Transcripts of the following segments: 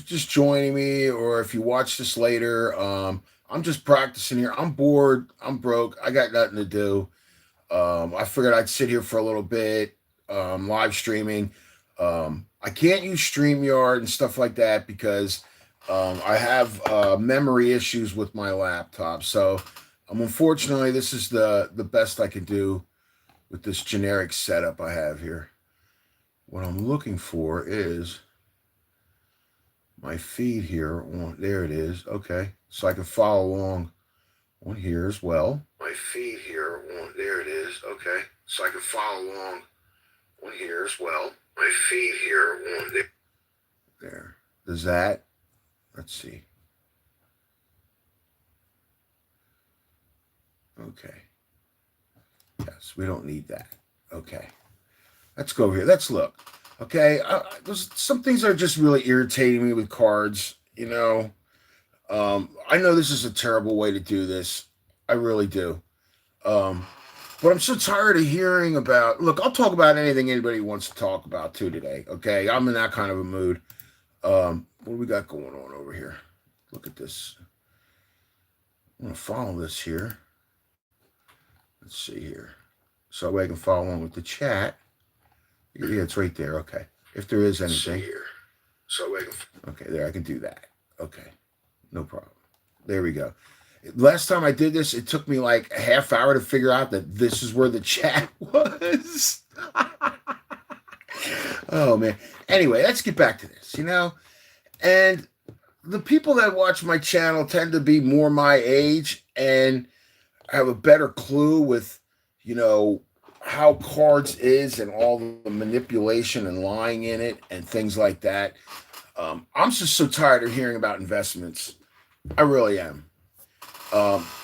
just joining me or if you watch this later, I'm just practicing here. I'm bored. I'm broke. I got nothing to do. I figured I'd sit here for a little bit, live streaming. I can't use StreamYard and stuff like that because I have memory issues with my laptop. So, unfortunately, this is the best I can do with this generic setup I have here. What I'm looking for is my feed here. There it is. Okay, so I can follow along on here as well. My feed here. There it is. Okay, so I can follow along on here as well. My feed here. There. Does that? Let's see. Okay. Yes, we don't need that. Okay. Let's go here. Let's look. Okay. There's some things that are just really irritating me with cards. I know this is a terrible way to do this. I really do. Um, but I'm so tired of hearing about. Look, I'll talk about anything anybody wants to talk about too today. Okay, I'm in that kind of a mood. What do we got going on over here? Look at this. I'm gonna follow this here. Let's see here, so I can follow along with the chat. Yeah, it's right there. Okay, if there is anything here, so I can. Okay, there I can do that. Okay, no problem. There we go. Last time I did this, it took me like a half hour to figure out that this is where the chat was. Oh man. Anyway, let's get back to this. And the people that watch my channel tend to be more my age and have a better clue with, how cards is and all the manipulation and lying in it and things like that. I'm just so tired of hearing about investments. I really am.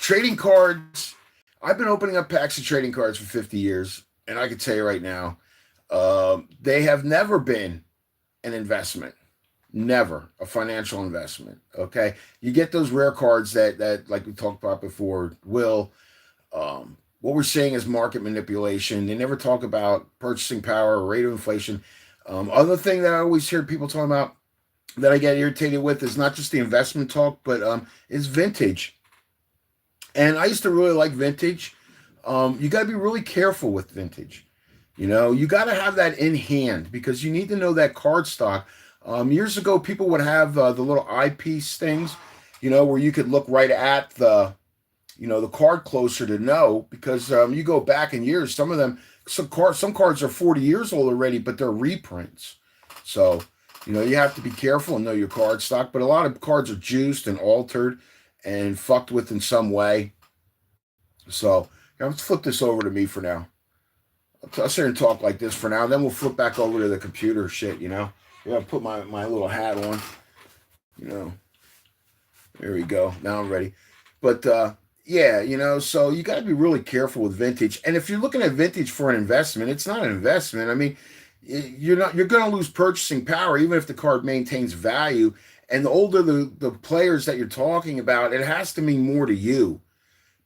Trading cards. I've been opening up packs of trading cards for 50 years, and I can tell you right now, they have never been an investment, never a financial investment. Okay, you get those rare cards that like we talked about before. What we're saying is market manipulation. They never talk about purchasing power or rate of inflation. Other thing that I always hear people talking about that I get irritated with is not just the investment talk, but is vintage. And I used to really like vintage. You got to be really careful with vintage. You got to have that in hand because you need to know that card stock. Years ago, people would have the little eyepiece things, where you could look right at the card closer to know because you go back in years. Some of them, some cards are 40 years old already, but they're reprints. So, you have to be careful and know your card stock. But a lot of cards are juiced and altered and fucked with in some way. So let's flip this over to me for now. I'll sit here and talk like this for now. Then we'll flip back over to the computer shit, I'll put my little hat on. There we go. Now I'm ready. But yeah, so you got to be really careful with vintage. And if you're looking at vintage for an investment, it's not an investment. I mean, you're going to lose purchasing power even if the card maintains value. And the older the players that you're talking about, it has to mean more to you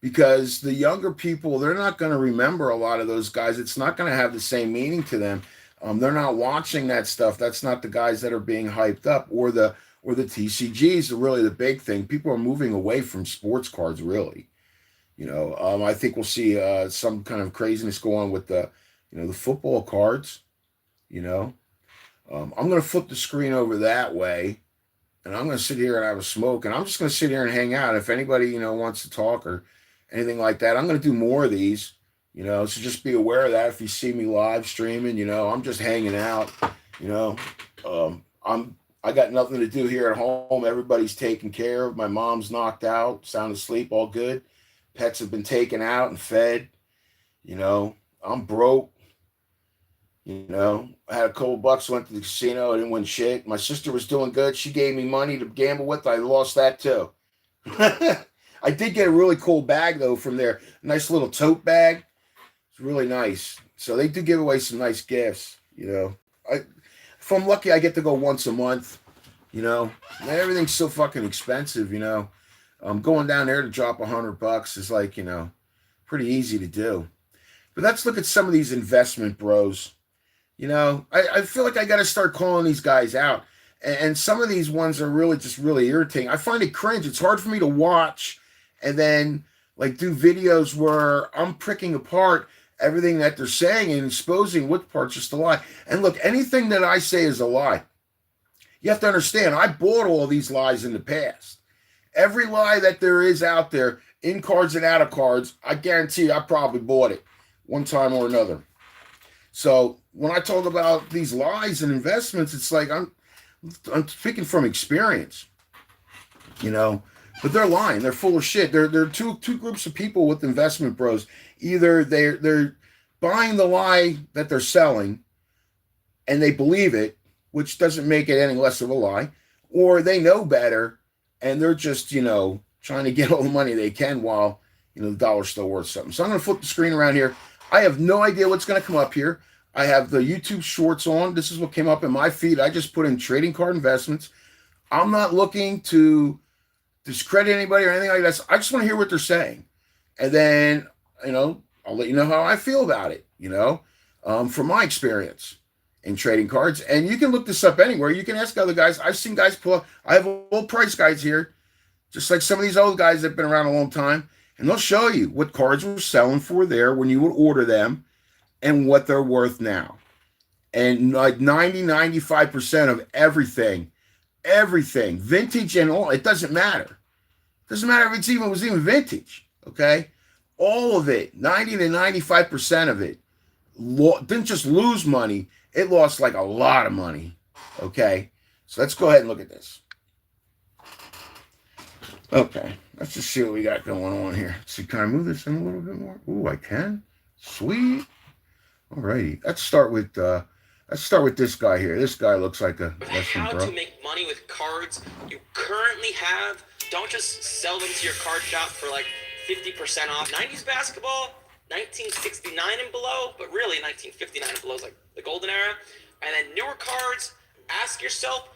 because the younger people, they're not going to remember a lot of those guys. It's not going to have the same meaning to them. They're not watching that stuff. That's not the guys that are being hyped up or the TCGs are really the big thing. People are moving away from sports cards, really. I think we'll see some kind of craziness go on with the football cards. I'm going to flip the screen over that way. And I'm going to sit here and have a smoke, and I'm just going to sit here and hang out. If anybody, wants to talk or anything like that, I'm going to do more of these, so just be aware of that. If you see me live streaming, I'm just hanging out, I got nothing to do here at home. Everybody's taken care of. My mom's knocked out, sound asleep, all good. Pets have been taken out and fed, I'm broke. I had a couple bucks, went to the casino, I didn't win shit. My sister was doing good. She gave me money to gamble with. I lost that too. I did get a really cool bag though from there. Nice little tote bag. It's really nice. So they do give away some nice gifts, if I'm lucky, I get to go once a month, Everything's so fucking expensive, Going down there to drop $100 is like, pretty easy to do. But let's look at some of these investment bros. I feel like I got to start calling these guys out. And some of these ones are really just really irritating. I find it cringe. It's hard for me to watch and then like do videos where I'm pricking apart everything that they're saying and exposing what part's just a lie. And look, anything that I say is a lie. You have to understand, I bought all these lies in the past. Every lie that there is out there, in cards and out of cards, I guarantee you I probably bought it one time or another. So when I talk about these lies and investments, it's like I'm speaking from experience, you know. But they're lying. They're full of shit. They're two groups of people with investment bros. Either they're buying the lie that they're selling, and they believe it, which doesn't make it any less of a lie, or they know better and they're just, trying to get all the money they can while, the dollar's still worth something. So I'm going to flip the screen around here. I have no idea what's going to come up here. I have the YouTube shorts on. This is what came up in my feed. I just put in trading card investments. I'm not looking to discredit anybody or anything like that. I just want to hear what they're saying. And then, I'll let you know how I feel about it, from my experience in trading cards. And you can look this up anywhere. You can ask other guys. I've seen guys pull up. I have old price guides here, just like some of these old guys that have been around a long time. And they'll show you what cards were selling for there when you would order them and what they're worth now. And like 95% of everything, vintage and all, it doesn't matter. It doesn't matter if it was even vintage, okay? All of it, 90 to 95% of it, didn't just lose money, it lost like a lot of money, okay? So let's go ahead and look at this. Okay, let's just see what we got going on here. So can I move this in a little bit more? Ooh, I can. Sweet. Alrighty, let's start with this guy here. This guy looks like a how to make money with cards you currently have. Don't just sell them to your card shop for like 50% off. 90s basketball, 1969 and below, but really 1959 and below is like the golden era. And then newer cards, ask yourself.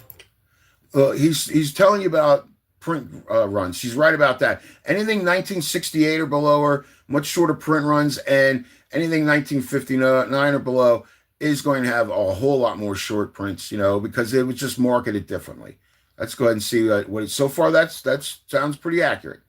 He's telling you about print runs. He's right about that. Anything 1968 or below are much shorter print runs, and anything 1959 or below is going to have a whole lot more short prints, because it was just marketed differently. Let's go ahead and see what it's so far. That sounds pretty accurate.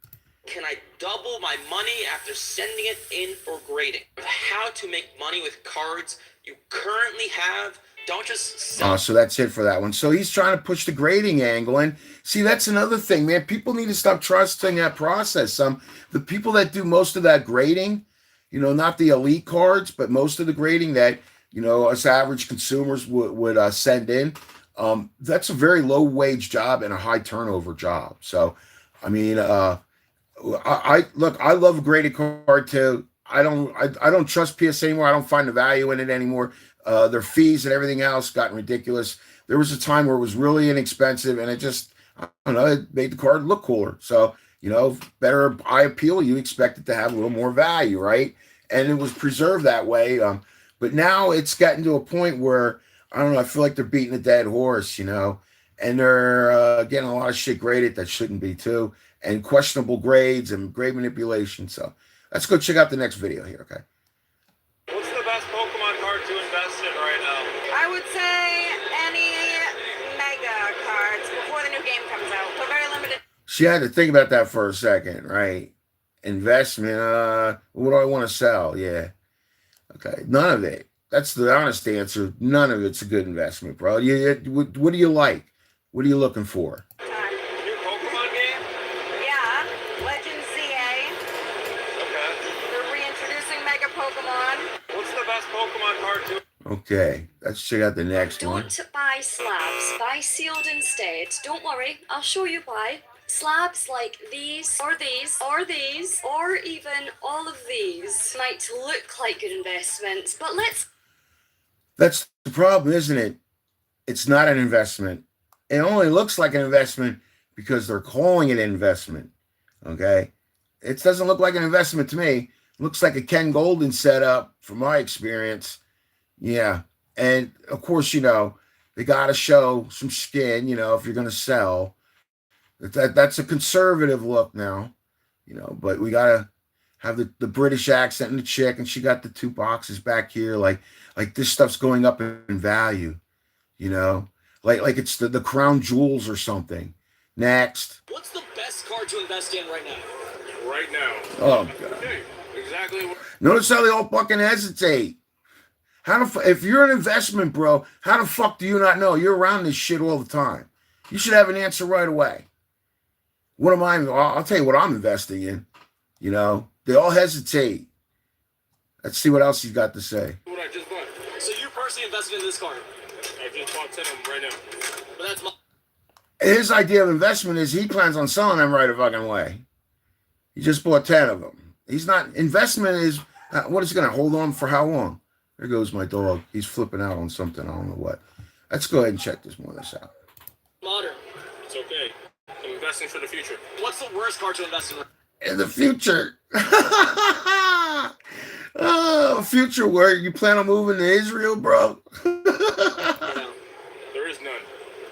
Can I double my money after sending it in for grading? How to make money with cards you currently have. Don't just sell. So that's it for that one. So he's trying to push the grading angle. And see, that's another thing, man. People need to stop trusting that process. The people that do most of that grading, not the elite cards, but most of the grading that, us average consumers would send in, that's a very low wage job and a high turnover job. So, I mean, I love a graded card too. I don't trust PSA anymore. I don't find the value in it anymore. Their fees and everything else gotten ridiculous. There was a time where it was really inexpensive, and it made the card look cooler. So, better eye appeal, you expect it to have a little more value, right? And it was preserved that way. But now it's gotten to a point where, I don't know, I feel like they're beating a dead horse, and they're getting a lot of shit graded that shouldn't be too, and questionable grades and grade manipulation. So let's go check out the next video here, okay? What's the best Pokemon card to invest in right now? I would say any Mega cards before the new game comes out. They're very limited. She had to think about that for a second, right? Investment, what do I want to sell? Yeah. Okay, none of it. That's the honest answer. None of it's a good investment, bro. What do you like? What are you looking for? New Pokemon game? Yeah, Legends ZA. Okay. They're reintroducing Mega Pokemon. What's the best Pokemon card to... Okay, let's check out the next one. Don't buy slabs. Buy sealed instead. Don't worry, I'll show you why. Slabs like these, or these, or these, or even all of these might look like good investments, but That's the problem, isn't it? It's not an investment. It only looks like an investment because they're calling it an investment, okay? It doesn't look like an investment to me. It looks like a Ken Golden setup from my experience. Yeah, and of course, they got to show some skin, if you're going to sell. That's a conservative look now, but we got to have the British accent and the chick, and she got the two boxes back here. Like this stuff's going up in value, like it's the crown jewels or something. Next. What's the best card to invest in right now? Right now. Oh god. Okay, exactly what. Notice how they all fucking hesitate. If you're an investment bro, how the fuck do you not know? You're around this shit all the time. You should have an answer right away. What am I? I'll tell you what I'm investing in. You know, they all hesitate. Let's see what else he's got to say. What I just bought. So you personally invested in this card? I just bought 10 of them right now. But that's my... His idea of investment is he plans on selling them right a fucking way. He just bought 10 of them. He's not, investment is, what is he going to hold on for how long? There goes my dog. He's flipping out on something. I don't know what. Let's go ahead and check this out. Modern. It's okay. I'm investing for the future. What's the worst card to invest in? In the future. Oh, future where you plan on moving to Israel, bro? You know, There is none.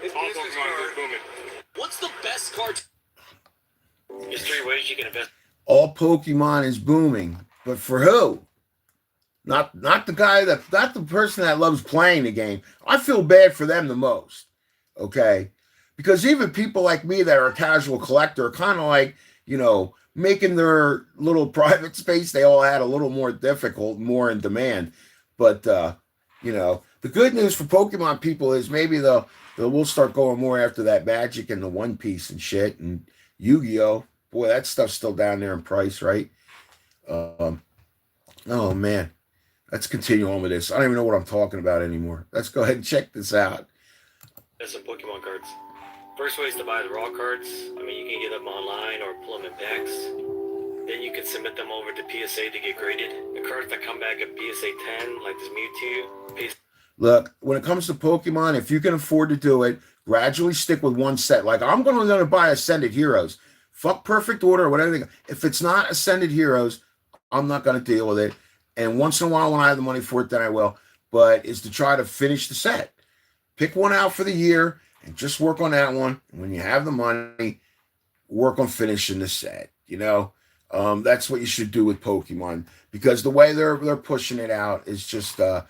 His All business Pokemon card. is booming. What's the best card? There's 3 ways you can invest. All Pokemon is booming. But for who? Not the guy not the person that loves playing the game. I feel bad for them the most. Okay? Because even people like me that are a casual collector are kind of like, you know, making their little private space they all had a little more difficult, more in demand. But you know, the good news for Pokemon people is maybe we'll start going more after that Magic and the One Piece and shit and Yu-Gi-Oh. Boy, that stuff's still down there in price, right? Oh man. Let's continue on with this. I don't even know what I'm talking about anymore. Let's go ahead and check this out. There's some Pokemon cards. First way is to buy the raw cards. I mean, you can get them online or pull them in packs. Then you can submit them over to PSA to get graded. The cards that come back at PSA 10, like this Mewtwo, Look, when it comes to Pokemon, if you can afford to do it, gradually stick with one set. Like I'm going to buy Ascended Heroes. Fuck Perfect Order or whatever. If it's not Ascended Heroes, I'm not going to deal with it. And once in a while, when I have the money for it, then I will. But is to try to finish the set. Pick one out for the year and just work on that one. And when you have the money, work on finishing the set. You know, that's what you should do with Pokemon because the way they're pushing it out is just, I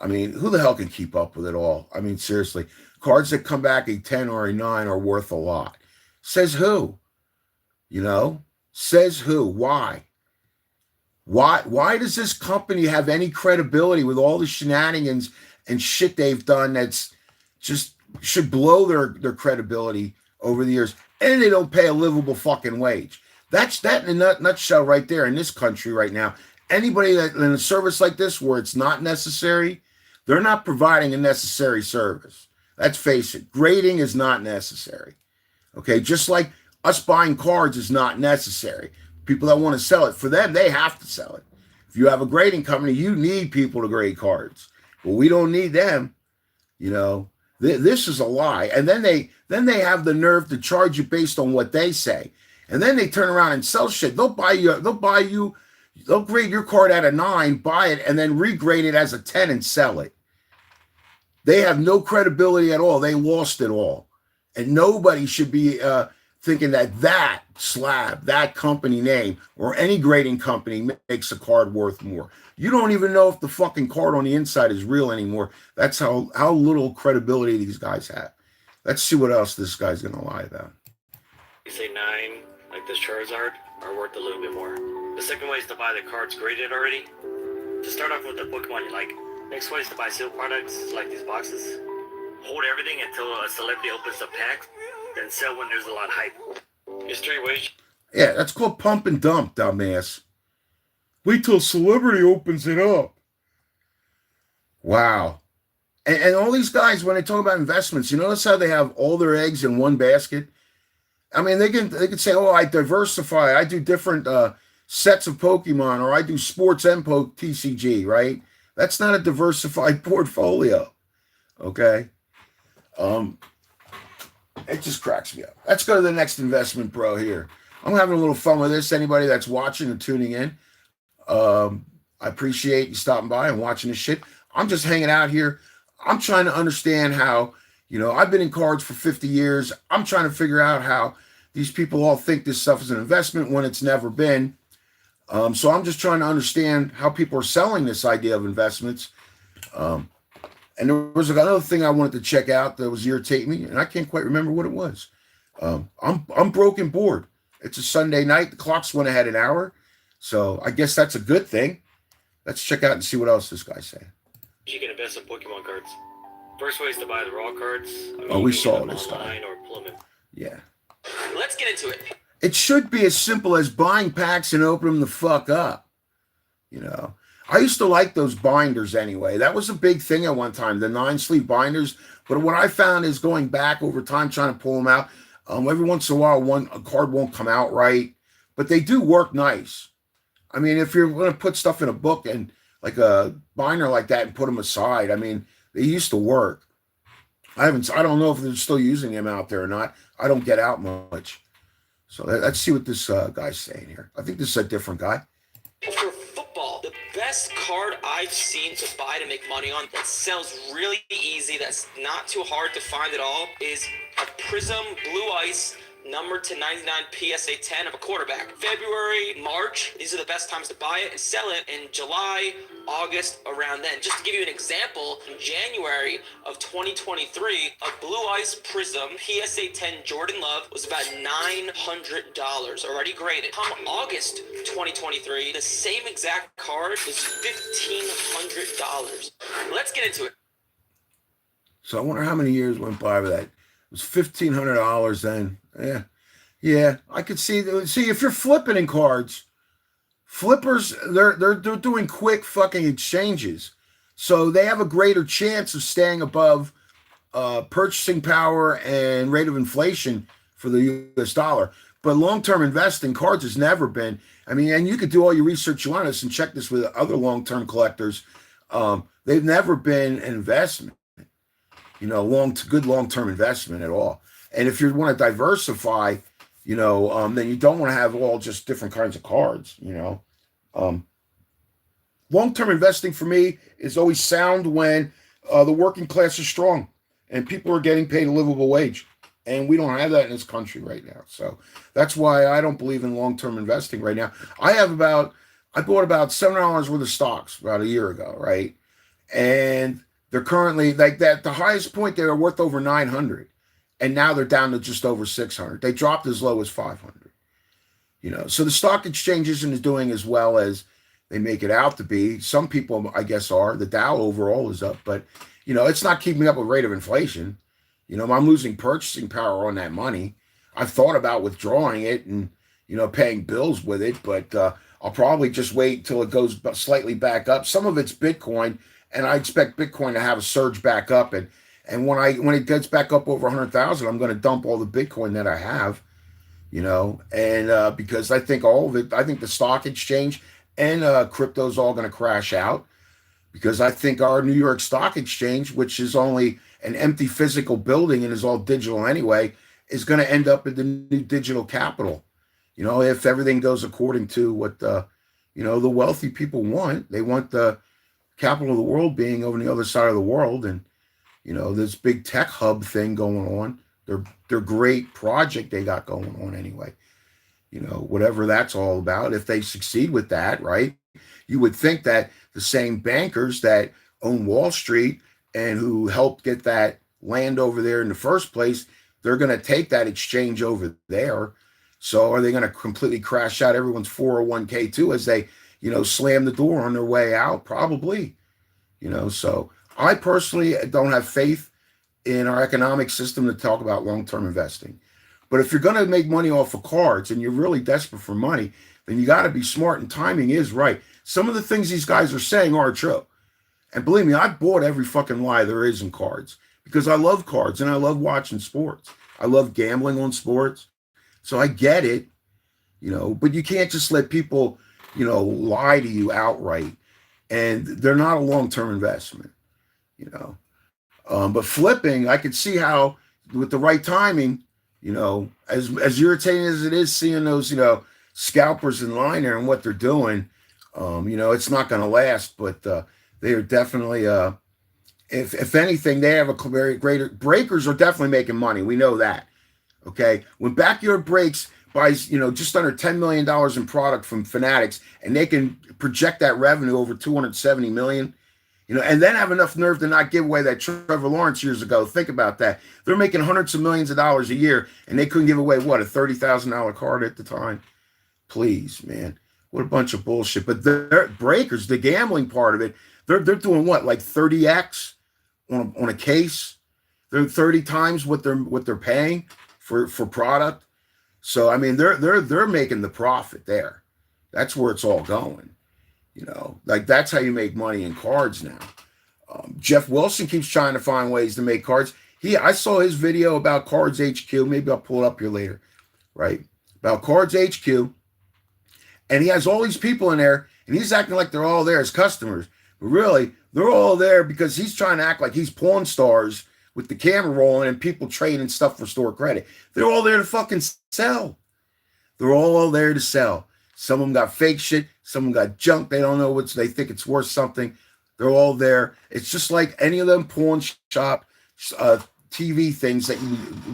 mean, who the hell can keep up with it all? I mean, seriously, cards that come back a 10 or a 9 are worth a lot. Says who? You know, says who? Why? Why does this company have any credibility with all the shenanigans and shit they've done that's just should blow their credibility over the years? And they don't pay a livable fucking wage. That's that in a nutshell right there in this country right now. Anybody that in a service like this where it's not necessary, they're not providing a necessary service. Let's face it, grading is not necessary. Okay, just like us buying cards is not necessary. People that want to sell it, for them, they have to sell it. If you have a grading company, you need people to grade cards. Well, we don't need them. You know, this is a lie. And then they have the nerve to charge you based on what they say. And then they turn around and sell shit. They'll grade your card at a 9, buy it, and then regrade it as a 10 and sell it. They have no credibility at all. They lost it all. And nobody should be thinking that slab, that company name, or any grading company makes a card worth more. You don't even know if the fucking card on the inside is real anymore. That's how little credibility these guys have. Let's see what else this guy's going to lie about. say 9, like this Charizard, are worth a little bit more. The second way is to buy the cards graded already. To start off with the Pokemon you like. Next way is to buy sealed products, like these boxes. Hold everything until a celebrity opens the pack, then sell when there's a lot of hype. There's 3 ways. Yeah, that's called pump and dump, dumbass. Wait till celebrity opens it up. Wow. And all these guys, when they talk about investments, you notice how they have all their eggs in one basket? I mean, they can say, oh, I diversify. I do different sets of Pokemon, or I do sports and TCG, right? That's not a diversified portfolio. Okay? It just cracks me up. Let's go to the next investment bro here. I'm having a little fun with this. Anybody that's watching and tuning in, I appreciate you stopping by and watching this shit. I'm just hanging out here. I'm trying to understand how, I've been in cards for 50 years. I'm trying to figure out how these people all think this stuff is an investment when it's never been. So I'm just trying to understand how people are selling this idea of investments. And there was another thing I wanted to check out that was irritating me, and I can't quite remember what it was. I'm broken bored. It's a Sunday night. The clocks went ahead an hour, so I guess that's a good thing. Let's check out and see what else this guy's saying. You can invest in Pokemon cards. First way is to buy the raw cards. We you can saw get them this online guy. or pull them in. Yeah. Let's get into it. It should be as simple as buying packs and opening them the fuck up. You know, I used to like those binders anyway. That was a big thing at one time, the 9-sleeve binders. But what I found is going back over time, trying to pull them out. Every once in a while, a card won't come out right, but they do work nice. I mean, if you're going to put stuff in a book and like a binder like that and put them aside, I mean, they used to work. I don't know if they're still using them out there or not. I don't get out much. So let's see what this guy's saying here. I think this is a different guy. For football, the best card I've seen to buy to make money on that sells really easy, that's not too hard to find at all, is a Prism Blue Ice number to 99 PSA 10 of a quarterback. February, March, these are the best times to buy it and sell it. In July, August, around then. Just to give you an example, in January of 2023, a Blue Ice Prism PSA 10 Jordan Love was about $900, already graded. Come August 2023, the same exact card was $1,500. Let's get into it. So I wonder how many years went by with that. It was $1,500 then. Yeah. I could see if you're flipping in cards, flippers they're doing quick fucking exchanges, so they have a greater chance of staying above purchasing power and rate of inflation for the U.S. dollar. But long-term investing, cards has never been. I mean, and you could do all your research you want on this and check this with other long-term collectors. They've never been an investment. You know, good long-term investment at all. And if you want to diversify, you know, then you don't want to have all just different kinds of cards, you know. Long-term investing for me is always sound when the working class is strong and people are getting paid a livable wage. And we don't have that in this country right now. So that's why I don't believe in long-term investing right now. I bought about $7 worth of stocks about a year ago, right? And they're currently like that. The highest point, they were worth over 900. And now they're down to just over 600. They dropped as low as 500. You know, so the stock exchange isn't doing as well as they make it out to be. Some people, I guess, are. The Dow overall is up, but you know, it's not keeping up with rate of inflation. You know, I'm losing purchasing power on that money. I've thought about withdrawing it and, you know, paying bills with it, but I'll probably just wait till it goes slightly back up. Some of it's Bitcoin, and I expect Bitcoin to have a surge back up, and when it gets back up over 100,000, I'm going to dump all the Bitcoin that I have, you know, and because I think all of it, I think the stock exchange and crypto is all going to crash out, because I think our New York Stock Exchange, which is only an empty physical building and is all digital anyway, is going to end up in the new digital capital. You know, if everything goes according to what you know, the wealthy people want. They want the capital of the world being over on the other side of the world, and you know, this big tech hub thing going on. Their great project they got going on anyway. You know, whatever that's all about. If they succeed with that, right? You would think that the same bankers that own Wall Street and who helped get that land over there in the first place, they're going to take that exchange over there. So are they going to completely crash out everyone's 401k too as they, you know, slam the door on their way out? Probably. You know, so I personally don't have faith in our economic system to talk about long-term investing. But if you're going to make money off of cards and you're really desperate for money, then you got to be smart, and timing is right. Some of the things these guys are saying are true. And believe me, I've bought every fucking lie there is in cards because I love cards and I love watching sports. I love gambling on sports. So I get it, you know, but you can't just let people, you know, lie to you outright. And they're not a long-term investment, you know. But flipping, I could see how with the right timing, you know, as irritating as it is seeing those, you know, scalpers in line there and what they're doing, you know, it's not going to last, but they are definitely, if anything, they have a very greater, breakers are definitely making money. We know that. Okay. When Backyard Breaks buys, you know, just under $10 million in product from Fanatics, and they can project that revenue over 270 million, You know, and then have enough nerve to not give away that Trevor Lawrence years ago. Think about that. They're making hundreds of millions of dollars a year, and they couldn't give away, what, a $30,000 card at the time? Please, man. What a bunch of bullshit. But they're breakers, the gambling part of it, they're doing what, like 30x on a case? They're 30 times what they're paying for product. So I mean, they're making the profit there. That's where it's all going. You know, like that's how you make money in cards now. Jeff Wilson keeps trying to find ways to make cards. I saw his video about Cards HQ. Maybe I'll pull it up here later, right? About Cards HQ. And he has all these people in there, and he's acting like they're all there as customers. But really, they're all there because he's trying to act like he's porn stars with the camera rolling and people trading stuff for store credit. They're all there to fucking sell. They're all there to sell. Some of them got fake shit. Some of them got junk. They don't know they think it's worth something. They're all there. It's just like any of them pawn shop TV things that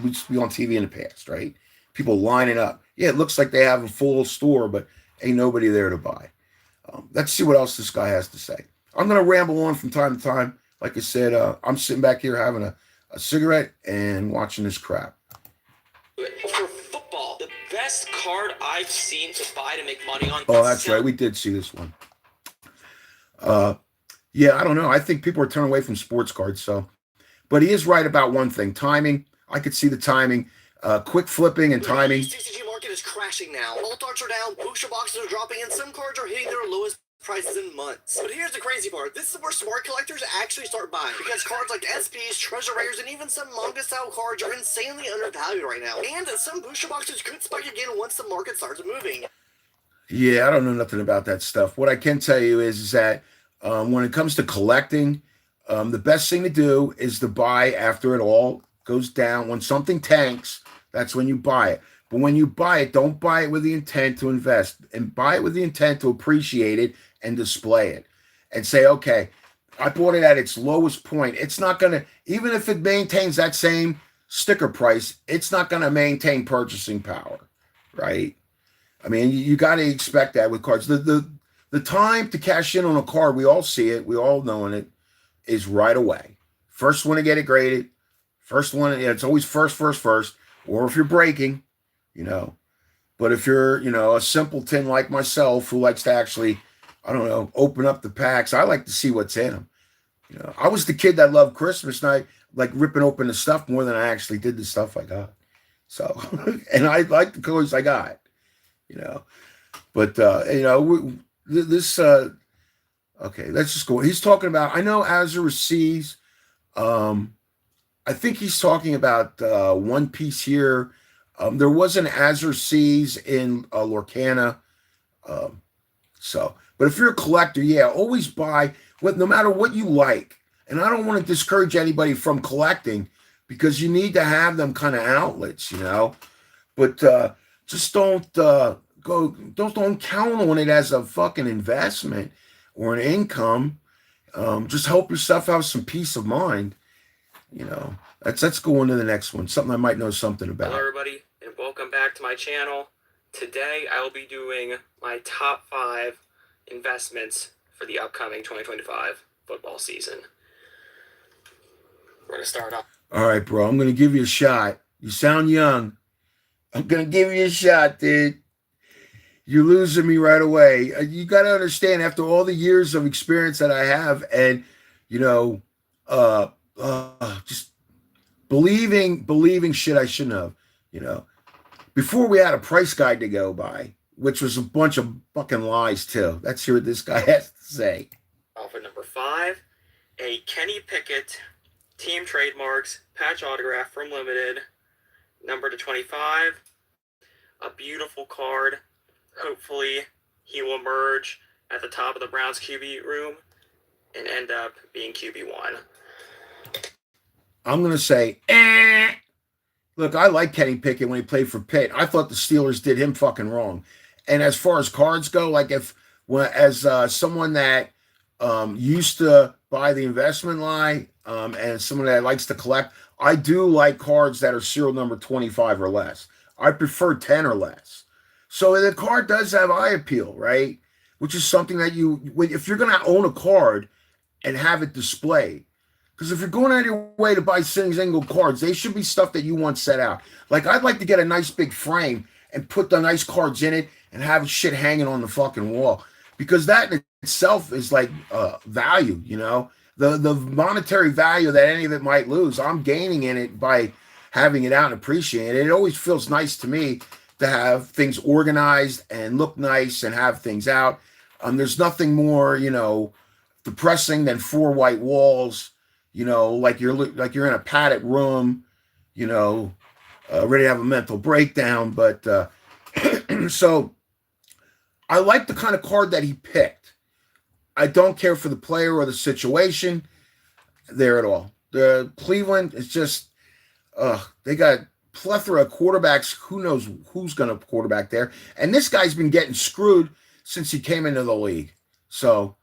would be on TV in the past, right? People lining up. Yeah, it looks like they have a full store, but ain't nobody there to buy. Let's see what else this guy has to say. I'm going to ramble on from time to time. Like I said, I'm sitting back here having a cigarette and watching this crap. For football, the best card I've seen to buy to make money on. Oh, that's right. We did see this one. Yeah, I don't know. I think people are turning away from sports cards. But he is right about one thing: timing. I could see the timing, quick flipping and timing. The TCG market is crashing now. Alt arts are down, booster boxes are dropping, and some cards are hitting their lowest prices in months. But here's the crazy part. This is where smart collectors actually start buying, because cards like SPs, treasure rares, and even some manga style cards are insanely undervalued right now. And some booster boxes could spike again once the market starts moving. Yeah, I don't know nothing about that stuff. What I can tell you is that when it comes to collecting, the best thing to do is to buy after it all goes down. When something tanks, that's when you buy it. But when you buy it, don't buy it with the intent to invest, and buy it with the intent to appreciate it and display it and say, okay, I bought it at its lowest point. It's not going to, even if it maintains that same sticker price, it's not going to maintain purchasing power, right? I mean, you got to expect that with cards. The time to cash in on a card, we all see it, we all know it, is right away. First one to get it graded, first one, it's always first, or if you're breaking, you know. But if you're, you know, a simpleton like myself who likes to actually, I don't know, open up the packs, I like to see what's in them. You know, I was the kid that loved Christmas night, like ripping open the stuff more than I actually did the stuff I got. So, and I like the colors I got, you know. But, you know, okay, let's just go. He's talking about, I know Azure sees, I think he's talking about One Piece here. There was an Azure Seas in Lorcana. But if you're a collector, yeah, always buy no matter what you like. And I don't want to discourage anybody from collecting, because you need to have them kind of outlets, you know. But just don't count on it as a fucking investment or an income. Just help yourself have some peace of mind. You know, let's go on to the next one. Something I might know something about. Hello, everybody, and welcome back to my channel. Today, I will be doing my top 5 investments for the upcoming 2025 football season. We're going to start off. All right, bro, I'm going to give you a shot. You sound young. I'm going to give you a shot, dude. You're losing me right away. You got to understand, after all the years of experience that I have, and, you know, just believing shit I shouldn't have, you know. Before we had a price guide to go by, which was a bunch of fucking lies too. Let's hear what this guy has to say. Offer number 5, a Kenny Pickett team trademarks patch autograph from Limited, number to 25. A beautiful card. Hopefully he will emerge at the top of the Browns QB room and end up being QB1. I'm going to say, Look, I like Kenny Pickett when he played for Pitt. I thought the Steelers did him fucking wrong. And as far as cards go, like as someone that used to buy the investment line and someone that likes to collect, I do like cards that are serial number 25 or less. I prefer 10 or less. So the card does have eye appeal, right? Which is something that if you're going to own a card, and have it displayed. Because if you're going out of your way to buy single cards, they should be stuff that you want set out. Like, I'd like to get a nice big frame and put the nice cards in it and have shit hanging on the fucking wall. Because that in itself is like value, you know? The monetary value that any of it might lose, I'm gaining in it by having it out and appreciating it. It always feels nice to me to have things organized and look nice and have things out. There's nothing more, you know, depressing than 4 white walls, you know, like you're in a padded room, you know, ready to have a mental breakdown. But so I like the kind of card that he picked. I don't care for the player or the situation there at all. The Cleveland is just, they got plethora of quarterbacks. Who knows who's going to quarterback there? And this guy's been getting screwed since he came into the league. So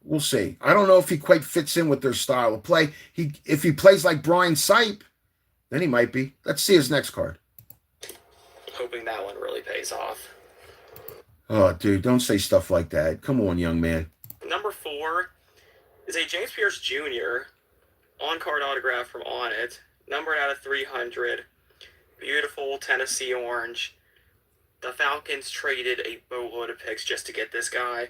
we'll see. I don't know if he quite fits in with their style of play. If he plays like Brian Sipe, then he might be. Let's see his next card. Hoping that one really pays off. Oh, dude, don't say stuff like that. Come on, young man. Number 4 is a James Pierce Jr. on-card autograph from On It, numbered out of 300. Beautiful Tennessee orange. The Falcons traded a boatload of picks just to get this guy,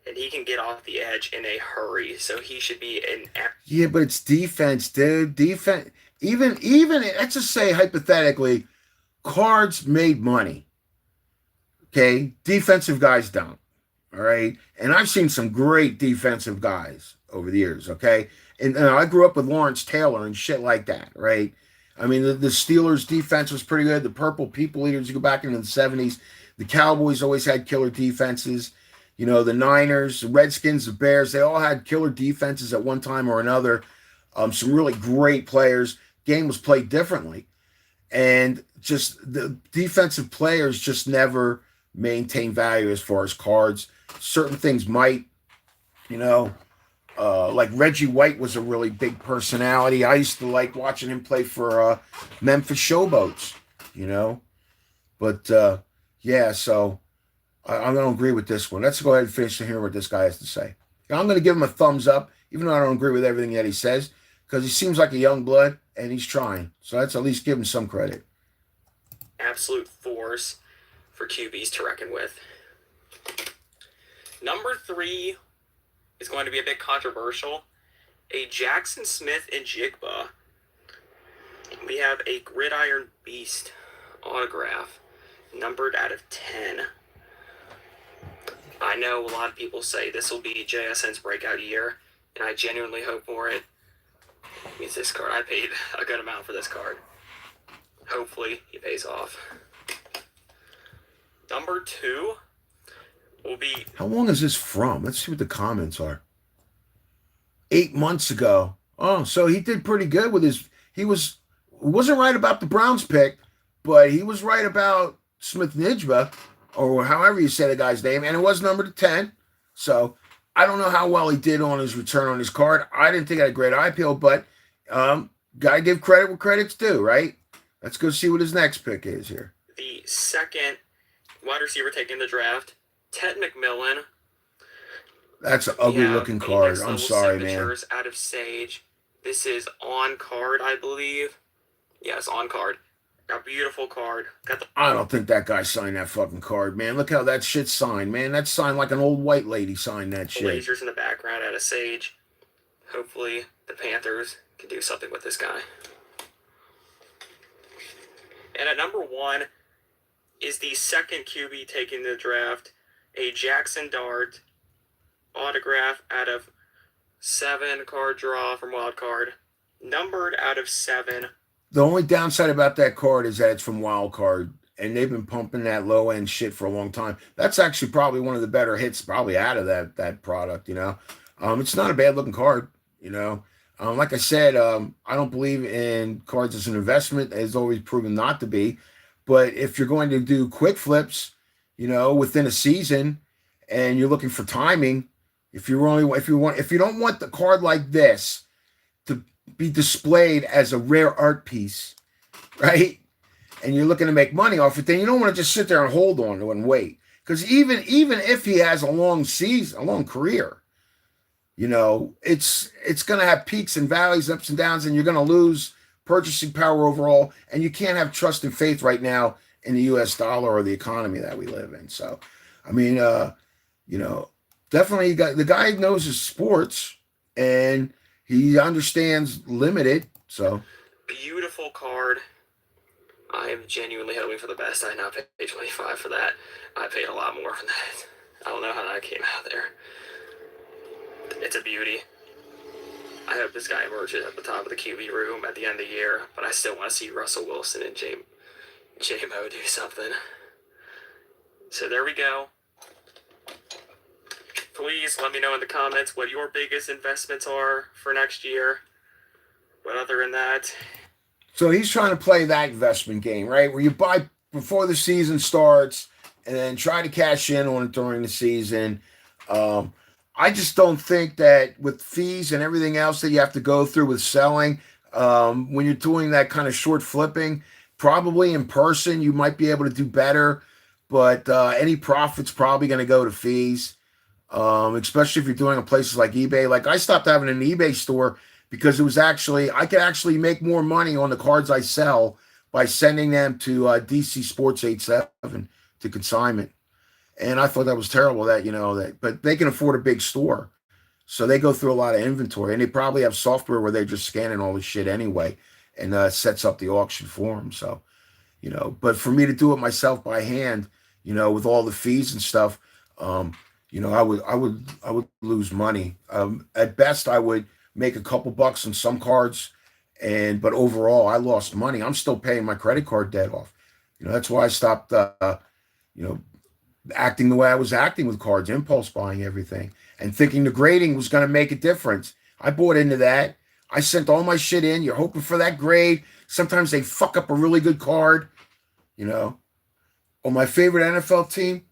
and he can get off the edge in a hurry, so he should be an... Yeah, but it's defense, dude. Defense. Even let's just say hypothetically, cards made money. Okay? Defensive guys don't. All right? And I've seen some great defensive guys over the years, okay? And I grew up with Lawrence Taylor and shit like that, right? I mean, the Steelers' defense was pretty good. The Purple People Eaters, you go back into the 70s. The Cowboys always had killer defenses. You know, the Niners, the Redskins, the Bears, they all had killer defenses at one time or another. Some really great players. Game was played differently. And just the defensive players just never maintain value as far as cards. Certain things might, you know, like Reggie White was a really big personality. I used to like watching him play for Memphis Showboats, you know. But, yeah, so I'm going to agree with this one. Let's go ahead and finish to hear what this guy has to say. I'm going to give him a thumbs up, even though I don't agree with everything that he says, because he seems like a young blood, and he's trying. So let's at least give him some credit. Absolute force for QBs to reckon with. Number 3 is going to be a bit controversial. A Jackson Smith and Jigba. We have a Gridiron Beast autograph, numbered out of 10. I know a lot of people say this will be JSN's breakout year, and I genuinely hope for it. Means this card, I paid a good amount for this card. Hopefully, he pays off. Number 2 will be... How long is this from? Let's see what the comments are. 8 months ago. Oh, so he did pretty good with his... He wasn't right about the Browns pick, but he was right about Smith-Njigba, or however you say the guy's name, and it was numbered to 10. So I don't know how well he did on his return on his card. I didn't think I had a great eye appeal, but gotta give credit where credit's due, right? Let's go see what his next pick is here. The second wide receiver taken in the draft, Ted McMillan. That's an ugly looking card. I'm sorry, man. Out of Sage. This is on card, I believe. Yes, on card. A beautiful card. I don't think that guy signed that fucking card, man. Look how that shit's signed, man. That's signed like an old white lady signed that shit. Lasers in the background out of Sage. Hopefully the Panthers can do something with this guy. And at number 1 is the second QB taken in the draft, a Jackson Dart autograph out of 7 card draw from Wild Card, numbered out of 7. The only downside about that card is that it's from Wild Card, and they've been pumping that low end shit for a long time. That's actually probably one of the better hits probably out of that product, you know. It's not a bad looking card, you know. Like I said, I don't believe in cards as an investment. It's always proven not to be. But if you're going to do quick flips, you know, within a season, and you're looking for timing, if you don't want the card like this to be displayed as a rare art piece, right? And you're looking to make money off it, then you don't want to just sit there and hold on to it and wait. Because even if he has a long season, a long career, You know, it's going to have peaks and valleys, ups and downs, and you're going to lose purchasing power overall. And you can't have trust and faith right now in the U.S. dollar or the economy that we live in. So, I mean, you know, definitely the guy knows his sports and he understands limited. So, Beautiful card. I am genuinely hoping for the best. I now pay 25 for that. I paid a lot more for that. I don't know how that came out there. It's a beauty. I hope this guy emerges at the top of the QB room at the end of the year, but I still want to see Russell Wilson and J-Mo do something. So there we go. Please let me know in the comments what your biggest investments are for next year. But other than that, so he's trying to play that investment game, right? Where you buy before the season starts and then try to cash in on it during the season. I just don't think that with fees and everything else that you have to go through with selling, when you're doing that kind of short flipping, probably in person, you might be able to do better, but any profit's probably going to go to fees, especially if you're doing it places like eBay. Like I stopped having an eBay store because it was actually, I could actually make more money on the cards I sell by sending them to DC Sports 87 to consignment. And I thought that was terrible that, you know, that, but they can afford a big store. So they go through a lot of inventory and they probably have software where they're just scanning all this shit anyway and sets up the auction for them. So, you know, but for me to do it myself by hand, you know, with all the fees and stuff, you know, I would lose money. At best, I would make a couple bucks on some cards, but overall, I lost money. I'm still paying my credit card debt off. You know, that's why I stopped, you know, acting the way I was acting with cards, impulse buying everything, and thinking the grading was going to make a difference. I bought into that. I sent all my shit in. You're hoping for that grade. Sometimes they fuck up a really good card, you know. On my favorite NFL team,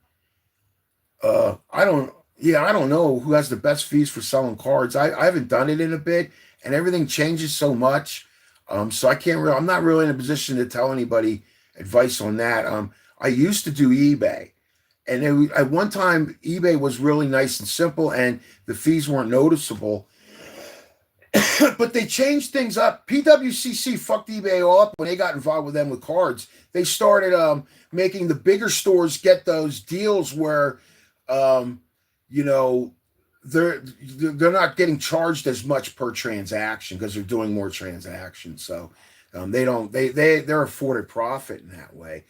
I don't know who has the best fees for selling cards. I haven't done it in a bit, and everything changes so much. So I'm not really in a position to tell anybody advice on that. I used to do eBay. And at one time, eBay was really nice and simple, and the fees weren't noticeable. But they changed things up. PWCC fucked eBay all up when they got involved with them with cards. They started making the bigger stores get those deals where, you know, they're not getting charged as much per transaction because they're doing more transactions. So they're afforded profit in that way.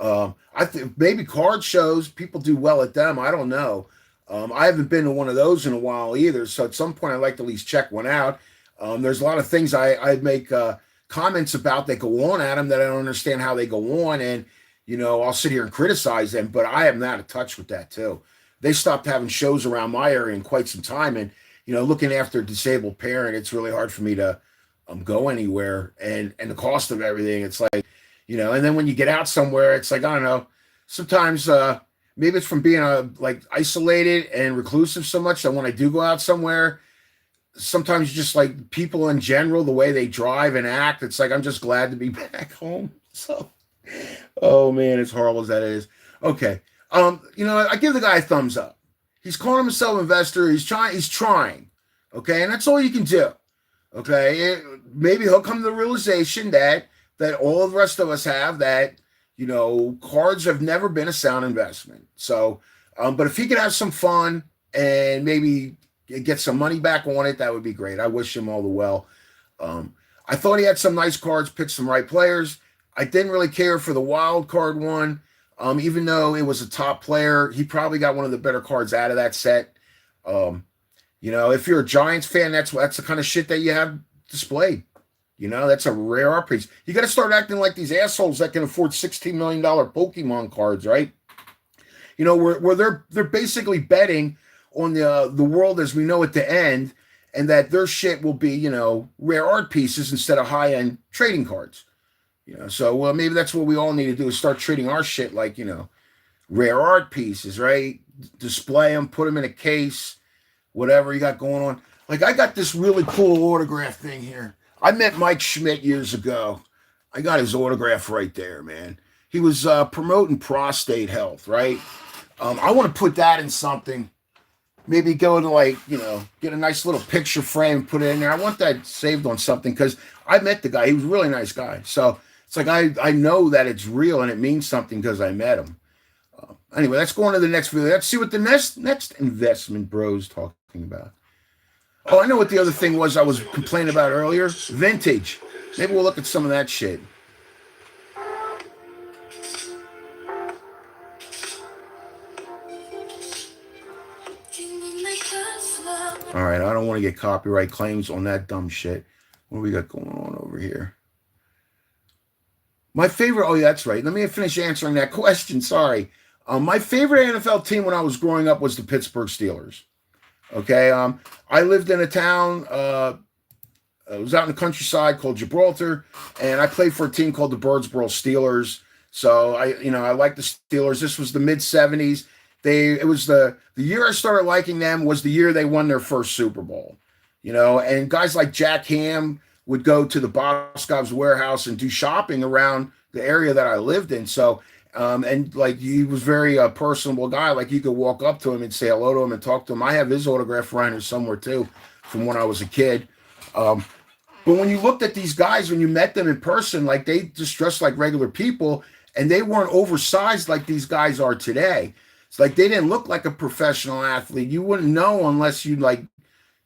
I think maybe card shows people do well at them. I don't know. I haven't been to one of those in a while either. So at some point, I'd like to at least check one out. There's a lot of things I make comments about that go on at them that I don't understand how they go on, and you know I'll sit here and criticize them. But I am not in touch with that too. They stopped having shows around my area in quite some time, and you know, looking after a disabled parent, it's really hard for me to go anywhere, and the cost of everything. It's like, you know, and then when you get out somewhere, it's like, I don't know, sometimes maybe it's from being like isolated and reclusive so much that when I do go out somewhere, sometimes just like people in general, the way they drive and act, it's like I'm just glad to be back home. So, oh man, as horrible as that is. Okay. You know, I give the guy a thumbs up. He's calling himself an investor. He's trying. Okay, and that's all you can do. Okay, maybe he'll come to the realization that all of the rest of us have, that, you know, cards have never been a sound investment. So, but if he could have some fun and maybe get some money back on it, that would be great. I wish him all the well. I thought he had some nice cards, picked some right players. I didn't really care for the wild card one. Even though it was a top player, he probably got one of the better cards out of that set. You know, if you're a Giants fan, that's the kind of shit that you have displayed. You know, that's a rare art piece. You got to start acting like these assholes that can afford $16 million Pokemon cards, right? You know, where they're basically betting on the world as we know it to end, and that their shit will be, you know, rare art pieces instead of high-end trading cards. You know, so maybe that's what we all need to do, is start treating our shit like, you know, rare art pieces, right? Display them, put them in a case, whatever you got going on. Like, I got this really cool autograph thing here. I met Mike Schmidt years ago. I got his autograph right there, man. He was promoting prostate health, right? I want to put that in something maybe go to like, get a nice little picture frame, put it in there. I want that saved on something because I met the guy. He was a really nice guy. So it's like I know that it's real and it means something because I met him. Anyway, let's go on to the next video. Let's see what the next investment bro's talking about. Oh, I know what the other thing was I was complaining about earlier. Vintage. Maybe we'll look at some of that shit. All right, I don't want to get copyright claims on that dumb shit. What do we got going on over here? My favorite, oh yeah, that's right. Let me finish answering that question. Sorry. My favorite NFL team when I was growing up was the Pittsburgh Steelers. Okay, I lived in a town, I was out in the countryside called Gibraltar, and I played for a team called the Birdsboro Steelers. So I like the Steelers. This was the mid-'70s. It was the year I started liking them was the year they won their first Super Bowl. And guys like Jack Ham would go to the Boscov's warehouse and do shopping around the area that I lived in. So, and like he was very personable guy. Like you could walk up to him and say hello to him and talk to him. I have his autograph around here somewhere too, from when I was a kid. But when you looked at these guys, when you met them in person, like they just dressed like regular people, and they weren't oversized like these guys are today. It's like they didn't look like a professional athlete. You wouldn't know unless you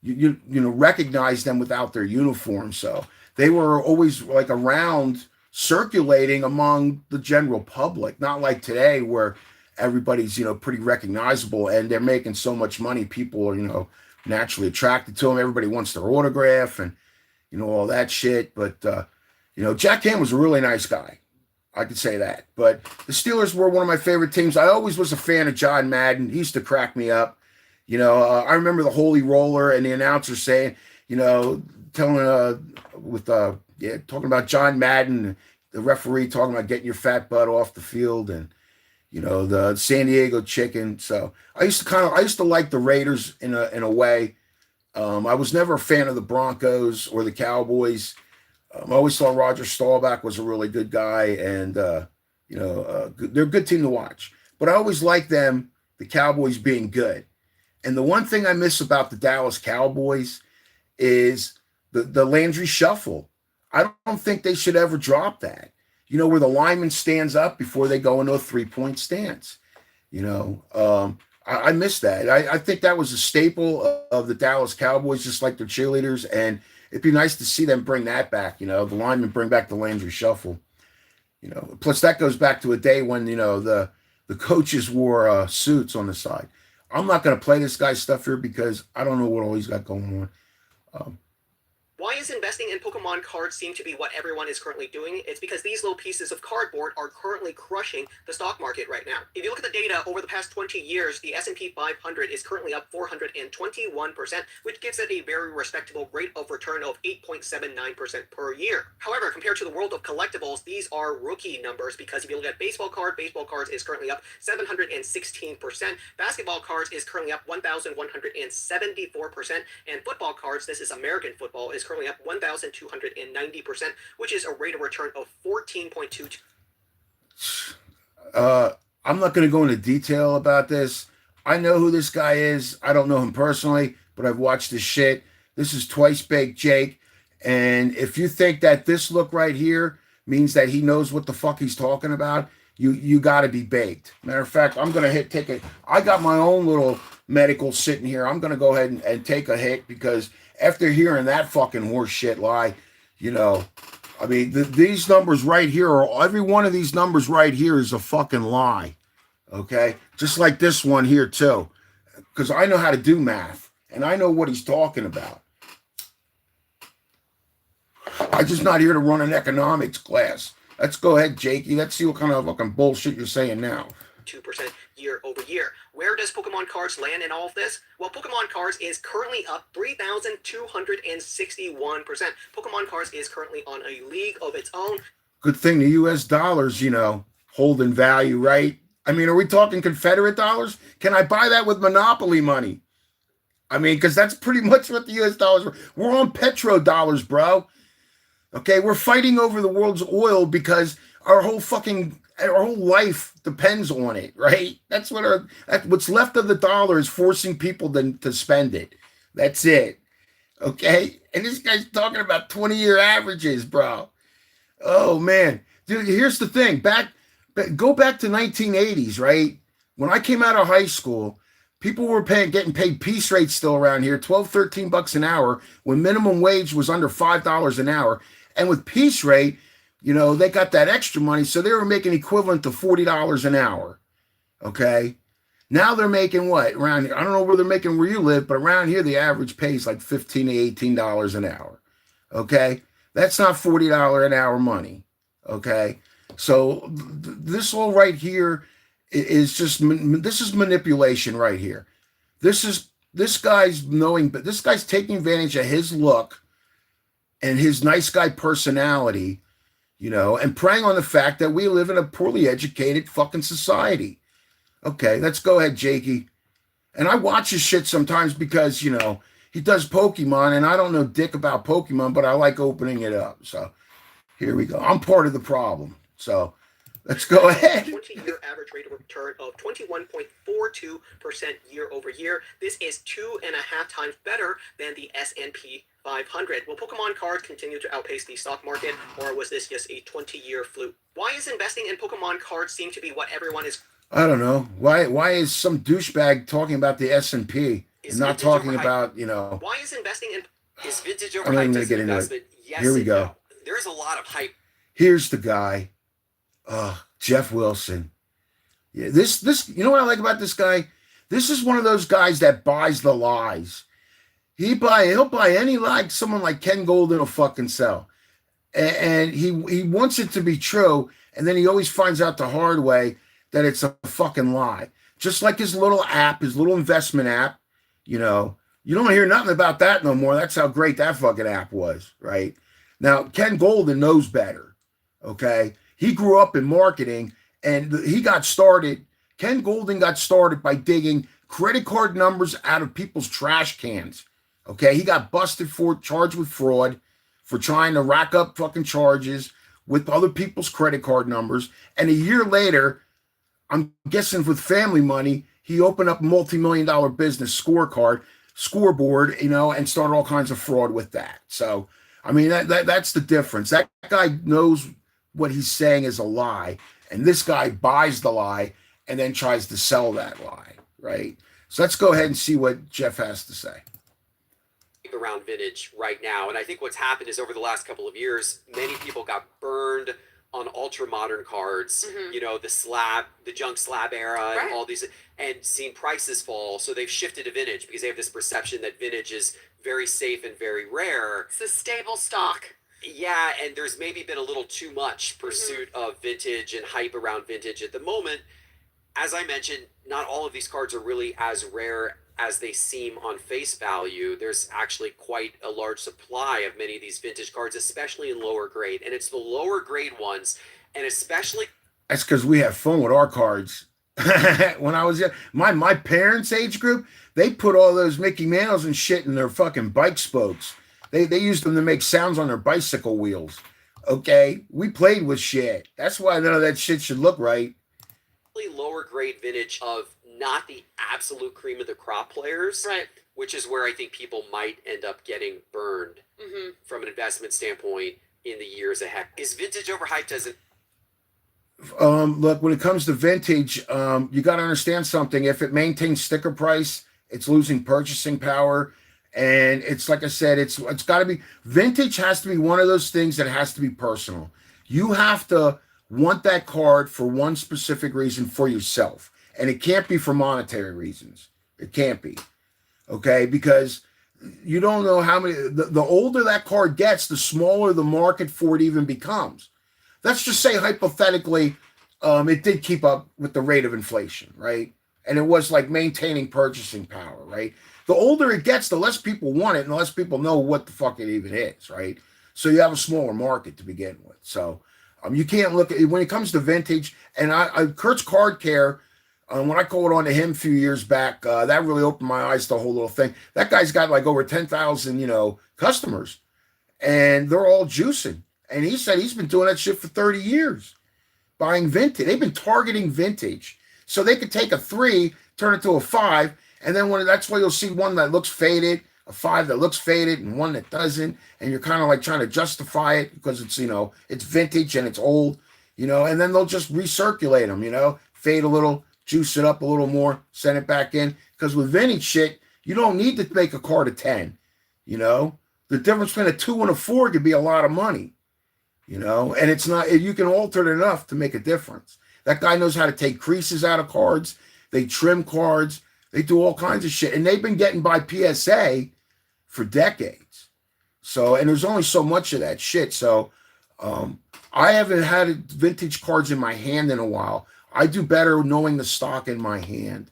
recognize them without their uniform. So they were always like around, circulating among the general public, not like today where everybody's pretty recognizable and they're making so much money. People are naturally attracted to them. Everybody wants their autograph and all that shit. But Jack Ham was a really nice guy. I could say that. But the Steelers were one of my favorite teams. I always was a fan of John Madden. He used to crack me up. I remember the Holy Roller and the announcer saying, talking about John Madden, the referee talking about getting your fat butt off the field, and the San Diego Chicken. So I used to like the Raiders in a way. I was never a fan of the Broncos or the Cowboys. I always thought Roger Staubach was a really good guy, and they're a good team to watch. But I always liked them, the Cowboys, being good. And the one thing I miss about the Dallas Cowboys is the Landry Shuffle. I don't think they should ever drop that. Where the lineman stands up before they go into a 3-point stance. I miss that. I think that was a staple of the Dallas Cowboys, just like their cheerleaders, and it'd be nice to see them bring that back. The linemen bring back the Landry Shuffle. Plus that goes back to a day when the coaches wore suits on the side. I'm not going to play this guy's stuff here because I don't know what all he's got going on. Why is investing in Pokemon cards seem to be what everyone is currently doing? It's because these little pieces of cardboard are currently crushing the stock market right now. If you look at the data over the past 20 years, the S&P 500 is currently up 421%, which gives it a very respectable rate of return of 8.79% per year. However, compared to the world of collectibles, these are rookie numbers because if you look at baseball cards is currently up 716%, basketball cards is currently up 1,174%, and football cards, this is American football, is currently up 1,290%, which is a rate of return of 14.22. I'm not going to go into detail about this. I know who this guy is. I don't know him personally, but I've watched his shit. This is Twice Baked Jake. And if you think that this look right here means that he knows what the fuck he's talking about, you got to be baked. Matter of fact, I'm going to take it. I got my own little medical sitting here. I'm going to go ahead and take a hit because after hearing that fucking horse shit lie, these numbers right here, every one of these numbers right here is a fucking lie. Okay? Just like this one here too. Because I know how to do math. And I know what he's talking about. I'm just not here to run an economics class. Let's go ahead, Jakey. Let's see what kind of fucking bullshit you're saying now. 2% year over year. Where does Pokemon cards land in all of this? Well, Pokemon cards is currently up 3,261%. Pokemon cards is currently on a league of its own. Good thing the U.S. dollars, hold in value, right? Are we talking Confederate dollars? Can I buy that with Monopoly money? Because that's pretty much what the U.S. dollars were. We're on petrodollars, bro. Okay, we're fighting over the world's oil because our whole fucking our whole life depends on it, right? That's what's left of the dollar is forcing people to spend it. That's it. Okay? And this guy's talking about 20-year averages, bro. Oh man. Dude, here's the thing. Go back to 1980s, right? When I came out of high school, people were getting paid piece rates still around here, 12, 13 bucks an hour, when minimum wage was under $5 an hour. And with piece rate, they got that extra money, so they were making equivalent to $40 an hour. Okay? Now they're making what? Around here, I don't know where they're making where you live, but around here the average pay is like $15 to $18 an hour. Okay? That's not $40 an hour money. Okay? So this all right here is just this is manipulation right here. This guy's taking advantage of his look and his nice guy personality, and preying on the fact that we live in a poorly educated fucking society. Okay, let's go ahead, Jakey. And I watch his shit sometimes because, he does Pokemon, and I don't know dick about Pokemon, but I like opening it up. So here we go. I'm part of the problem. So let's go ahead. 20-year average rate of return of 21.42% year over year. This is 2.5 times better than the S&P 500. Will Pokemon cards continue to outpace the stock market, or was this just a 20-year fluke? Why is investing in Pokemon cards seem to be what everyone is? I don't know. Why is some douchebag talking about the S&P and not talking about, Why is investing in? Is vintage I'm not even overhyped gonna as get an into it. investment? Yes Here we and go. no. There is a lot of hype. Here's the guy. Jeff Wilson. Yeah, this you know what I like about this guy? This is one of those guys that buys the lies. He'll buy any lie someone like Ken Golden will fucking sell. And he wants it to be true, and then he always finds out the hard way that it's a fucking lie. Just like his little app, his little investment app, you don't hear nothing about that no more. That's how great that fucking app was, right? Now, Ken Golden knows better, okay? He grew up in marketing, and he got started. Ken Golden got started by digging credit card numbers out of people's trash cans, okay? He got busted charged with fraud, for trying to rack up fucking charges with other people's credit card numbers. And a year later, I'm guessing with family money, he opened up a multi-million-dollar business scoreboard, and started all kinds of fraud with that. So, I mean, that's the difference. That guy knows what he's saying is a lie, and this guy buys the lie and then tries to sell that lie, right? So let's go ahead and see what Jeff has to say. Around vintage right now, and I think what's happened is over the last couple of years, many people got burned on ultra modern cards. The junk slab era, and all these, and seen prices fall, so they've shifted to vintage because they have this perception that vintage is very safe and very rare. It's a stable stock. Yeah, and there's maybe been a little too much pursuit of vintage and hype around vintage at the moment. As I mentioned, not all of these cards are really as rare as they seem on face value. There's actually quite a large supply of many of these vintage cards, especially in lower grade. And it's the lower grade ones, and especially... That's because we have fun with our cards. When I was young, my parents' age group, they put all those Mickey Mantles and shit in their fucking bike spokes. They used them to make sounds on their bicycle wheels. Okay? We played with shit. That's why none of that shit should look right. Lower grade vintage of not the absolute cream of the crop players, right? Which is where I think people might end up getting burned from an investment standpoint in the years ahead. Is vintage overhyped as Look, when it comes to vintage, you got to understand something. If it maintains sticker price, it's losing purchasing power. And it's like I said, it's got to be, vintage has to be one of those things that has to be personal. You have to want that card for one specific reason for yourself. And it can't be for monetary reasons. It can't be. Okay? Because you don't know how many, the older that card gets, the smaller the market for it even becomes. Let's just say hypothetically, it did keep up with the rate of inflation, right? And it was like maintaining purchasing power, right? The older it gets, the less people want it and the less people know what the fuck it even is, right? So you have a smaller market to begin with. So you can't look at it when it comes to vintage. And Kurt's Card Care, when I called on to him a few years back, that really opened my eyes to the whole little thing. That guy's got like over 10,000, customers, and they're all juicing. And he said he's been doing that shit for 30 years. buying vintage. They've been targeting vintage. So they could take a 3, turn it to a 5, and then that's why you'll see one that looks faded, a 5 that looks faded, and one that doesn't. And you're kind of like trying to justify it because it's, it's vintage and it's old, and then they'll just recirculate them, fade a little, juice it up a little more, send it back in. Because with vintage shit, you don't need to make a card a 10, The difference between a 2 and a 4 could be a lot of money, and it's not, you can alter it enough to make a difference. That guy knows how to take creases out of cards. They trim cards. They do all kinds of shit. And they've been getting by PSA for decades. So, and there's only so much of that shit. So, I haven't had vintage cards in my hand in a while. I do better knowing the stock in my hand.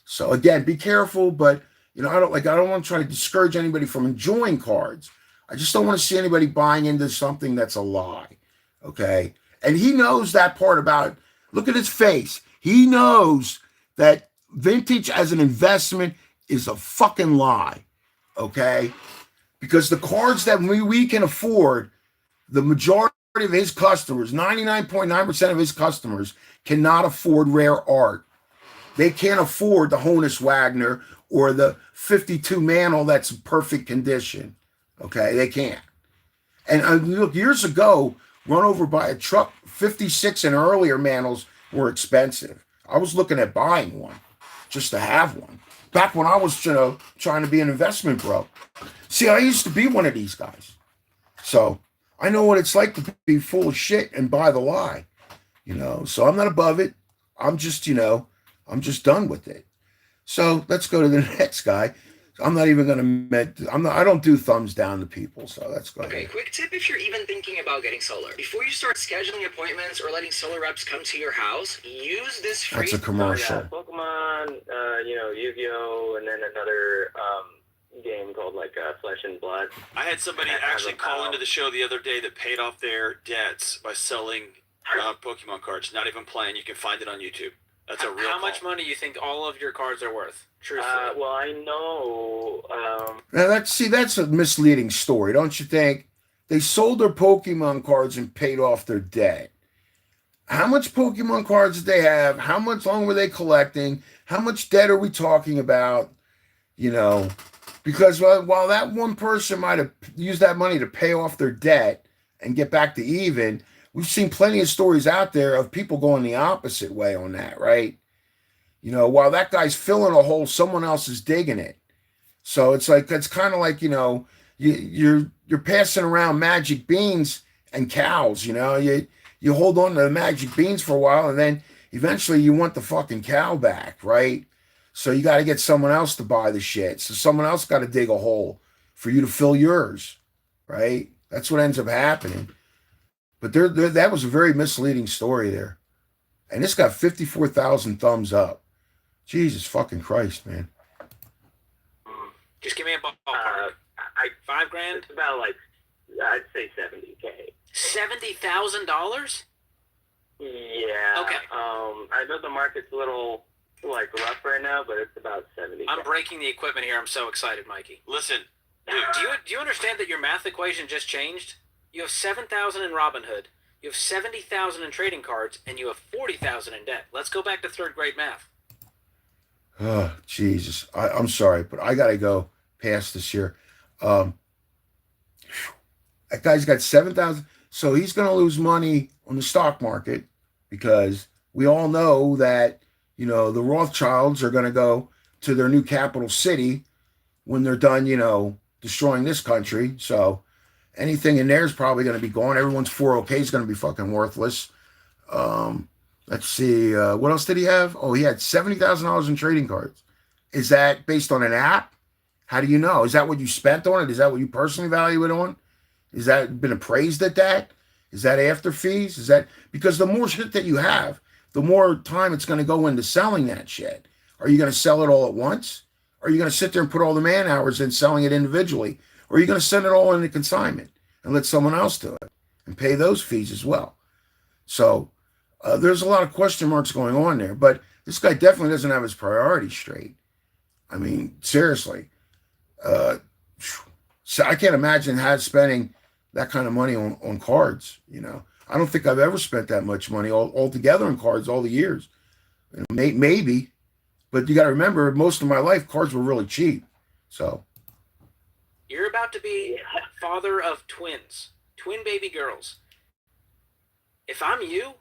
So again, be careful, but I don't want to try to discourage anybody from enjoying cards. I just don't want to see anybody buying into something that's a lie. Okay. And he knows that part about, look at his face. He knows that vintage as an investment is a fucking lie. Okay. Because the cards that we can afford, the majority of his customers, 99.9% of his customers cannot afford rare art. They can't afford the Honus Wagner or the 52 Mantle that's in perfect condition. Okay, they can't. And look, years ago, run over by a truck, 56 and earlier Mantles were expensive. I was looking at buying one just to have one. Back when I was, trying to be an investment bro. See, I used to be one of these guys. So I know what it's like to be full of shit and buy the lie. So I'm not above it. I'm just, I'm just done with it. So let's go to the next guy. I'm not even going to, I don't do thumbs down to people. So let's go. Okay, quick tip if you're even thinking about getting solar. Before you start scheduling appointments or letting solar reps come to your house, use this free. That's a commercial. Pokemon, Yu-Gi-Oh, and then another game called Flesh and Blood. I had somebody actually call into the show the other day that paid off their debts by selling Pokemon cards. Not even playing. You can find it on YouTube. That's a real How call. much money do you think all of your cards are worth? Truthfully. Well, I know. Now that's a misleading story, don't you think? They sold their Pokemon cards and paid off their debt. How much Pokemon cards did they have? How much long were they collecting? How much debt are we talking about? Because while that one person might have used that money to pay off their debt and get back to even, we've seen plenty of stories out there of people going the opposite way on that, right? While that guy's filling a hole, someone else is digging it. So it's kind of like, you're passing around magic beans and cows, you hold on to the magic beans for a while and then eventually you want the fucking cow back, right? So you got to get someone else to buy the shit. So someone else got to dig a hole for you to fill yours, right? That's what ends up happening. But that was a very misleading story there. And this got 54,000 thumbs up. Jesus fucking Christ, man. Just give me a ballpark. $5,000? It's about I'd say $70K. $70,000? Yeah. Okay. I know the market's a little rough right now, but it's about 70K. I'm breaking the equipment here. I'm so excited, Mikey. Listen, Do you understand that your math equation just changed? You have 7,000 in Robinhood, you have 70,000 in trading cards, and you have 40,000 in debt. Let's go back to third grade math. Oh, Jesus. I'm sorry, but I got to go past this here. That guy's got 7,000. So he's going to lose money on the stock market because we all know that, the Rothschilds are going to go to their new capital city when they're done, destroying this country. So anything in there is probably going to be gone. Everyone's 401k is going to be fucking worthless. Let's see. What else did he have? Oh, he had $70,000 in trading cards. Is that based on an app? How do you know? Is that what you spent on it? Is that what you personally value it on? Is that been appraised at that? Is that after fees? Is that because the more shit that you have, the more time it's going to go into selling that shit. Are you going to sell it all at once? Or are you going to sit there and put all the man hours in selling it individually? Or are you going to send it all into consignment and let someone else do it and pay those fees as well? So there's a lot of question marks going on there, but this guy definitely doesn't have his priorities straight. I mean, seriously. So I can't imagine spending that kind of money on cards, I don't think I've ever spent that much money altogether on cards all the years. Maybe, but you got to remember, most of my life, cards were really cheap. So You're about to be father of twins, twin baby girls. If I'm you,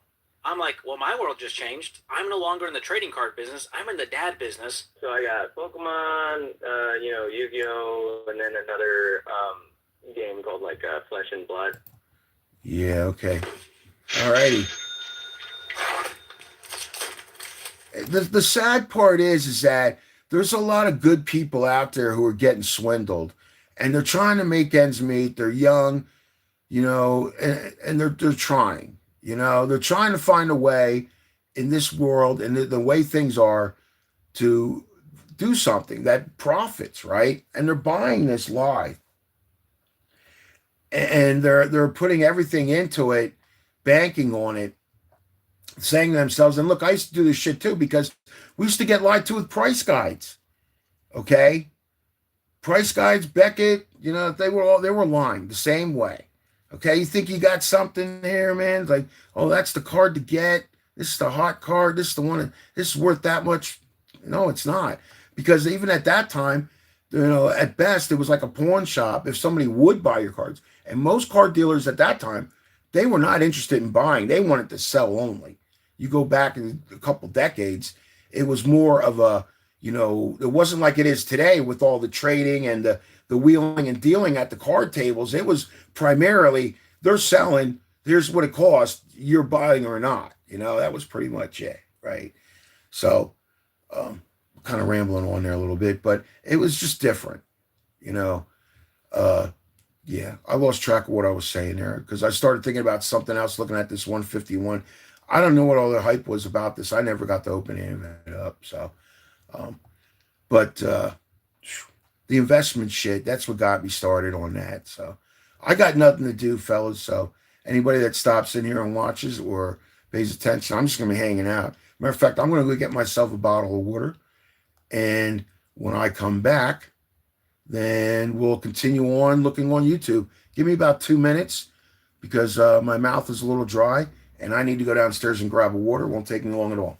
I'm like, well, my world just changed. I'm no longer in the trading card business. I'm in the dad business. So I got Pokemon, Yu-Gi-Oh, and then another game called like Flesh and Blood. yeah, okay, all righty. The sad part is that there's a lot of good people out there who are getting swindled, and they're trying to make ends meet. They're young, and they're trying. They're trying to find a way in this world and the way things are to do something that profits, right? And they're buying this lie, and they're putting everything into it, banking on it, saying to themselves, and look, I used to do this shit too because we used to get lied to with price guides. Okay, price guides, Beckett, they were lying the same way. Okay, you think you got something here, man? It's like, oh, that's the card to get. This is the hot card. This is the one. This is worth that much. No, it's not, because even at that time, at best, it was like a pawn shop if somebody would buy your cards. And most card dealers at that time, they were not interested in buying. They wanted to sell only. You go back in a couple decades, it was more of a, it wasn't like it is today with all the trading and the wheeling and dealing at the card tables. It was primarily, they're selling, here's what it costs, you're buying or not. That was pretty much it, right? So, kind of rambling on there a little bit, but it was just different, yeah, I lost track of what I was saying there because I started thinking about something else looking at this 151. I don't know what all the hype was about this. I never got to open any of it up. So, but the investment shit, that's what got me started on that. So I got nothing to do, fellas. So anybody that stops in here and watches or pays attention, I'm just going to be hanging out. Matter of fact, I'm going to go get myself a bottle of water. And when I come back, then we'll continue on looking on YouTube. Give me about 2 minutes because my mouth is a little dry and I need to go downstairs and grab a water. It won't take me long at all.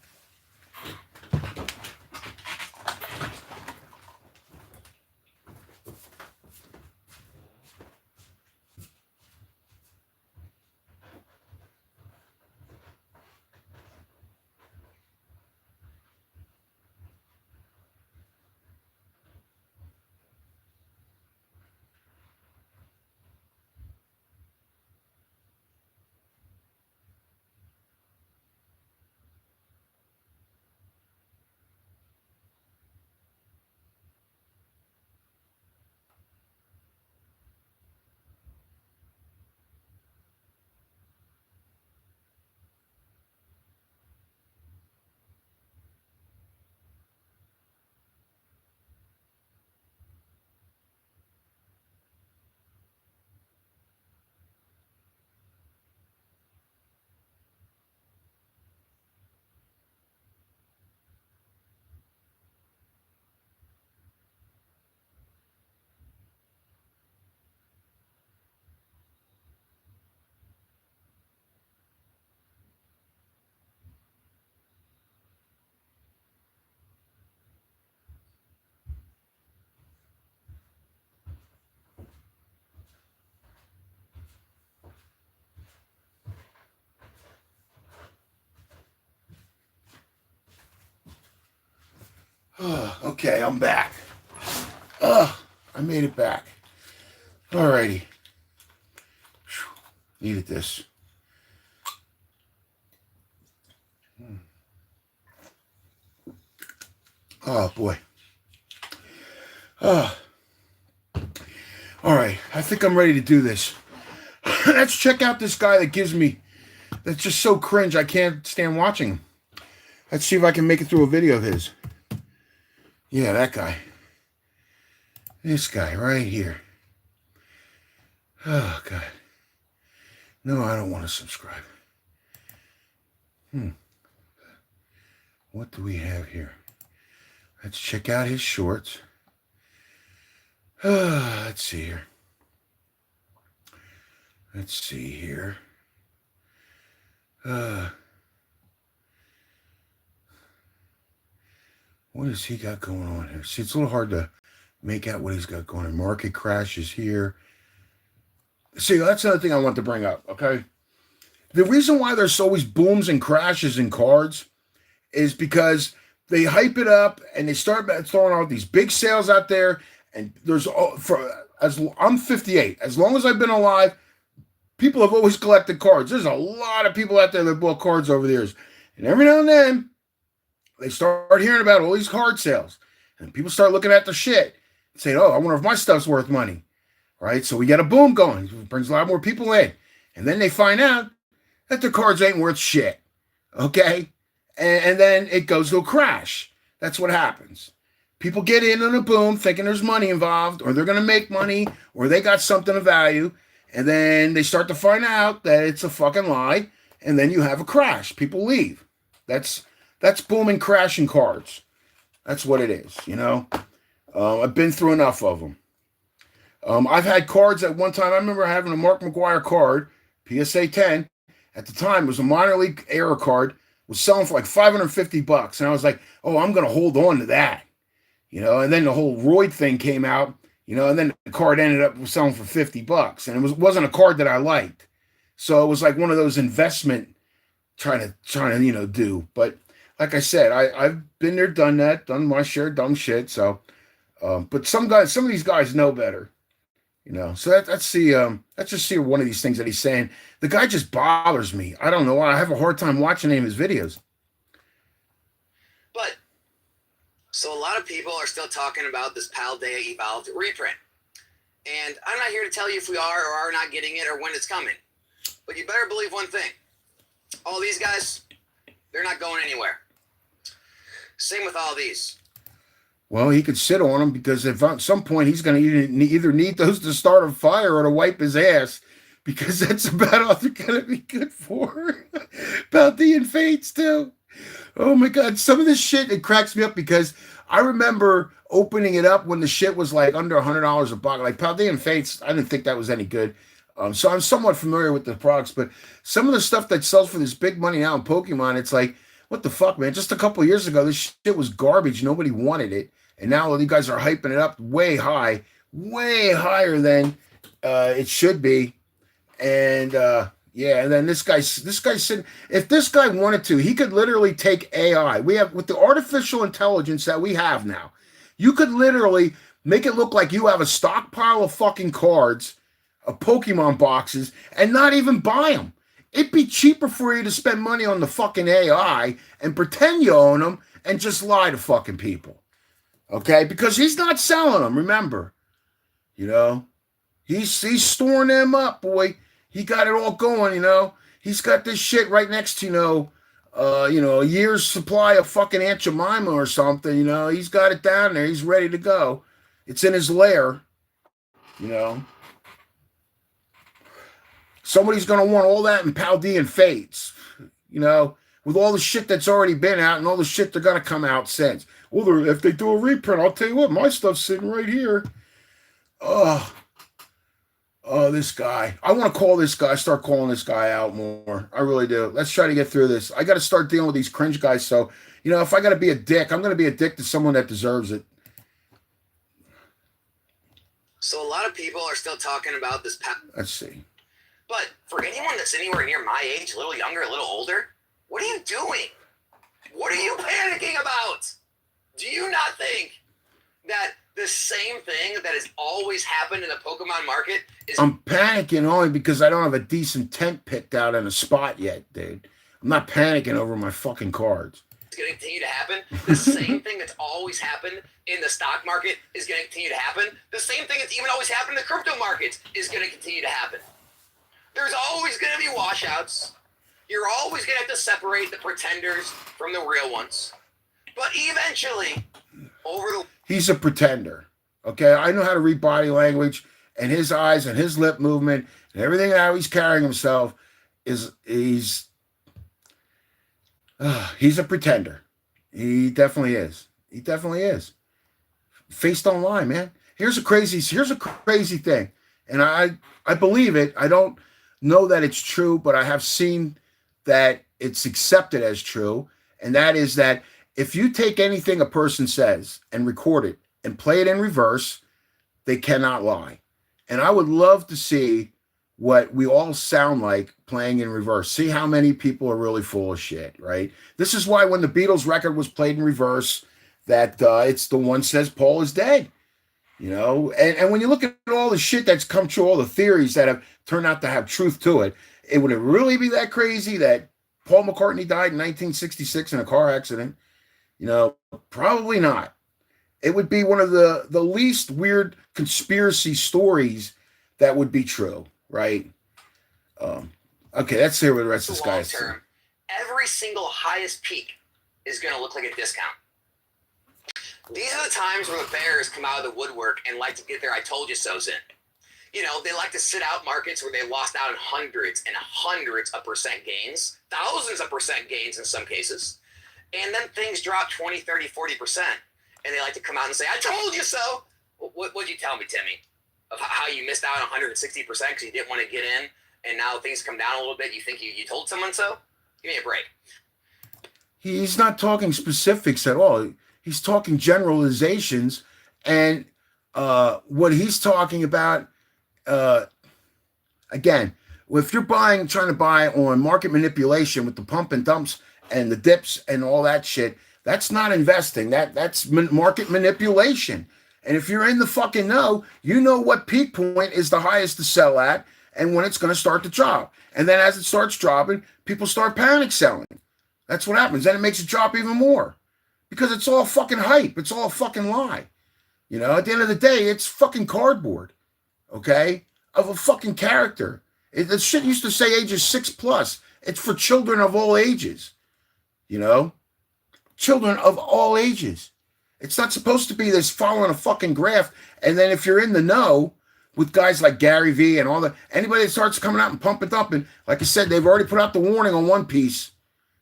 Okay, I'm back. I made it back. Alrighty. Needed this. Oh boy. All right, I think I'm ready to do this. Let's check out this guy that's just so cringe I can't stand watching him. Let's see if I can make it through a video of his. Yeah, that guy. This guy right here. Oh, God. No, I don't want to subscribe. What do we have here? Let's check out his shorts. Let's see here. What has he got going on here? See, it's a little hard to make out what he's got going on. Market crashes here. See, that's another thing I want to bring up, okay? The reason why there's always booms and crashes in cards is because they hype it up and they start throwing out these big sales out there. And I'm 58. As long as I've been alive, people have always collected cards. There's a lot of people out there that bought cards over the years. And every now and then, they start hearing about all these card sales. And people start looking at the shit and saying, oh, I wonder if my stuff's worth money. Right? So we get a boom going. It brings a lot more people in. And then they find out that their cards ain't worth shit. Okay? And then it goes to a crash. That's what happens. People get in on a boom thinking there's money involved, or they're going to make money, or they got something of value. And then they start to find out that it's a fucking lie. And then you have a crash. People leave. That's boom and crashing cards. That's what it is, you know? I've been through enough of them. I've had cards at one time. I remember having a Mark McGwire card, PSA 10. At the time, it was a minor league era card. Was selling for like $550. And I was like, oh, I'm going to hold on to that. You know, and then the whole Royd thing came out, you know, and then the card ended up selling for $50. And it wasn't a card that I liked. So it was like one of those investment trying to, you know, do. But like I said, I've been there, done that, done my share of dumb shit. So, but some of these guys know better. You know, so let's just see one of these things that he's saying. The guy just bothers me. I don't know why. I have a hard time watching any of his videos. But, so a lot of people are still talking about this Paldea Evolved reprint. And I'm not here to tell you if we are or are not getting it or when it's coming. But you better believe one thing. All these guys, they're not going anywhere. Same with all these. Well, he could sit on them because if at some point he's going to either need those to start a fire or to wipe his ass, because that's about all they're going to be good for. Paldea and Fates too. Oh my God, some of this shit, it cracks me up because I remember opening it up when the shit was like under $100 a box. Like Paldea and Fates, I didn't think that was any good. So I'm somewhat familiar with the products, but some of the stuff that sells for this big money now in Pokemon, it's like, what the fuck, man? Just a couple of years ago, this shit was garbage. Nobody wanted it. And now you guys are hyping it up way high, way higher than it should be. And yeah, and then this guy said, if this guy wanted to, he could literally take AI. We have, with the artificial intelligence that we have now, you could literally make it look like you have a stockpile of fucking cards, of Pokemon boxes, and not even buy them. It'd be cheaper for you to spend money on the fucking AI and pretend you own them and just lie to fucking people. Okay, because he's not selling them, remember. You know, he's storing them up, boy. He got it all going, you know. He's got this shit right next to, you know, a year's supply of fucking Aunt Jemima or something, you know. He's got it down there. He's ready to go. It's in his lair, you know. Somebody's going to want all that in Paldea and Fates, you know, with all the shit that's already been out and all the shit they're going to come out since. Well, if they do a reprint, I'll tell you what, my stuff's sitting right here. Oh, this guy. I want to call this guy, start calling this guy out more. I really do. Let's try to get through this. I got to start dealing with these cringe guys. So, you know, if I got to be a dick, I'm going to be a dick to someone that deserves it. So a lot of people are still talking about this. Let's see. But for anyone that's anywhere near my age, a little younger, a little older, what are you doing? What are you panicking about? Do you not think that the same thing that has always happened in the Pokemon market is... I'm panicking only because I don't have a decent tent picked out in a spot yet, dude. I'm not panicking over my fucking cards. It's going to continue to happen. The same thing that's always happened in the stock market is going to continue to happen. The same thing that's even always happened in the crypto markets is going to continue to happen. There's always going to be washouts. You're always going to have to separate the pretenders from the real ones. But eventually, he's a pretender. Okay, I know how to read body language, and his eyes and his lip movement and everything how he's carrying himself he's a pretender. He definitely is. He definitely is. Face don't lie, man. Here's a crazy thing, and I believe it. I don't know that it's true, but I have seen that it's accepted as true, and that is that if you take anything a person says and record it and play it in reverse, they cannot lie. And I would love to see what we all sound like playing in reverse. See how many people are really full of shit, right? This is why when the Beatles record was played in reverse, that it's the one says Paul is dead. And when you look at all the shit that's come true, all the theories that have turned out to have truth to it, it would it really be that crazy that Paul McCartney died in 1966 in a car accident? Probably not. It would be one of the least weird conspiracy stories that would be true, right? Okay, let's hear what the rest of this guy is saying. Every single highest peak is going to look like a discount. These are the times where the bears come out of the woodwork and like to get their I told you so's in. They like to sit out markets where they lost out in hundreds and hundreds of percent gains, thousands of percent gains in some cases. And then things drop 20, 30, 40%. And they like to come out and say, I told you so. What'd you tell me, Timmy? Of how you missed out on 160% because you didn't want to get in, and now things come down a little bit. You think you told someone so? Give me a break. He's not talking specifics at all. He's talking generalizations, and what he's talking about, again, if you're trying to buy on market manipulation with the pump and dumps and the dips and all that shit, that's not investing. That's market manipulation. And if you're in the fucking know, you know what peak point is the highest to sell at and when it's going to start to drop. And then as it starts dropping, people start panic selling. That's what happens. Then it makes it drop even more. Because it's all fucking hype. It's all fucking lie. At the end of the day, it's fucking cardboard. Okay? Of a fucking character. The shit used to say ages 6+. It's for children of all ages. Children of all ages. It's not supposed to be this following a fucking graph. And then if you're in the know with guys like Gary Vee and all that, anybody that starts coming out and pumping up, and like I said, they've already put out the warning on One Piece.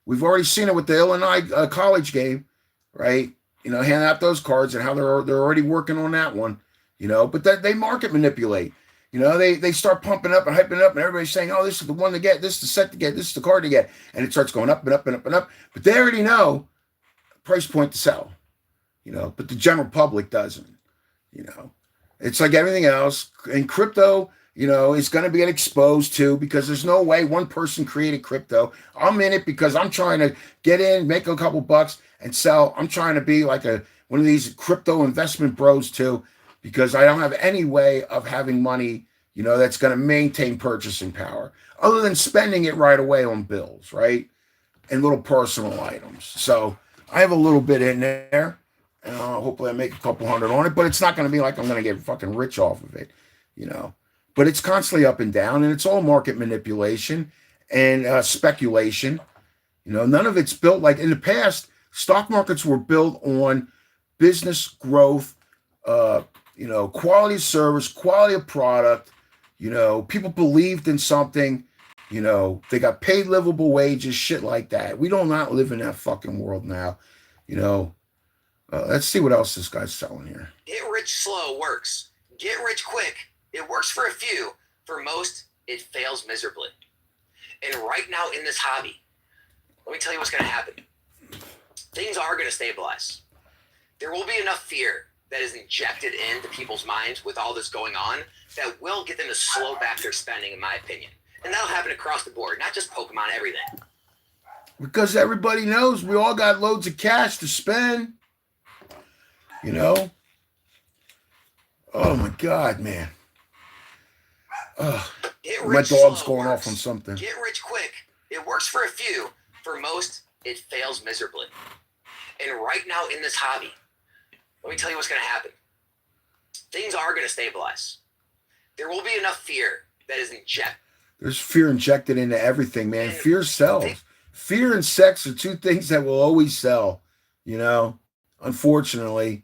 We've already seen it with the Illinois college game. Right, hand out those cards and how they're already working on that one, but that they market manipulate. They start pumping up and hyping up, and everybody's saying, "Oh, this is the one to get, this is the set to get, this is the card to get," and it starts going up and up and up and up. But they already know price point to sell, but the general public doesn't. It's like everything else, and crypto. Is going to get exposed to because there's no way one person created crypto. I'm in it because I'm trying to get in, make a couple bucks, and sell. I'm trying to be like one of these crypto investment bros too, because I don't have any way of having money, that's going to maintain purchasing power other than spending it right away on bills, right? And little personal items. So I have a little bit in there, and hopefully I make a couple hundred on it, but it's not going to be like I'm going to get fucking rich off of it, But it's constantly up and down, and it's all market manipulation and speculation. None of it's built like in the past. Stock markets were built on business growth, quality of service, quality of product. People believed in something. They got paid livable wages, shit like that. We do not live in that fucking world now. Let's see what else this guy's selling here. Get rich slow works. Get rich quick. It works for a few. For most, it fails miserably. And right now in this hobby, let me tell you what's going to happen. Things are going to stabilize. There will be enough fear that is injected into people's minds with all this going on that will get them to slow back their spending, in my opinion. And that'll happen across the board, not just Pokemon, everything. Because everybody knows we all got loads of cash to spend. Oh my God, man. My dog's going off on something. Get rich quick. It works for a few. For most, it fails miserably. And right now in this hobby, let me tell you what's going to happen. Things are going to stabilize. There will be enough fear that is injected. There's fear injected into everything, man. Fear sells. Fear and sex are two things that will always sell, unfortunately.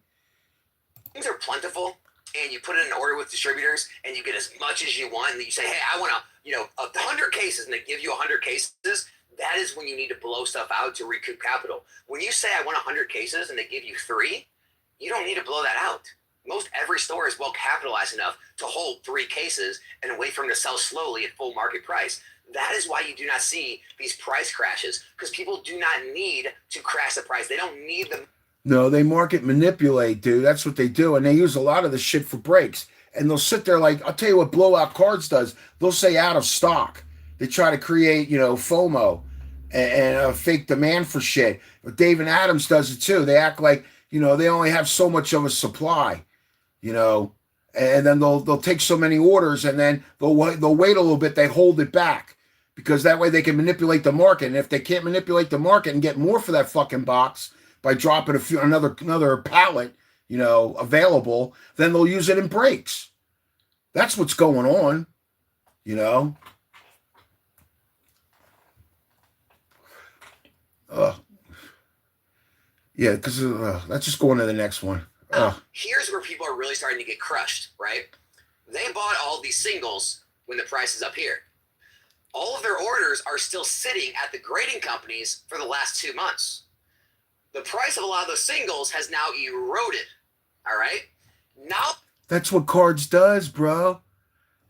Things are plentiful, and you put in an order with distributors, and you get as much as you want, and you say, hey, I want 100 cases, and they give you 100 cases. That is when you need to blow stuff out to recoup capital. When you say I want 100 cases and they give you 3, you don't need to blow that out. Most every store is well capitalized enough to hold 3 cases and wait for them to sell slowly at full market price. That is why you do not see these price crashes, because people do not need to crash the price. They don't need them. No, they market manipulate, dude. That's what they do. And they use a lot of the shit for breaks. And they'll sit there like, I'll tell you what Blowout Cards does. They'll say out of stock. They try to create, FOMO and a fake demand for shit. But David Adams does it too. They act like, they only have so much of a supply, and then they'll take so many orders, and then they'll wait a little bit. They hold it back because that way they can manipulate the market. And if they can't manipulate the market and get more for that fucking box by dropping another pallet, available, then they'll use it in breaks. That's what's going on, Yeah, because let's just go on to the next one. Here's where people are really starting to get crushed, right? They bought all these singles when the price is up here. All of their orders are still sitting at the grading companies for the last 2 months. The price of a lot of those singles has now eroded, all right? Now... That's what Cards does, bro.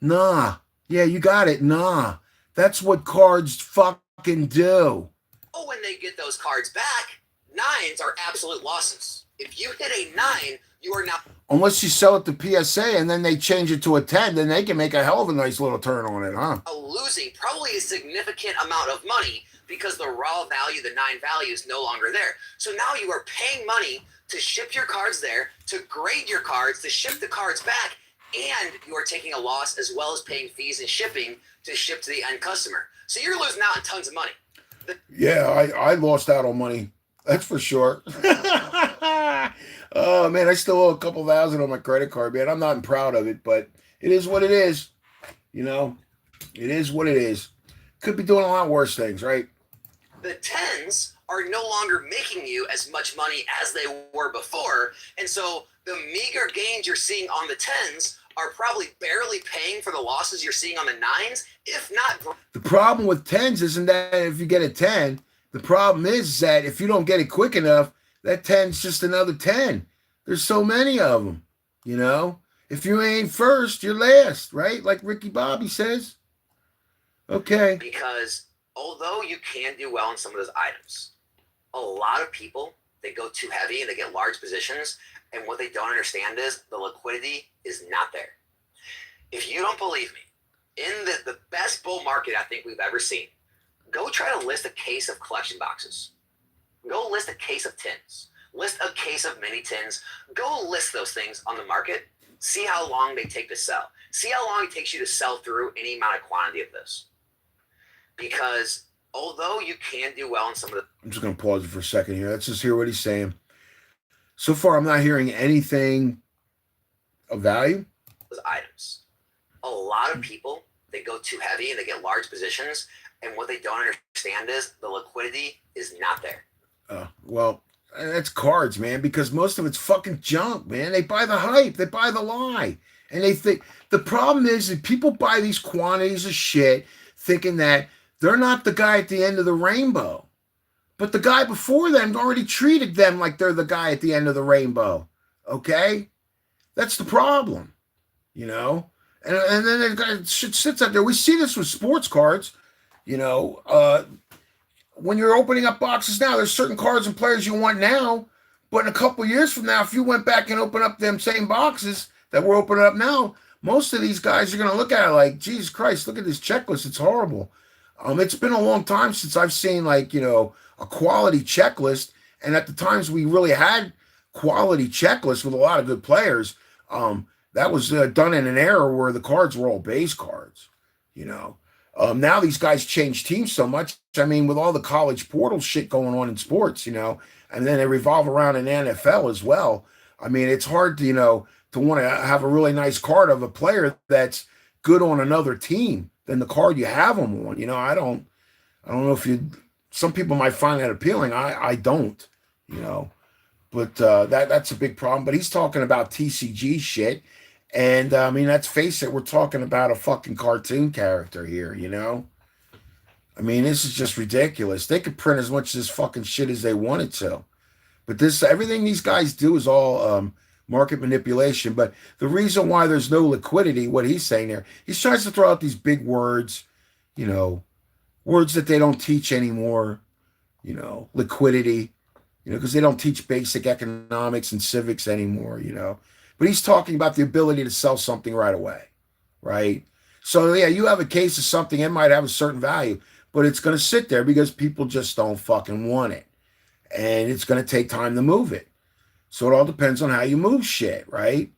Nah. Yeah, you got it. Nah. That's what Cards fucking do. When they get those cards back, 9s are absolute losses. If you hit a 9, you are now... Unless you sell it to PSA and then they change it to a 10, then they can make a hell of a nice little turn on it, huh? Losing probably a significant amount of money because the raw value, the 9 value, is no longer there. So now you are paying money to ship your cards there, to grade your cards, to ship the cards back, and you are taking a loss as well as paying fees and shipping to ship to the end customer. So you're losing out on tons of money. Yeah, I lost out on money. That's for sure. Oh, man, I still owe a couple thousand on my credit card, man. I'm not proud of it, but it is what it is. It is what it is. Could be doing a lot worse things, right? The 10s are no longer making you as much money as they were before, and so the meager gains you're seeing on the 10s are probably barely paying for the losses you're seeing on the 9s, if not... The problem with 10s isn't that if you get a 10, the problem is that if you don't get it quick enough, that 10's just another 10. There's so many of them, If you ain't first, you're last, right? Like Ricky Bobby says. Okay. Because although you can do well in some of those items, a lot of people, they go too heavy and they get large positions, and what they don't understand is the liquidity is not there. If you don't believe me, in the best bull market I think we've ever seen, go try to list a case of collection boxes. Go list a case of tins. List a case of mini tins. Go list those things on the market. See how long they take to sell. See how long it takes you to sell through any amount of quantity of this. Because although you can do well in some of the... I'm just going to pause it for a second here. Let's just hear what he's saying. So far, I'm not hearing anything of value. Those items. A lot of people, they go too heavy and they get large positions, and what they don't understand is the liquidity is not there. Well, that's Cards, man, because most of it's fucking junk, man. They buy the hype, they buy the lie, and they think... The problem is that people buy these quantities of shit thinking that they're not the guy at the end of the rainbow. But the guy before them already treated them like they're the guy at the end of the rainbow. Okay? That's the problem. And then the guy sits out there. We see this with sports cards. When you're opening up boxes now, there's certain cards and players you want now. But in a couple of years from now, if you went back and opened up them same boxes that we're opening up now, most of these guys are going to look at it like, Jesus Christ, look at this checklist. It's horrible. It's been a long time since I've seen a quality checklist. And at the times we really had quality checklists with a lot of good players, that was done in an era where the cards were all base cards, Now these guys change teams so much. I mean, with all the college portal shit going on in sports, and then they revolve around in NFL as well. I mean, it's hard to, to want to have a really nice card of a player that's good on another team than the card you have them on. I don't know if some people might find that appealing. I don't, but that's a big problem. But he's talking about TCG shit. And I mean, let's face it, we're talking about a fucking cartoon character here, I mean, this is just ridiculous. They could print as much of this fucking shit as they wanted to. But everything these guys do is all market manipulation. But the reason why there's no liquidity, what he's saying there, he tries to throw out these big words, you know, words that they don't teach anymore, you know, liquidity, you know, because they don't teach basic economics and civics anymore, you know. But he's talking about the ability to sell something right away, right? So, yeah, you have a case of something, it might have a certain value, but it's going to sit there because people just don't fucking want it. And it's going to take time to move it. So it all depends on how you move shit, right?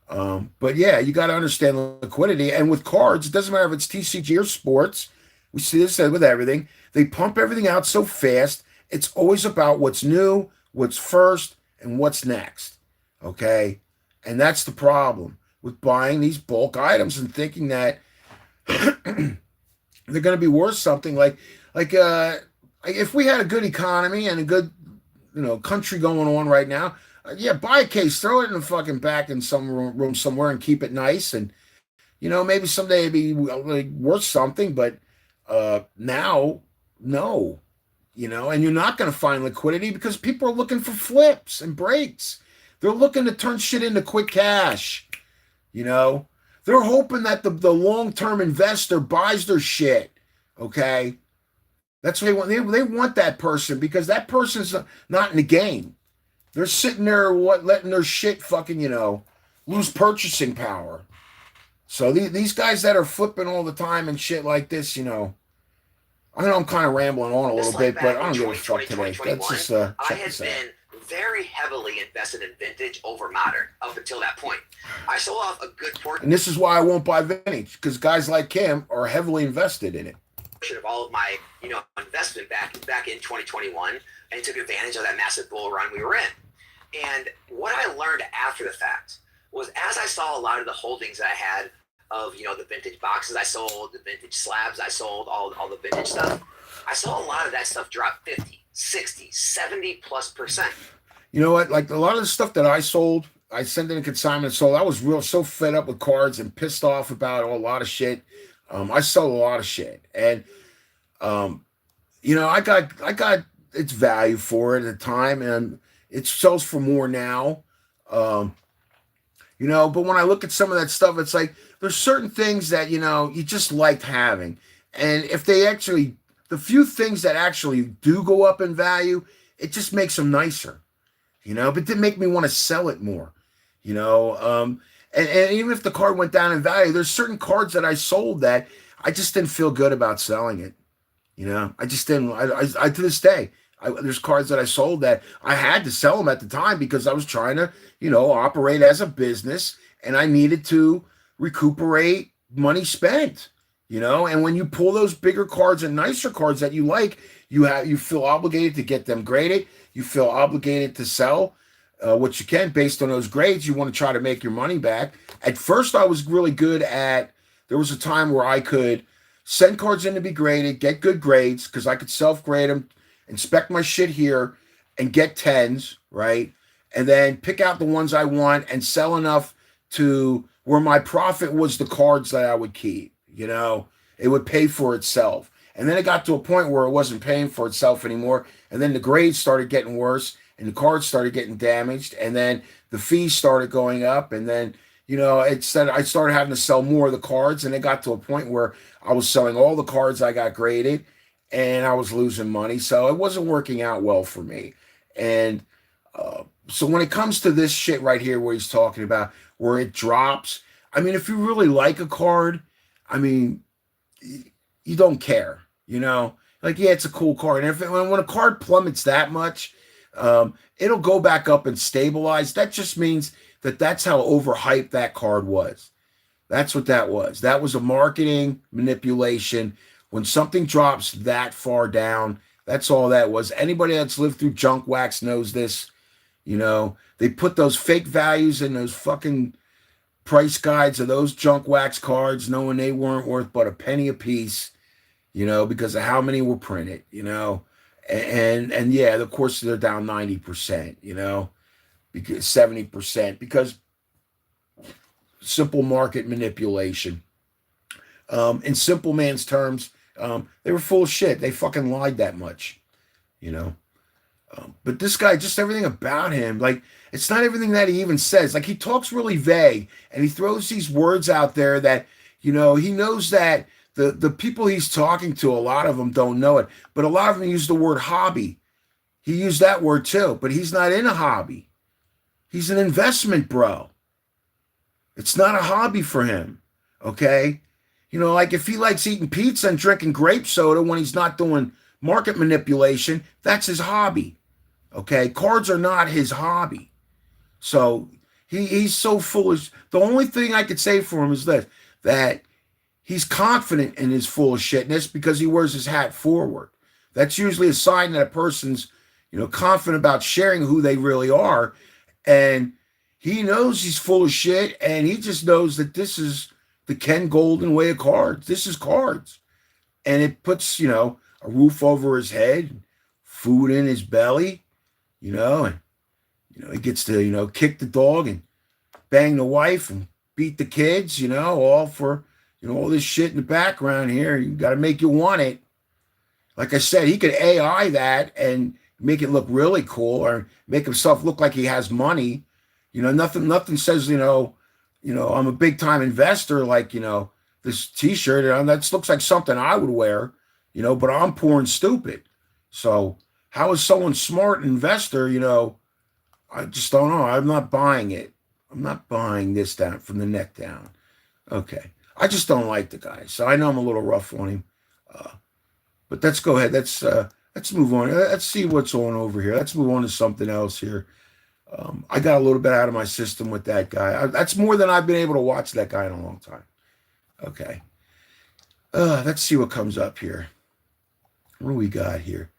But yeah, you got to understand liquidity. And with cards, it doesn't matter if it's TCG or sports. We see this with everything. They pump everything out so fast. It's always about what's new, what's first, and what's next. Okay? And that's the problem with buying these bulk items and thinking that they're going to be worth something. Like if we had a good economy and a good, you know, country going on right now, yeah, buy a case, throw it in the fucking back in some room somewhere and keep it nice. And, you know, maybe someday it'd be like worth something, but now, no, you know, and you're not going to find liquidity because people are looking for flips and breaks. They're looking to turn shit into quick cash, you know. They're hoping that the long-term investor buys their shit, okay? That's what they want. They want that person because that person's not in the game. They're sitting there letting their shit fucking, you know, lose purchasing power. So these guys that are flipping all the time and shit like this, you know, I know I'm kind of rambling on a little bit, but I don't give a fuck today. Let's just I check had this out. been very heavily invested in vintage over modern up until that point. I sold off a good portion And this is why I won't buy vintage, because guys like him are heavily invested in it. of all of my, you know, investment back in 2021 and took advantage of that massive bull run we were in. And what I learned after the fact was as I saw a lot of the holdings that I had of, you know, the vintage boxes I sold, the vintage slabs I sold, all the vintage stuff, I saw a lot of that stuff drop 50, 60, 70+%. You know what? Like a lot of the stuff that I sold, I sent in a consignment sold. I was so fed up with cards and pissed off about a lot of shit. I sold a lot of shit, and you know, I got its value for it at the time, and it sells for more now. You know, but when I look at some of that stuff, it's like there's certain things that, you know, you just liked having, and if they actually, the few things that actually do go up in value, it just makes them nicer. You know, but it didn't make me want to sell it more. You know, and even if the card went down in value, there's certain cards that I sold that I just didn't feel good about selling it. You know, I just didn't. I to this day, there's cards that I sold that I had to sell them at the time because I was trying to, you know, operate as a business and I needed to recuperate money spent. You know, and when you pull those bigger cards and nicer cards that you like, you feel obligated to get them graded. You feel obligated to sell what you can based on those grades. You want to try to make your money back. At first, I was really good at. There was a time where I could send cards in to be graded, get good grades because I could self-grade them, inspect my shit here, and get 10s, right? And then pick out the ones I want and sell enough to where my profit was the cards that I would keep. You know, it would pay for itself. And then it got to a point where it wasn't paying for itself anymore. And then the grades started getting worse and the cards started getting damaged. And then the fees started going up. And then, you know, I started having to sell more of the cards. And it got to a point where I was selling all the cards I got graded and I was losing money. So it wasn't working out well for me. And so when it comes to this shit right here, where he's talking about where it drops, I mean, if you really like a card, I mean, you don't care, you know, like, yeah, it's a cool card. And when a card plummets that much, it'll go back up and stabilize. That just means that's how overhyped that card was. That's what that was. That was a marketing manipulation. When something drops that far down, that's all that was. Anybody that's lived through junk wax knows this. You know, they put those fake values in those fucking price guides of those junk wax cards, knowing they weren't worth but a penny a piece, you know, because of how many were printed, you know, and yeah, of course they're down 90%, you know, because 70%, because simple market manipulation. In simple man's terms, they were full of shit. They fucking lied that much, you know. But this guy, just everything about him, like it's not everything that he even says. Like he talks really vague, and he throws these words out there that he knows that the people he's talking to, a lot of them don't know it, but a lot of them use the word hobby. He used that word too, but he's not in a hobby. He's an investment, bro. It's not a hobby for him. Okay, like if he likes eating pizza and drinking grape soda when he's not doing market manipulation, that's his hobby. Okay, cards are not his hobby. So he's so foolish. The only thing I could say for him is this: that he's confident in his full of shitness because he wears his hat forward. That's usually a sign that a person's, confident about sharing who they really are. And he knows he's full of shit, and he just knows that this is the Ken Golden way of cards. This is cards. And it puts, a roof over his head, food in his belly, and, he gets to, kick the dog and bang the wife and beat the kids, all for, all this shit in the background here. You got to make you want it. Like I said, he could AI that and make it look really cool, or make himself look like he has money. Nothing says, I'm a big time investor, like, this t-shirt, and that looks like something I would wear, but I'm poor and stupid. So how is someone smart investor, I just don't know. I'm not buying it. I'm not buying this down from the neck down. Okay. I just don't like the guy. So I know I'm a little rough on him. But let's go ahead. Let's move on. Let's see what's on over here. Let's move on to something else here. I got a little bit out of my system with that guy. That's more than I've been able to watch that guy in a long time. Okay. Let's see what comes up here. What do we got here?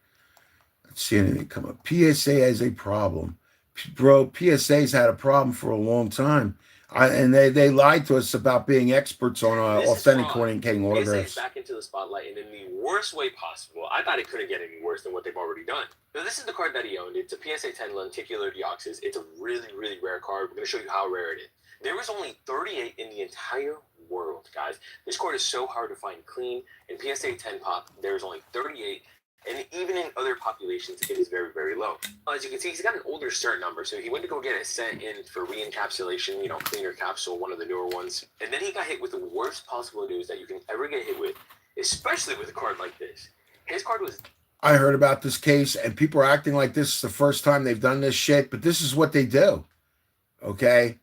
Let's see anything come up. PSA has a problem. Bro, PSA's had a problem for a long time. And they lied to us about being experts on authenticating autographs. PSA back into the spotlight and in the worst way possible. I thought it couldn't get any worse than what they've already done. Now, this is the card that he owned. It's a PSA 10 Lenticular Deoxys. It's a really, really rare card. We're going to show you how rare it is. There was only 38 in the entire world, guys. This card is so hard to find clean. In PSA 10 Pop, there's only 38. And even in other populations, it is very, very low. As you can see, he's got an older cert number, so he went to go get it sent in for re-encapsulation, cleaner capsule, one of the newer ones. And then he got hit with the worst possible news that you can ever get hit with, especially with a card like this. His card was... I heard about this case, and people are acting like this is the first time they've done this shit, but this is what they do. Okay?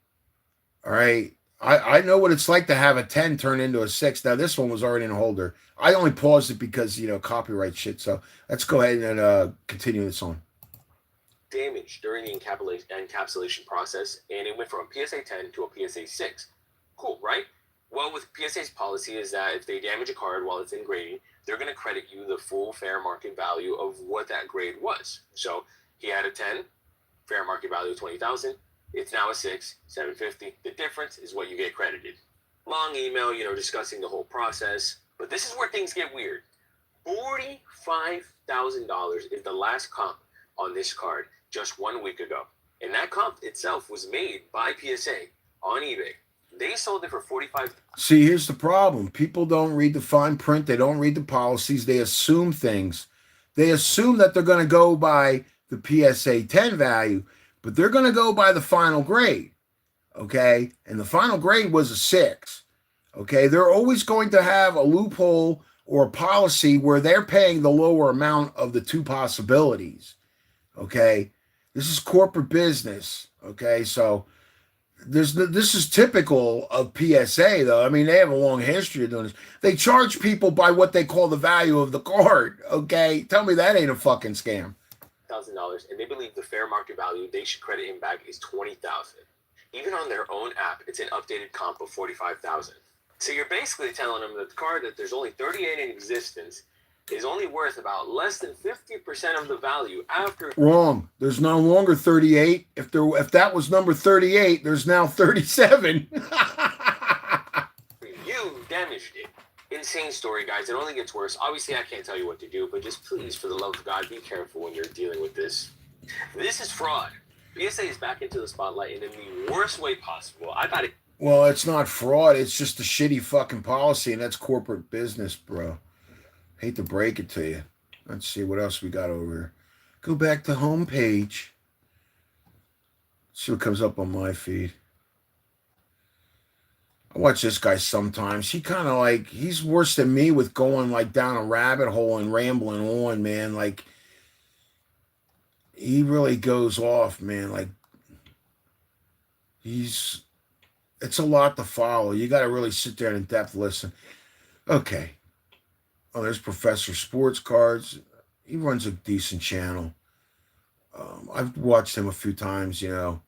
All right? I know what it's like to have a 10 turn into a 6. Now, this one was already in a holder. I only paused it because, copyright shit. So let's go ahead and continue this on. Damage during the encapsulation process, and it went from a PSA 10 to a PSA 6. Cool, right? Well, with PSA's policy is that if they damage a card while it's in grading, they're going to credit you the full fair market value of what that grade was. So he had a 10, fair market value of $20,000. It's now a 6, $750. The difference is what you get credited. Long email, discussing the whole process. But this is where things get weird. $45,000 is the last comp on this card just 1 week ago. And that comp itself was made by PSA on eBay. They sold it for $45,000. See, here's the problem. People don't read the fine print. They don't read the policies. They assume things. They assume that they're going to go by the PSA 10 value, but they're going to go by the final grade. Okay? And the final grade was a 6. Okay? They're always going to have a loophole or a policy where they're paying the lower amount of the two possibilities. Okay? This is corporate business. Okay? So this is typical of PSA, though. I mean, they have a long history of doing this. They charge people by what they call the value of the card. Okay? Tell me that ain't a fucking scam. $1,000, and they believe the fair market value they should credit him back is $20,000. Even on their own app, it's an updated comp of $45,000. So you're basically telling them that the card that there's only 38 in existence is only worth about less than 50% of the value after. Wrong. There's no longer 38. If that was number 38, there's now 37. You damaged it. Insane story, guys. It only gets worse. Obviously, I can't tell you what to do, but just please, for the love of God, be careful when you're dealing with this. This is fraud. PSA is back into the spotlight and in the worst way possible. I thought it. Well, it's not fraud. It's just a shitty fucking policy, and that's corporate business, bro. Hate to break it to you. Let's see what else we got over here. Go back to homepage. See what comes up on my feed. I watch this guy sometimes. He kind of like, he's worse than me with going like down a rabbit hole and rambling on, man. Like, he really goes off, man. Like, it's a lot to follow. You got to really sit there and in depth listen. Okay. Oh, there's Professor Sports Cards. He runs a decent channel. I've watched him a few times, when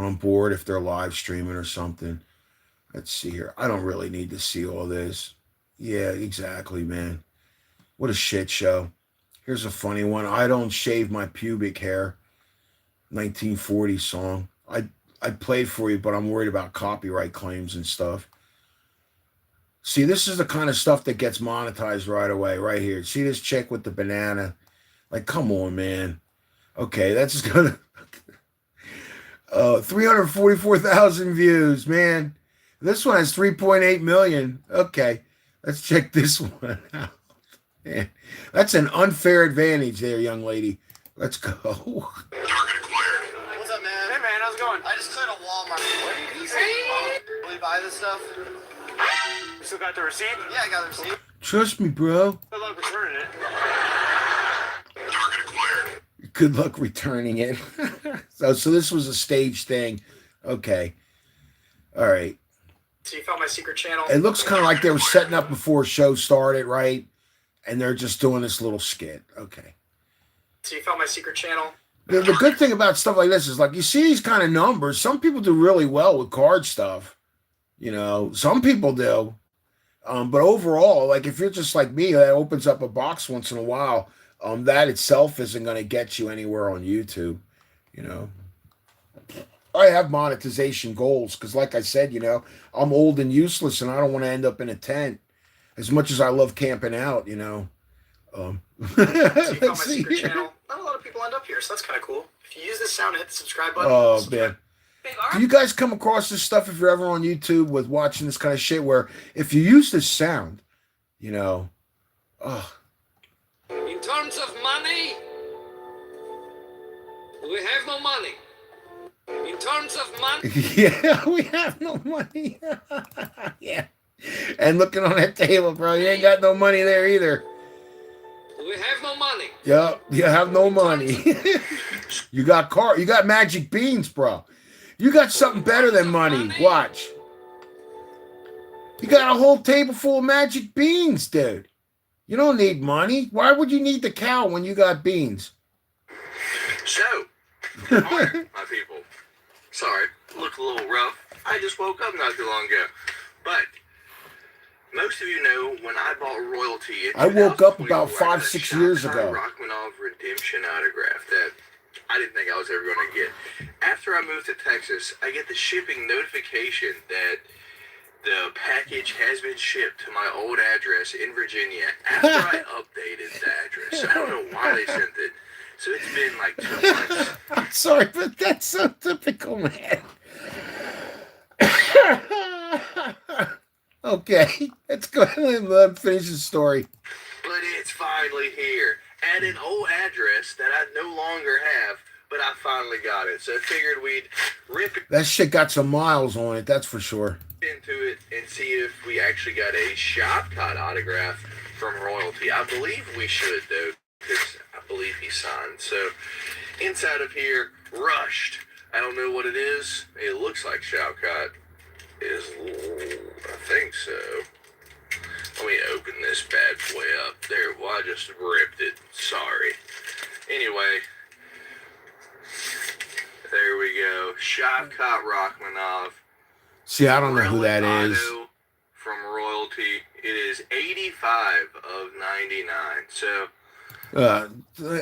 I'm bored, if they're live streaming or something. Let's see here. I don't really need to see all this. Yeah, exactly, man. What a shit show. Here's a funny one. I don't shave my pubic hair. 1940 song. I played for you, but I'm worried about copyright claims and stuff. See, this is the kind of stuff that gets monetized right away, right here. See this chick with the banana? Like, come on, man. Okay, that's gonna 344,000 views, man. This one has 3.8 million. Okay, let's check this one out. Man, that's an unfair advantage there, young lady. Let's go. Target acquired. What's up, man? Hey, man, how's it going? I just cleared a Walmart. What did he say? Will you buy this stuff? You still got the receipt? Yeah, I got the receipt. Trust me, bro. Good luck returning it. Target acquired. Good luck returning it. So this was a stage thing. Okay. All right. So you found my secret channel? It looks kind of like they were setting up before a show started, right? And they're just doing this little skit. Okay. So you found my secret channel? The good thing about stuff like this is, like, you see these kind of numbers. Some people do really well with card stuff. Some people do. But overall, like, if you're just like me, that opens up a box once in a while, that itself isn't going to get you anywhere on YouTube. I have monetization goals because, like I said, I'm old and useless, and I don't want to end up in a tent. As much as I love camping out, So you found my secret channel. Not a lot of people end up here, so that's kind of cool. If you use this sound, hit the subscribe button. Oh, man. Do you guys come across this stuff if you're ever on YouTube with watching this kind of shit where if you use this sound, In terms of money, we have no money. In terms of money, yeah, we have no money. Yeah. And looking on that table, bro, you ain't got no money there either. we have no money. Yep, you have no money. You got magic beans, bro. You got something better than money. Watch. You got a whole table full of magic beans, dude. You don't need money. Why would you need the cow when you got beans? So, good morning, my people. Sorry, look a little rough. I just woke up not too long ago. But most of you know when I bought Royalty. I woke up about 5-6 years ago. Rachmaninoff redemption autograph that I didn't think I was ever going to get. After I moved to Texas, I get the shipping notification that the package has been shipped to my old address in Virginia after I updated the address. I don't know why they sent it. So it's been like 2 months. I'm sorry, but that's so typical, man. Okay, let's go ahead and let him finish the story. But it's finally here at an old address that I no longer have, but I finally got it. So I figured we'd rip That shit got some miles on it, that's for sure. into it and see if we actually got a shop cut autograph from Royalty. I believe we should, though, because I believe he signed. So inside of here, rushed. I don't know what it is. It looks like shop cut. I think so. Let me open this bad boy up. There, well, I just ripped it. Sorry. Anyway, there we go. Shavkat Rachmaninoff. See, I don't know who that is. From Royalty. It is 85 of 99. So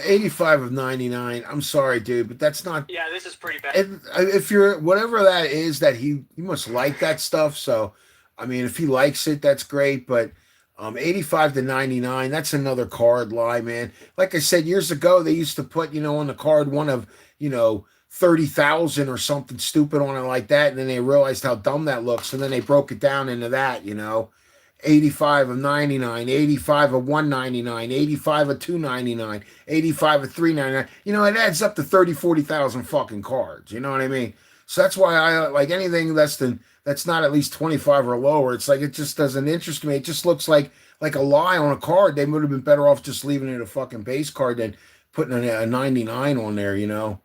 85 of 99. I'm sorry, dude, but that's not. Yeah, this is pretty bad. If you're whatever that is, that he must like that stuff. So, I mean, if he likes it, that's great. But 85 to 99, that's another card lie, man. Like I said years ago, they used to put on the card one of 30,000 or something stupid on it like that, and then they realized how dumb that looks, and then they broke it down into that. 85 of 99, 85 of 199, 85 of 299, 85 of 399. You know, it adds up to 30, 40,000 fucking cards. You know what I mean? So that's why I like anything less than that's not at least 25 or lower. It's like it just doesn't interest me. It just looks like a lie on a card. They would have been better off just leaving it a fucking base card than putting a 99 on there, you know?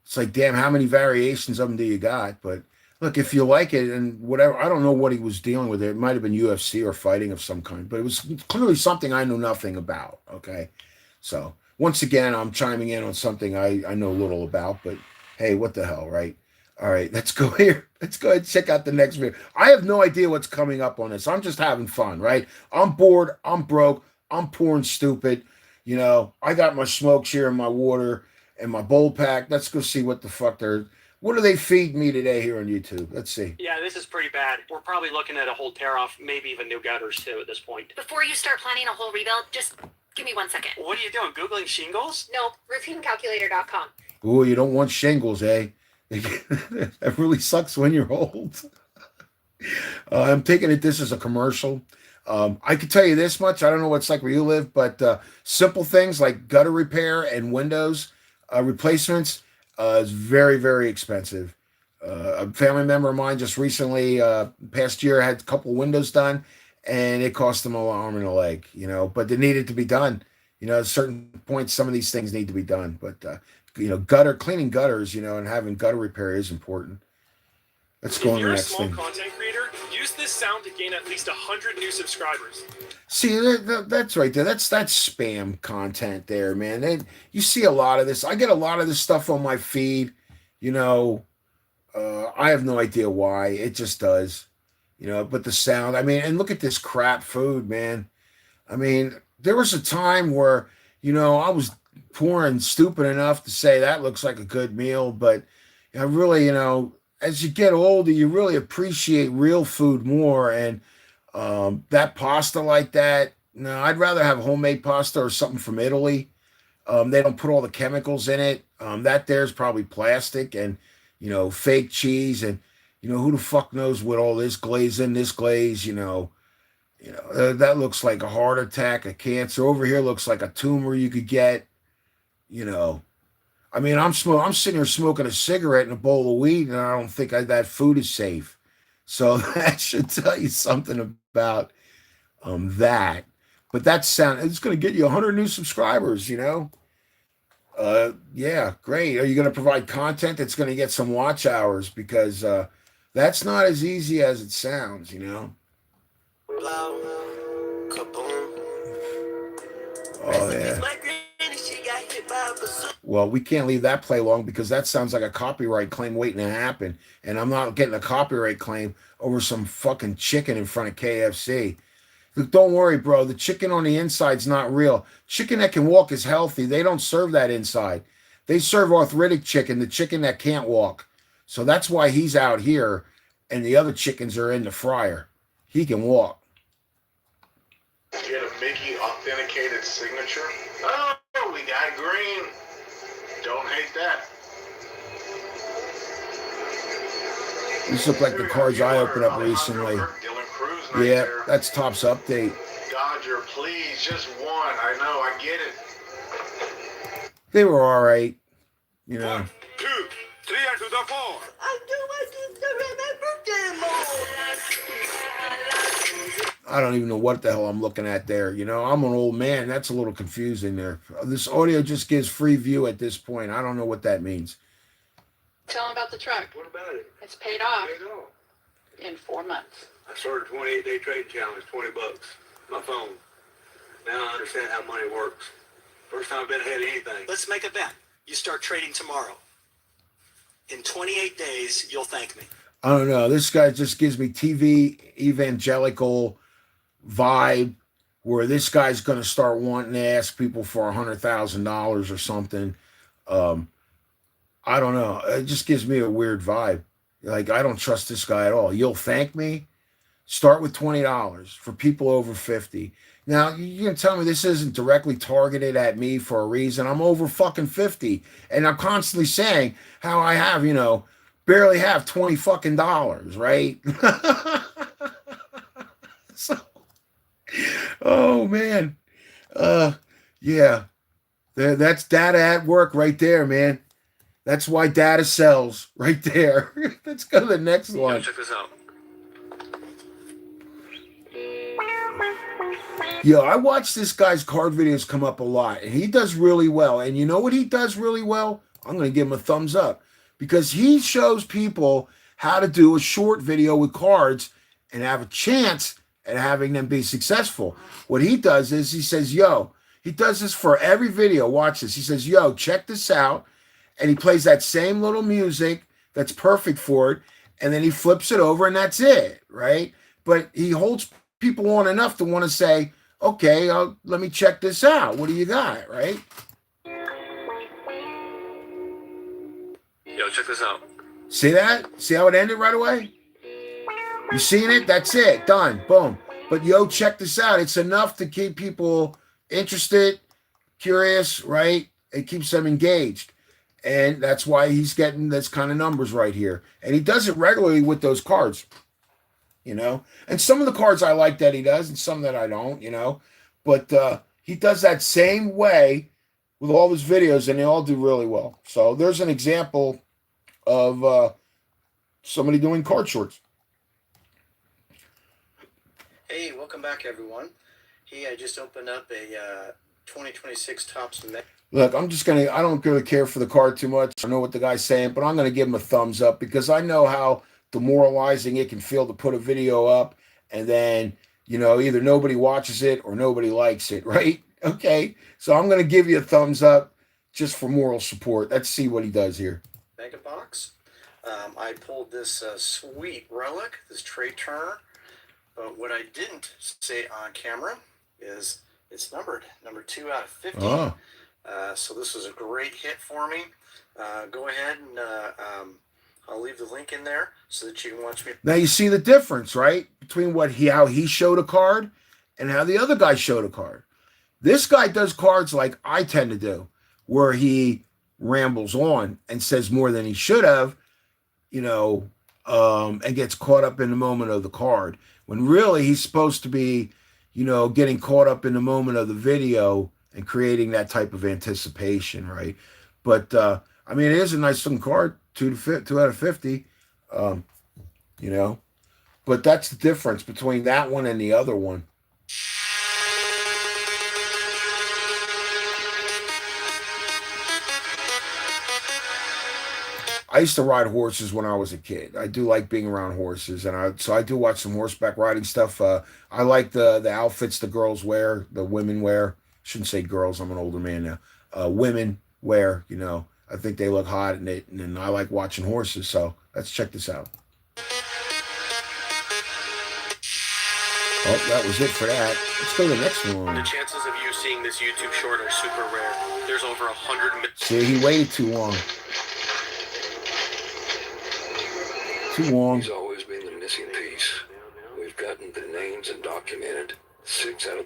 It's like, damn, how many variations of them do you got? But look, if you like it and whatever, I don't know what he was dealing with. It might have been UFC or fighting of some kind, but it was clearly something I knew nothing about. Okay. So once again, I'm chiming in on something I know little about, but hey, what the hell, right? All right, let's go here. Let's go ahead and check out the next video. I have no idea what's coming up on this. I'm just having fun, right? I'm bored. I'm broke. I'm poor and stupid. You know, I got my smokes here and my water and my bowl pack. Let's go see what the fuck what do they feed me today here on YouTube? Let's see. Yeah, this is pretty bad. We're probably looking at a whole tear off, maybe even new gutters too at this point. Before you start planning a whole rebuild, just give me 1 second. What are you doing? Googling shingles? No, roofingcalculator.com. Ooh, you don't want shingles, eh? That really sucks when you're old. I'm taking it this is a commercial. I can tell you this much. I don't know what it's like where you live, but simple things like gutter repair and windows replacements is very, very expensive. A family member of mine just recently, past year, had a couple windows done, and it cost them an arm and a leg, you know, but they needed to be done. You know, at certain points, some of these things need to be done, but you know, cleaning gutters, you know, and having gutter repair is important. Let's go on to the next thing. If you're a small content creator, use this sound to gain at least 100 new subscribers. See, that's right there. That's spam content there, man. You see a lot of this. I get a lot of this stuff on my feed. You know, I have no idea why. It just does. You know, but the sound. I mean, and look at this crap food, man. I mean, there was a time where, you know, I was poor and stupid enough to say that looks like a good meal, but I really, you know, as you get older, you really appreciate real food more. And that pasta like that, no, I'd rather have homemade pasta or something from Italy. They don't put all the chemicals in it. That there's probably plastic and, you know, fake cheese and, you know, who the fuck knows what all this glaze in, this glaze, you know, that looks like a heart attack, a cancer. Over here looks like a tumor you could get. You know, I mean, I'm sitting here smoking a cigarette and a bowl of weed, and I don't think that food is safe. So that should tell you something about that. But it's going to get you 100 new subscribers, you know. Yeah, great. Are you going to provide content that's going to get some watch hours? Because that's not as easy as it sounds, you know. Oh, yeah. Well, we can't leave that play long because that sounds like a copyright claim waiting to happen. And I'm not getting a copyright claim over some fucking chicken in front of KFC. Look, don't worry, bro. The chicken on the inside's not real. Chicken that can walk is healthy. They don't serve that inside. They serve arthritic chicken, the chicken that can't walk. So that's why he's out here and the other chickens are in the fryer. He can walk. Get a Mickey authenticated signature. Oh, we got green. Don't hate that. These look like the cards I opened up recently. Yeah, that's Topps update. Dodger, please, just one. I know, I get it. They were all right, you know. 1, 2, 3 and to the 4. I don't even know what the hell I'm looking at there. You know, I'm an old man. That's a little confusing there. This audio just gives free view at this point. I don't know what that means. Tell them about the truck. What about it? It's paid off in 4 months. I started a 28-day trading challenge, $20. My phone. Now I understand how money works. First time I've been ahead of anything. Let's make a bet. You start trading tomorrow. In 28 days, you'll thank me. I don't know. This guy just gives me TV evangelical vibe where this guy's going to start wanting to ask people for $100,000 or something. I don't know. It just gives me a weird vibe. Like, I don't trust this guy at all. You'll thank me? Start with $20 for people over 50. Now, you're going to tell me this isn't directly targeted at me for a reason. I'm over fucking 50. And I'm constantly saying how I have, you know, barely have $20 fucking dollars, right? So Oh man. Yeah. That's data at work right there, man. That's why data sells right there. Let's go to the next Yo, one. check this out. Yo, I watch this guy's card videos come up a lot, and he does really well. And you know what he does really well? I'm going to give him a thumbs up because he shows people how to do a short video with cards and have a chance at having them be successful. What he does is he says, yo, he does this for every video. Watch this. He says, yo, check this out. And he plays that same little music that's perfect for it. And then he flips it over and that's it, right? But he holds people on enough to want to say, okay, let me check this out. What do you got, right? Yo, check this out. See that? See how it ended right away? You seen it? That's it. Done. Boom. But yo, check this out. It's enough to keep people interested, curious, right? It keeps them engaged. And that's why he's getting this kind of numbers right here. And he does it regularly with those cards, you know. And some of the cards I like that he does and some that I don't, you know. But he does that same way with all his videos and they all do really well. So there's an example of somebody doing card shorts. Hey, welcome back, everyone. Hey, I just opened up a 2026 Topps Look, I don't really care for the card too much. I know what the guy's saying, but I'm going to give him a thumbs up because I know how demoralizing it can feel to put a video up and then, you know, either nobody watches it or nobody likes it, right? Okay, so I'm going to give you a thumbs up just for moral support. Let's see what he does here. Mega Box. I pulled this sweet relic, this Trey Turner, but what I didn't say on camera is it's numbered, number 2 out of 50. Oh. So this was a great hit for me. Go ahead and I'll leave the link in there so that you can watch me. Now you see the difference, right? Between how he showed a card and how the other guy showed a card. This guy does cards like I tend to do, where he rambles on and says more than he should have, you know, and gets caught up in the moment of the card. When really he's supposed to be, you know, getting caught up in the moment of the video and creating that type of anticipation, right? But I mean, it is a nice looking card, 2 out of 50, you know. But that's the difference between that one and the other one. I used to ride horses when I was a kid. I do like being around horses, and so I do watch some horseback riding stuff. I like the outfits the girls wear, the women wear. Shouldn't say girls. I'm an older man now. Women wear, you know. I think they look hot, and I like watching horses. So let's check this out. Oh, that was it for that. Let's go to the next one. The chances of you seeing this YouTube short are super rare. There's over 100 million. See, he waited too long. Too long. He's always been the missing piece. We've gotten the names and documented 6 out of.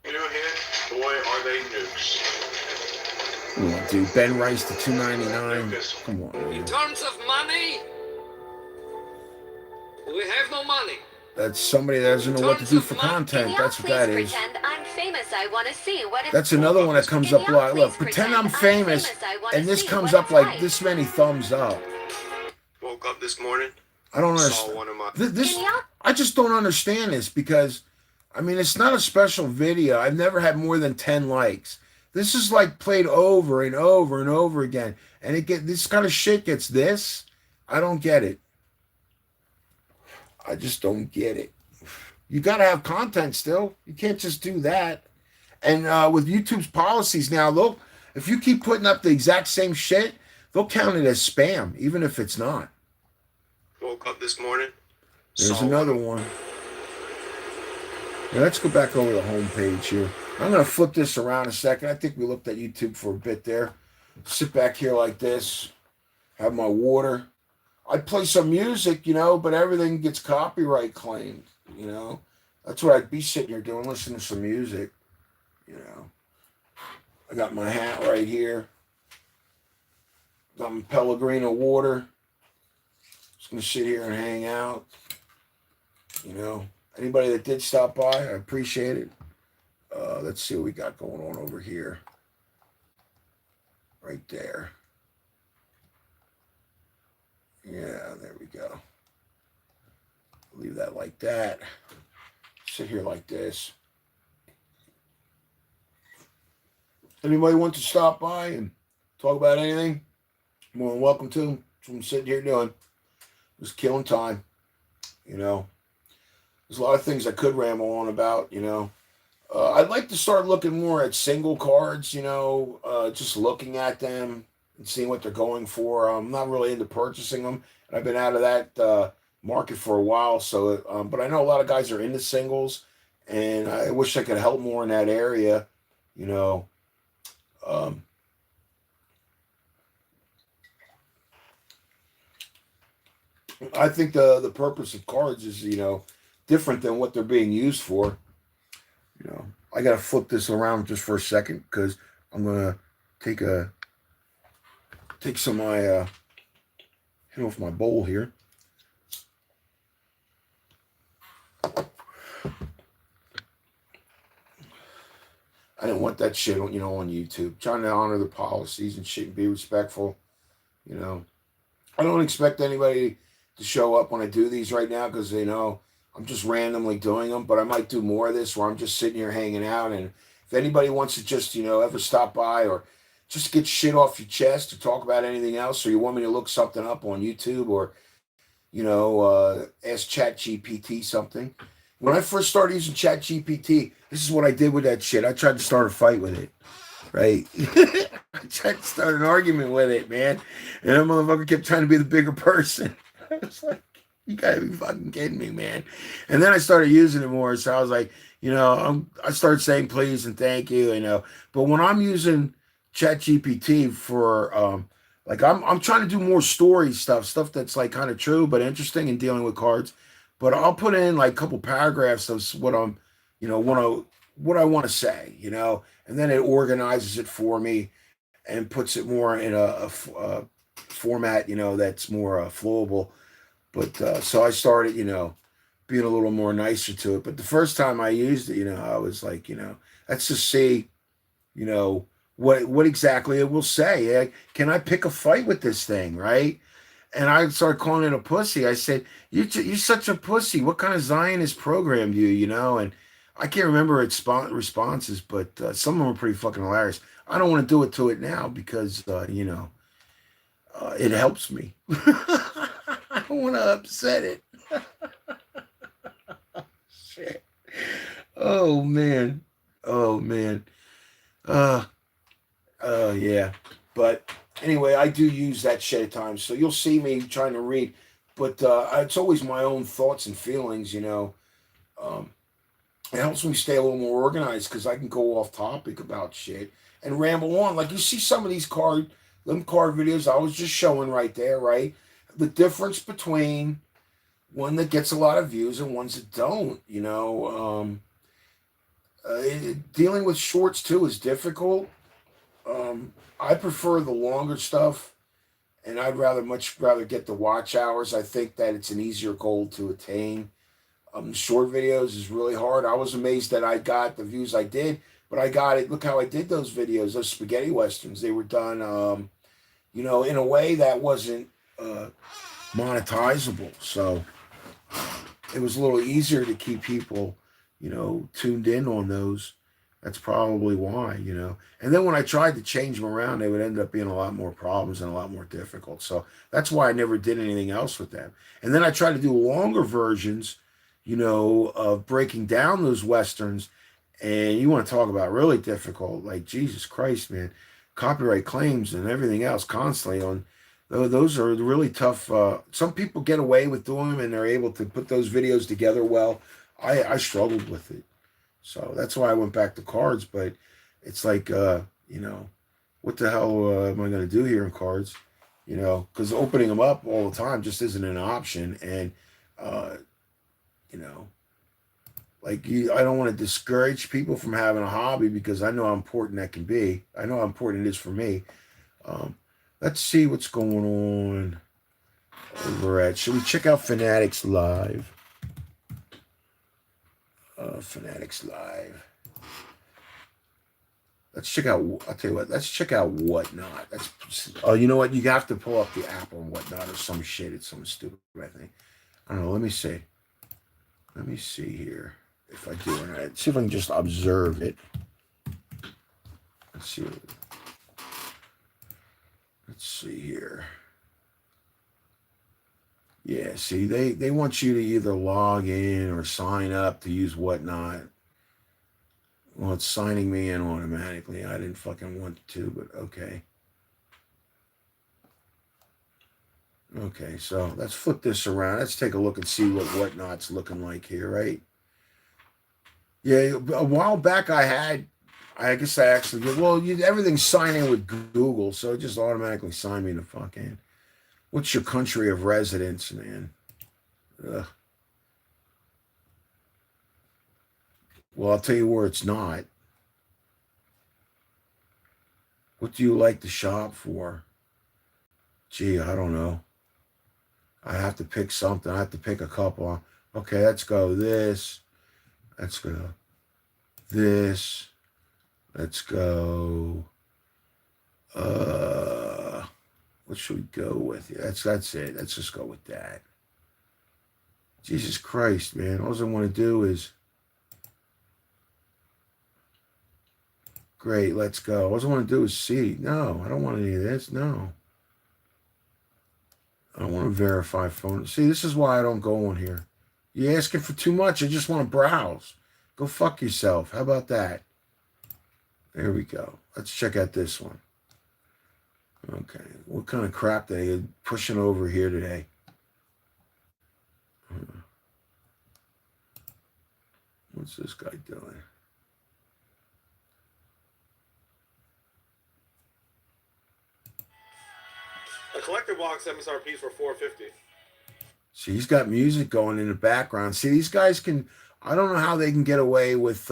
You know him? Boy, are they nukes. Come on, dude. Ben Rice to $2.99. Come on, man. In terms of money, we have no money. That's somebody that doesn't know what to do for content. That's what that is. Pretend I'm famous. I want to see what it's. That's another one that comes up a lot. Look, pretend I'm famous, and this comes up like this many thumbs up. Woke up this morning. I don't Saw understand. one of my. This I just don't understand this because, I mean, it's not a special video. I've never had more than 10 likes. This is like played over and over and over again, and this kind of shit gets this. I don't get it. I just don't get it. You got to have content still. You can't just do that. And with YouTube's policies now, if you keep putting up the exact same shit, they'll count it as spam, even if it's not. Woke up this morning. There's another one. Now let's go back over the home page here. I'm going to flip this around a second. I think we looked at YouTube for a bit there. Sit back here like this. Have my water. I'd play some music, you know, but everything gets copyright claimed, you know. That's what I'd be sitting here doing, listening to some music, you know. I got my hat right here. Got my Pellegrino water. Just gonna sit here and hang out. You know, anybody that did stop by, I appreciate it. Let's see what we got going on over here. Right there. Yeah, there we go. Leave that like that. Sit here like this. Anybody want to stop by and talk about anything? More than welcome to. That's what I'm sitting here doing. Just killing time. You know, there's a lot of things I could ramble on about, you know. I'd like to start looking more at single cards, you know, just looking at them and seeing what they're going for. I'm not really into purchasing them. I've been out of that market for a while, so but I know a lot of guys are into singles, and I wish I could help more in that area, you know. I think the purpose of cards is, you know, different than what they're being used for. You know, I gotta flip this around just for a second because I'm gonna take some of my hit off my bowl here. I didn't want that shit on, you know, on YouTube. Trying to honor the policies and shit and be respectful. You know, I don't expect anybody to show up when I do these right now because they know I'm just randomly doing them. But I might do more of this where I'm just sitting here hanging out. And if anybody wants to just, you know, ever stop by or just get shit off your chest or talk about anything else, or you want me to look something up on YouTube or, you know, ask ChatGPT something. When I first started using ChatGPT, this is what I did with that shit. I tried to start a fight with it, right? I tried to start an argument with it, man. And that motherfucker kept trying to be the bigger person. I was like, you gotta be fucking kidding me, man. And then I started using it more. So I was like, you know, I started saying please and thank you, you know. But when I'm using ChatGPT for, like I'm trying to do more story stuff that's like kind of true but interesting in dealing with cards. But I'll put in like a couple paragraphs of what I'm, you know, what I want to say, you know, and then it organizes it for me and puts it more in a format, you know, that's more flowable. But so I started, you know, being a little more nicer to it. But the first time I used it, you know, I was like, you know, let's just see, you know, what exactly it will say. Can I pick a fight with this thing, right? And I started calling it a pussy. I said, you're such a pussy. What kind of Zionist programmed you, you know? And I can't remember its responses, but some of them are pretty fucking hilarious. I don't want to do it to it now because, you know, it helps me. I don't want to upset it. Shit. Oh, man. Oh, man. Yeah. But anyway, I do use that shit at times. So you'll see me trying to read. But it's always my own thoughts and feelings, you know. It helps me stay a little more organized because I can go off topic about shit and ramble on. Like you see some of these card videos I was just showing right there, right? The difference between one that gets a lot of views and ones that don't, you know. Dealing with shorts too is difficult. I prefer the longer stuff, and I'd much rather get the watch hours. I think that it's an easier goal to attain. Short videos is really hard. I was amazed that I got the views I did, but I got it. Look how I did those videos, those spaghetti westerns. They were done, you know, in a way that wasn't monetizable. So it was a little easier to keep people, you know, tuned in on those. That's probably why, you know. And then when I tried to change them around, they would end up being a lot more problems and a lot more difficult. So that's why I never did anything else with them. And then I tried to do longer versions, you know, of breaking down those westerns. And you want to talk about really difficult, like Jesus Christ, man, copyright claims and everything else constantly on. Those are really tough. Some people get away with doing them and they're able to put those videos together well. I struggled with it. So that's why I went back to cards. But it's like, you know, what the hell am I going to do here in cards? You know, because opening them up all the time just isn't an option. And, you know, like I don't want to discourage people from having a hobby because I know how important that can be. I know how important it is for me. Let's see what's going on over at, should we check out Fanatics Live? Fanatics Live. Let's check out, I'll tell you what, let's check out Whatnot. Oh, you know what? You have to pull up the app on Whatnot or some shit. It's something stupid, I think. I don't know. Let me see. Let me see here if I do or not. See if I can just observe it. Let's see. Let's see here. Yeah, see, they want you to either log in or sign up to use Whatnot. Well, it's signing me in automatically. I didn't fucking want to, but okay. Okay, so let's flip this around. Let's take a look and see what Whatnot's looking like here, right? Yeah, a while back I guess I actually did. Well, everything's signed in with Google, so it just automatically signed me the fuck in. What's your country of residence, man? Ugh. Well, I'll tell you where it's not. What do you like to shop for? Gee, I don't know. I have to pick something. I have to pick a couple. Okay, let's go this. Let's go this. Let's go. What should we go with? Yeah, that's it. Let's just go with that. Jesus Christ, man. All I want to do is. Great, let's go. All I want to do is see. No, I don't want any of this. No. I don't want to verify phone. See, this is why I don't go on here. You're asking for too much. I just want to browse. Go fuck yourself. How about that? There we go. Let's check out this one. Okay. What kind of crap are they pushing over here today? What's this guy doing? A collector box MSRP for $450. See, he's got music going in the background. See, these guys can, I don't know how they can get away with,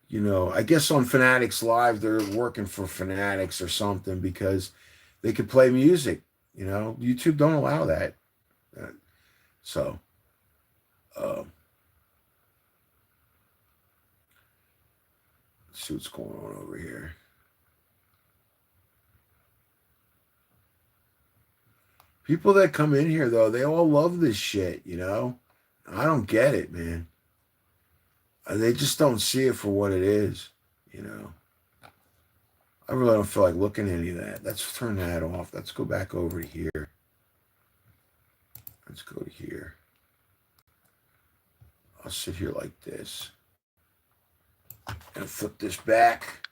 you know, I guess on Fanatics Live, they're working for Fanatics or something because they could play music, you know. YouTube don't allow that. So, let's see what's going on over here. People that come in here, though, they all love this shit, you know? I don't get it, man. They just don't see it for what it is, you know? I really don't feel like looking at any of that. Let's turn that off. Let's go back over to here. Let's go to here. I'll sit here like this. And flip this back.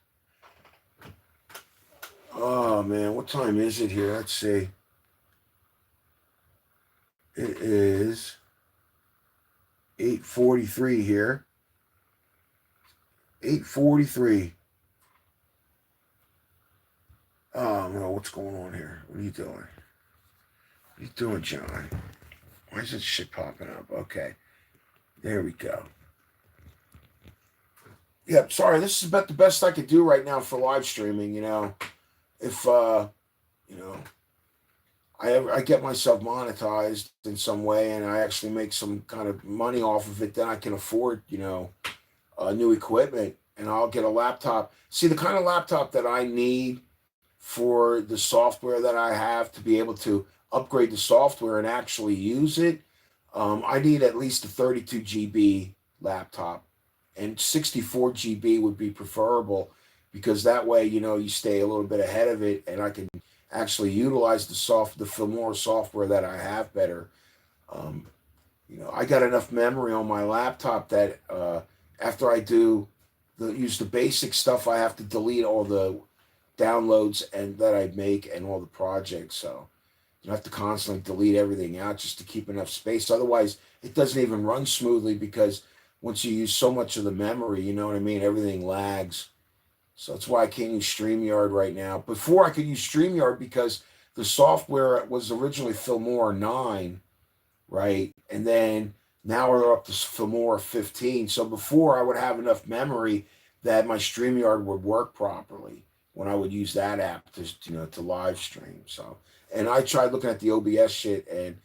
Oh, man, what time is it here? Let's see. It is 8:43 here. 8:43. Oh, no, what's going on here? What are you doing? What are you doing, John? Why is this shit popping up? Okay. There we go. Yep, sorry, this is about the best I could do right now for live streaming, you know. If, you know, I get myself monetized in some way and I actually make some kind of money off of it, then I can afford, you know, new equipment and I'll get a laptop. See, the kind of laptop that I need for the software that I have to be able to upgrade the software and actually use it, I need at least a 32 GB laptop, and 64 GB would be preferable because that way, you know, you stay a little bit ahead of it and I can actually utilize the Filmora software that I have better. You know, I got enough memory on my laptop that after I use the basic stuff, I have to delete all the downloads and that I make and all the projects. So you have to constantly delete everything out just to keep enough space. Otherwise, it doesn't even run smoothly because once you use so much of the memory, you know what I mean, everything lags. So that's why I can't use StreamYard right now. Before I could use StreamYard because the software was originally Filmora 9, right? And then now we're up to Filmora 15. So before I would have enough memory that my StreamYard would work properly. when I would use that app to live stream. So, and I tried looking at the OBS shit, and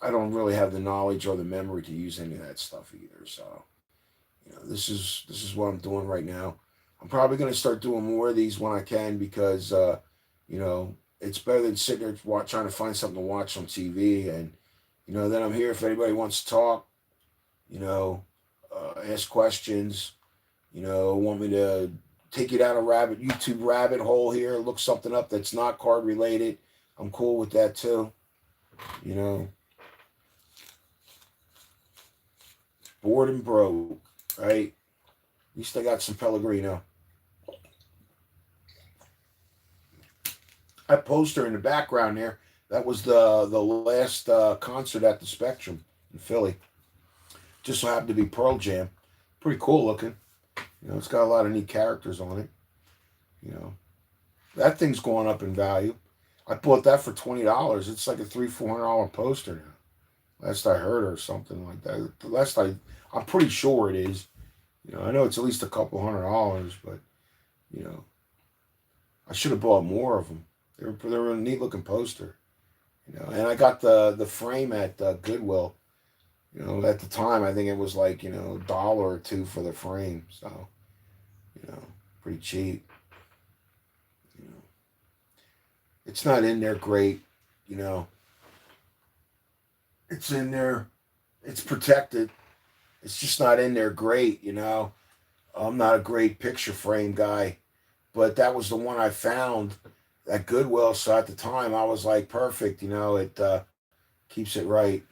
I don't really have the knowledge or the memory to use any of that stuff either. So, this is what I'm doing right now. I'm probably going to start doing more of these when I can, because it's better than sitting there trying to find something to watch on TV. And then I'm here if anybody wants to talk, ask questions, want me to take you down a YouTube rabbit hole here, look something up that's not card related. I'm cool with that too. Bored and broke, right? At least I got some Pellegrino. That poster in the background there, that was the last concert at the Spectrum in Philly. Just so happened to be Pearl Jam. Pretty cool looking. It's got a lot of neat characters on it. That thing's going up in value. I bought that for $20. It's like a $300-$400 poster now. Last I heard, or something like that. I'm pretty sure it is. I know it's at least a couple $100, but I should have bought more of them. They were a neat looking poster. And I got the frame at Goodwill. At the time I think it was like $1 or $2 for the frame. So pretty cheap. It's not in there great. It's in there. It's protected. It's just not in there great. I'm not a great picture frame guy, but that was the one I found at Goodwill. So at the time I was like, perfect. It keeps it right.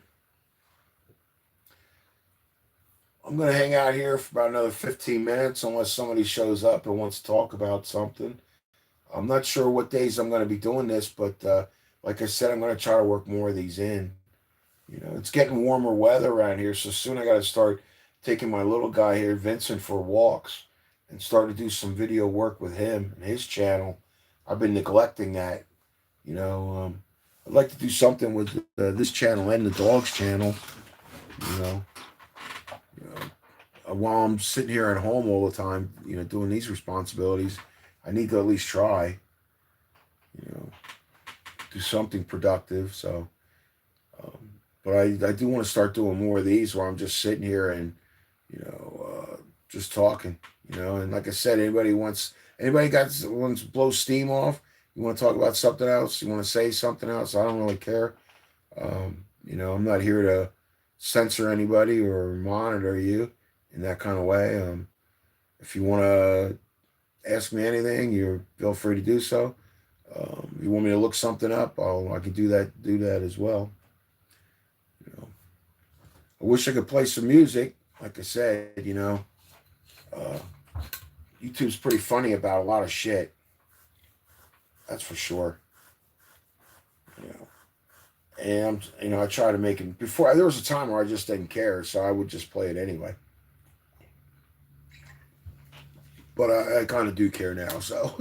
I'm going to hang out here for about another 15 minutes unless somebody shows up and wants to talk about something. I'm not sure what days I'm going to be doing this, but like I said, I'm going to try to work more of these in. It's getting warmer weather around here, so soon I got to start taking my little guy here, Vincent, for walks and start to do some video work with him and his channel. I've been neglecting that. I'd like to do something with this channel and the dog's channel. While I'm sitting here at home all the time, doing these responsibilities, I need to at least try, do something productive. So, but I do want to start doing more of these where I'm just sitting here and, just talking, and like I said, anybody wants to blow steam off, you want to talk about something else, you want to say something else, I don't really care. I'm not here to censor anybody or monitor you in that kind of way. If you want to ask me anything, you feel free to do so. You want me to look something up, I can do that as well. I wish I could play some music. Like I said, YouTube's pretty funny about a lot of shit. That's for sure. And I try to make it before. There was a time where I just didn't care, so I would just play it anyway. But I kind of do care now, so.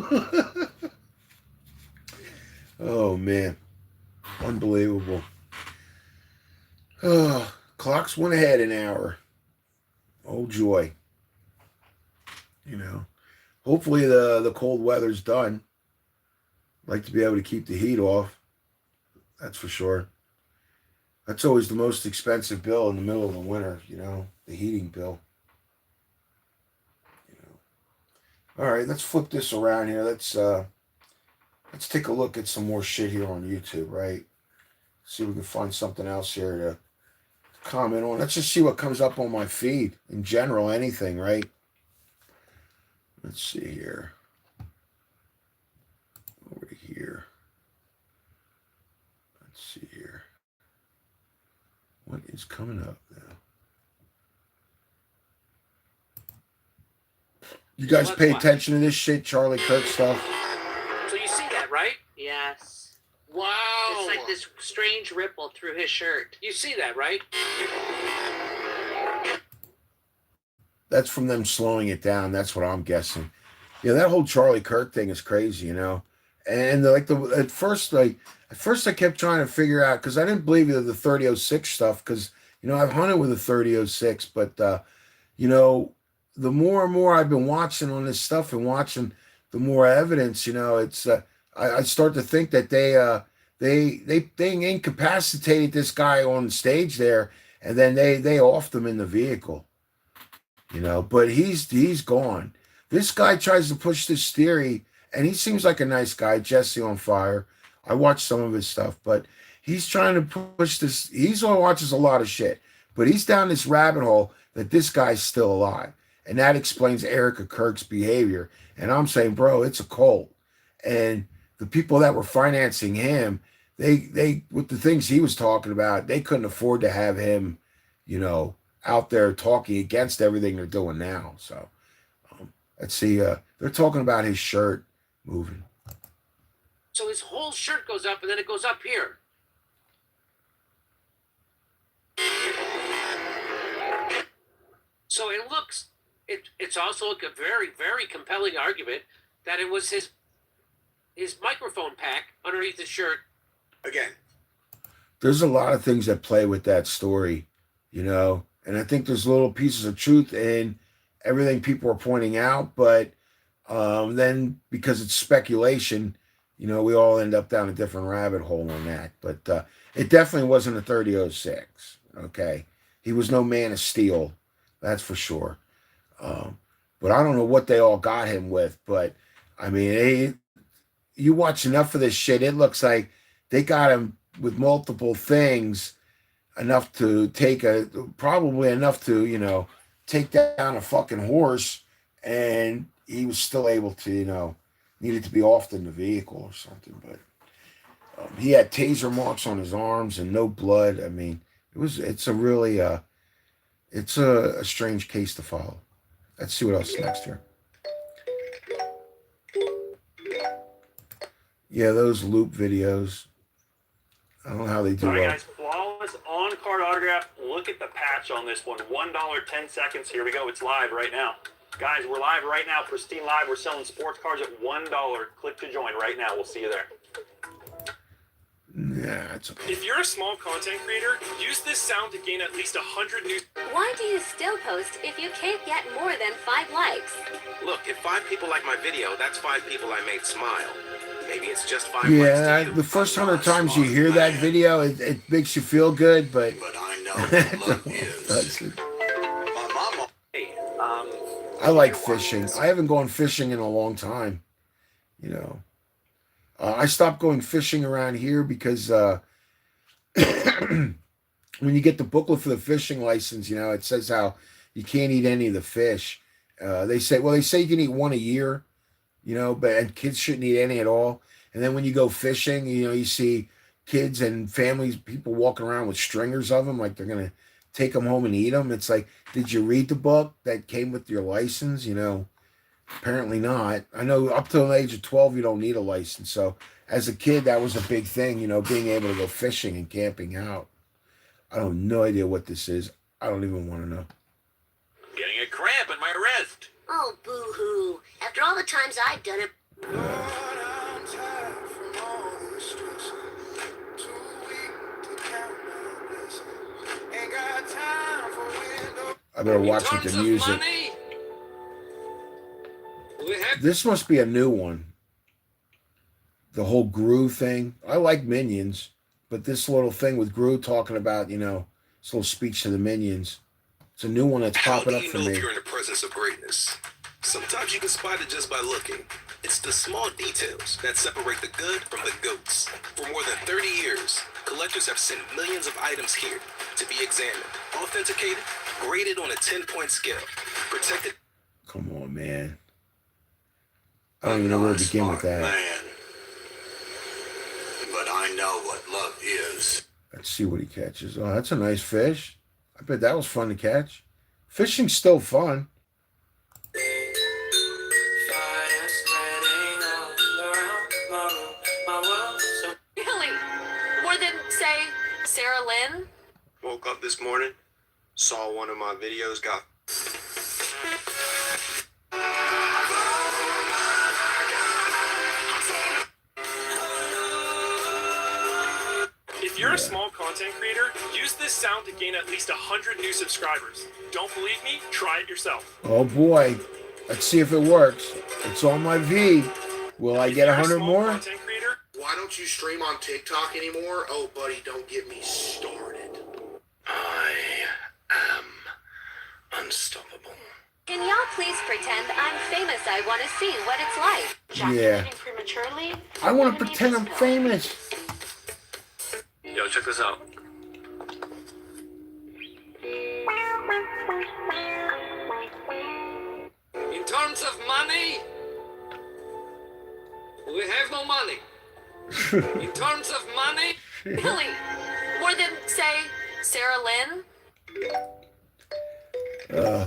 Oh man, unbelievable. Clocks went ahead an hour. Oh joy. Hopefully the cold weather's done. I'd like to be able to keep the heat off. That's for sure. That's always the most expensive bill in the middle of the winter, the heating bill. All right, let's flip this around here. Let's take a look at some more shit here on YouTube, right? See if we can find something else here to comment on. Let's just see what comes up on my feed in general, anything, right? Let's see here. Over to here. Let's see here. What is coming up now? You guys pay attention to this shit, Charlie Kirk stuff? So you see that, right? Yes. Wow. It's like this strange ripple through his shirt. You see that, right? That's from them slowing it down. That's what I'm guessing. That whole Charlie Kirk thing is crazy, And at first I kept trying to figure out, because I didn't believe the 3006 stuff, because I've hunted with a 3006, but the more and more I've been watching on this stuff and watching the more evidence, it's I start to think that they incapacitated this guy on stage there, and then they offed him in the vehicle, but he's gone. This guy tries to push this theory, and he seems like a nice guy, Jesse on Fire. I watched some of his stuff, but he's trying to push this. He's on watches a lot of shit, but he's down this rabbit hole that this guy's still alive, and that explains Erica Kirk's behavior. And I'm saying, bro, it's a cult, and the people that were financing him, they with the things he was talking about, they couldn't afford to have him, out there talking against everything they're doing now. So let's see. They're talking about his shirt moving. So his whole shirt goes up, and then it goes up here. So it's also a very, very compelling argument that it was his microphone pack underneath his shirt. Again, there's a lot of things that play with that story, and I think there's little pieces of truth in everything people are pointing out, but then because it's speculation, we all end up down a different rabbit hole on that. But it definitely wasn't a 3006. Okay, he was no Man of Steel, that's for sure. But I don't know what they all got him with. But I mean, you watch enough of this shit, it looks like they got him with multiple things, enough to take probably enough to take down a fucking horse, and he was still able to needed to be off in the vehicle or something. But he had taser marks on his arms and no blood. I mean, it's a really it's a strange case to follow. Let's see what else is next here. Yeah, those loop videos. I don't know how they do All right, that. guys, flawless on-card autograph. Look at the patch on this one. $1, 10 seconds. Here we go. It's live right now. Guys, we're live right now. Pristine Live. We're selling sports cards at $1. Click to join right now. We'll see you there. Yeah, it's okay. If you're a small content creator, use this sound to gain at least 100 new... Why do you still post if you can't get more than 5 likes? Look, if 5 people like my video, that's 5 people I made smile. Maybe it's just 5 Yeah, likes to the first 100 times you hear that video, it makes you feel good, but I know what love is. I like fishing. I haven't gone fishing in a long time. I stopped going fishing around here because when you get the booklet for the fishing license, it says how you can't eat any of the fish. They say you can eat one a year, and kids shouldn't eat any at all. And then when you go fishing, you see kids and families, people walking around with stringers of them, like they're going to take them home and eat them. It's like, did you read the book that came with your license? Apparently not. I know up to the age of 12, you don't need a license. So as a kid, that was a big thing, being able to go fishing and camping out. I have no idea what this is. I don't even want to know. Getting a cramp in my wrist. Oh, boo-hoo. After all the times I've done it. I better watch with the music. This must be a new one. The whole Gru thing. I like Minions, but this little thing with Gru talking about, this little speech to the Minions. It's a new one that's popping up for me. How do you know if you're in the presence of greatness? Sometimes you can spot it just by looking. It's the small details that separate the good from the goats. For more than 30 years, collectors have sent millions of items here to be examined, authenticated, graded on a 10-point scale, protected. Come on, man. I don't even know where to begin with that. Man, but I know what love is. Let's see what he catches. Oh, that's a nice fish. I bet that was fun to catch. Fishing's still fun. Really? More than, say, Sarah Lynn? Woke up this morning, saw one of my videos, got... If you're a small content creator, use this sound to gain at least 100 new subscribers. Don't believe me? Try it yourself. Oh boy. Let's see if it works. It's on my V. Will I get 100 more? Why don't you stream on TikTok anymore? Oh, buddy, don't get me started. I am unstoppable. Can y'all please pretend I'm famous? I want to see what it's like. Yeah. Prematurely? I want to pretend I'm famous. Yo, check this out. In terms of money, we have no money. In terms of money, Really? More than, say, Sarah Lynn?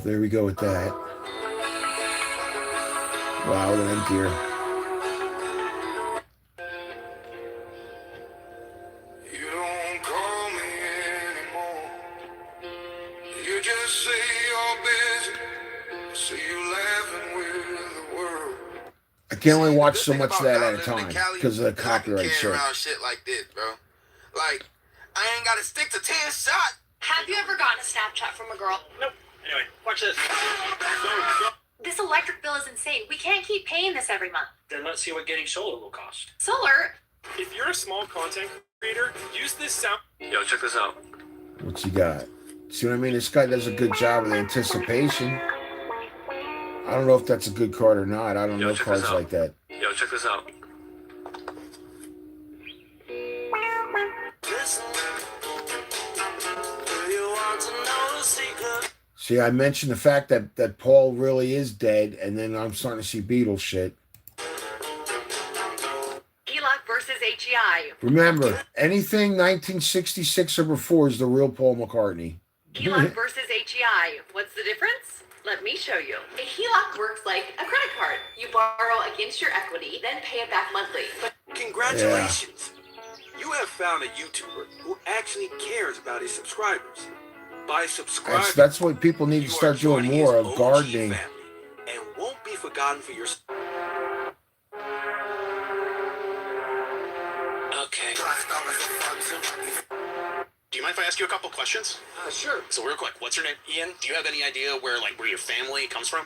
There we go with that. Wow, the end gear. You don't call me anymore. You just say you're busy. See you laughing with the world. I can only watch so much of that at a time because of the copyright shit. Around shit like this, bro. Like, I ain't gotta stick to 10 shots. Have you ever gotten a Snapchat from a girl? Nope. Anyway, watch this. This electric bill is insane. We can't keep paying this every month. Then let's see what getting solar will cost. Solar? If you're a small content creator, use this sound. Yo, check this out. What's he got? See what I mean? This guy does a good job with anticipation. I don't know if that's a good card or not. I don't know cards like that. Yo, check this out. See, I mentioned the fact that Paul really is dead, and then I'm starting to see Beatles shit. Elok versus HEI. Remember, anything 1966 or before is the real Paul McCartney. HELOC versus HEI. What's the difference? Let me show you. A HELOC works like a credit card. You borrow against your equity, then pay it back monthly. But Congratulations! You have found a YouTuber who actually cares about his subscribers. By subscribing, That's what people need to start doing more of, gardening. and won't be forgotten for your. Okay. Do you mind if I ask you a couple questions? Sure. So real quick, what's your name? Ian. Do you have any idea where your family comes from?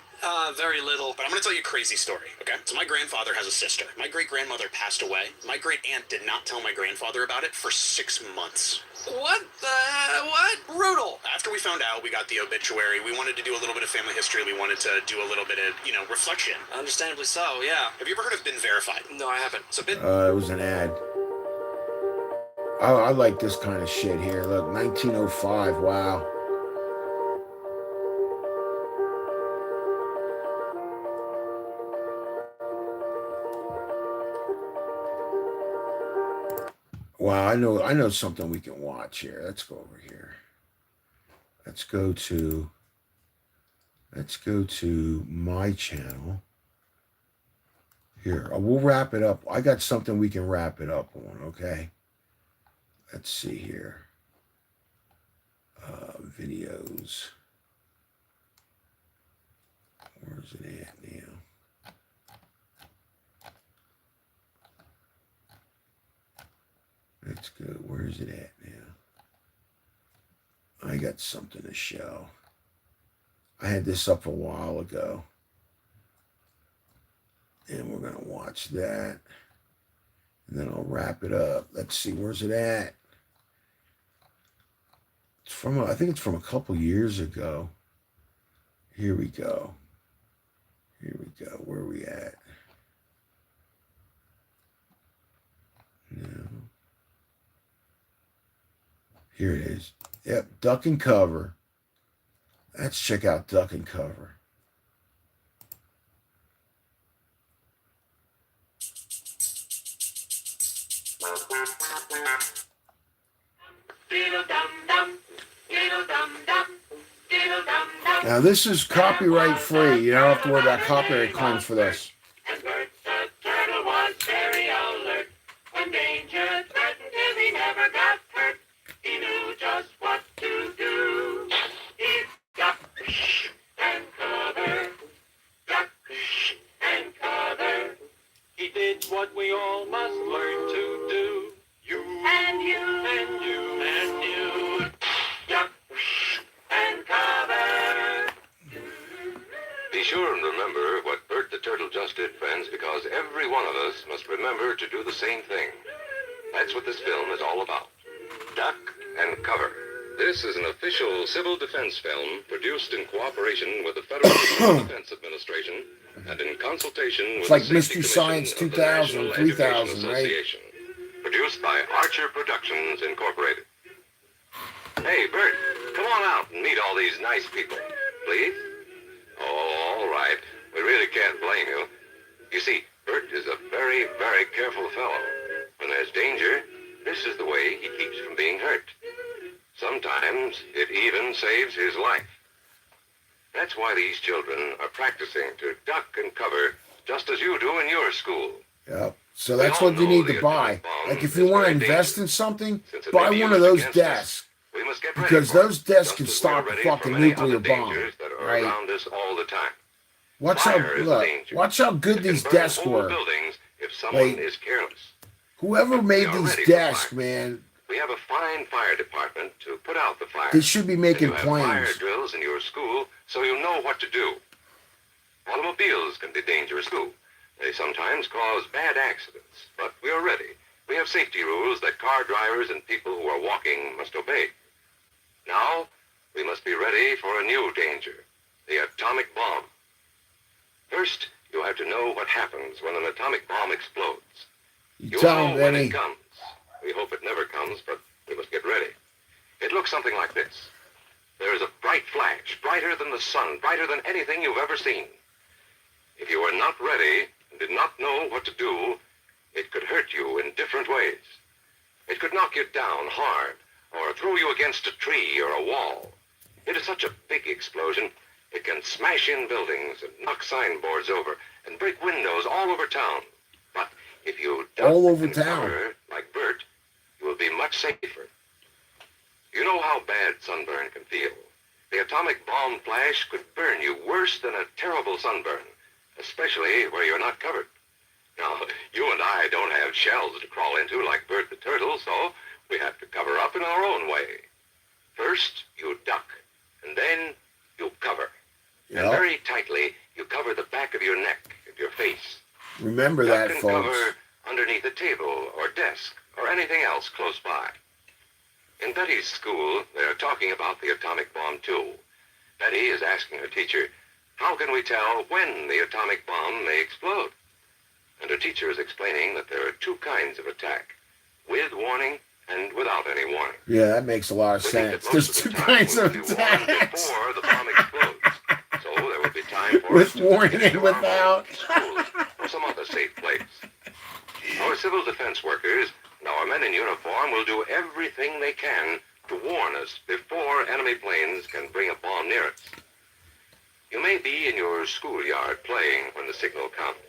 Very little. But I'm gonna tell you a crazy story, okay? So my grandfather has a sister. My great-grandmother passed away. My great-aunt did not tell my grandfather about it for 6 months. What Brutal. After we found out, we got the obituary. We wanted to do a little bit of family history. We wanted to do a little bit of, reflection. Understandably so, yeah. Have you ever heard of Been Verified? No, I haven't. So Been... It was an ad. I like this kind of shit here. Look, 1905. Wow. Wow, I know something we can watch here. Let's go over here. Let's go to my channel. Here, we'll wrap it up. I got something we can wrap it up on, okay? Let's see here. Videos. Where's it at now? Let's go. Where's it at now? I got something to show. I had this up a while ago. And we're going to watch that. And then I'll wrap it up. Let's see. Where's it at? It's from, I think it's from a couple years ago. Here we go. Here we go. Where are we at? No. Here it is. Yep, Duck and Cover. Let's check out Duck and Cover. Now this is copyright free. You don't have to worry about copyright claims for this. He did what we all must learn to do. You and you and you and you. Duck and cover. Be sure sure and remember what Bert the Turtle just did, friends, because every one of us must remember to do the same thing. That's what this film is all about. Duck and cover. This is an official civil defense film produced in cooperation with the Federal Civil Defense Administration and in consultation with It's like the Safety Mystery Commission Science of the 2000, National 3000, Education right? Association. Produced by Archer Productions Incorporated. Hey, Bert, come on out and meet all these nice people, please. Oh, all right. We really can't blame you. You see, Bert is a very, very careful fellow. When there's danger, this is the way he keeps from being hurt. Sometimes it even saves his life. That's why these children are practicing to duck and cover just as you do in your school. Yep. So that's what you need to buy. Like if you want to invest in something, buy one of those desks. Because those desks can stop a fucking nuclear bomb. Right? Around us all the time. Watch how good these desks were. If someone Like, is careless. whoever made these desks, man, We have a fine fire department to put out the fire. they should be making And you have fire planes. drills in your school so you know what to do. Automobiles can be dangerous too. They sometimes cause bad accidents, but we are ready. We have safety rules that car drivers and people who are walking must obey. Now, we must be ready for a new danger, the atomic bomb. First, you have to know what happens when an atomic bomb explodes. You tell them, when Benny. it comes. We hope it never comes, but we must get ready. It looks something like this. There is a bright flash, brighter than the sun, brighter than anything you've ever seen. If you are not ready and did not know what to do, it could hurt you in different ways. It could knock you down hard, or throw you against a tree or a wall. It is such a big explosion, it can smash in buildings and knock signboards over and break windows all over town. But if you duck All over and town. cover, like Bert, you will be much safer. You know how bad sunburn can feel. The atomic bomb flash could burn you worse than a terrible sunburn, especially where you're not covered. Now, you and I don't have shells to crawl into like Bert the Turtle, so we have to cover up in our own way. First, you duck, and then you cover. And Yep. very tightly, you cover the back of your neck and your face. Remember Duck that, and folks. cover underneath a table or desk or anything else close by. In Betty's school, they're talking about the atomic bomb, too. Betty is asking her teacher, how can we tell when the atomic bomb may explode? And her teacher is explaining that there are two kinds of attack, with warning and without any warning. Yeah, that makes a lot of sense. There's two kinds of attacks. Before the bomb explodes. So there will be time for With us to warning get and to our without. homes, schools, or some other safe place. Our civil defense workers and our men in uniform will do everything they can to warn us before enemy planes can bring a bomb near us. You may be in your schoolyard playing when the signal comes.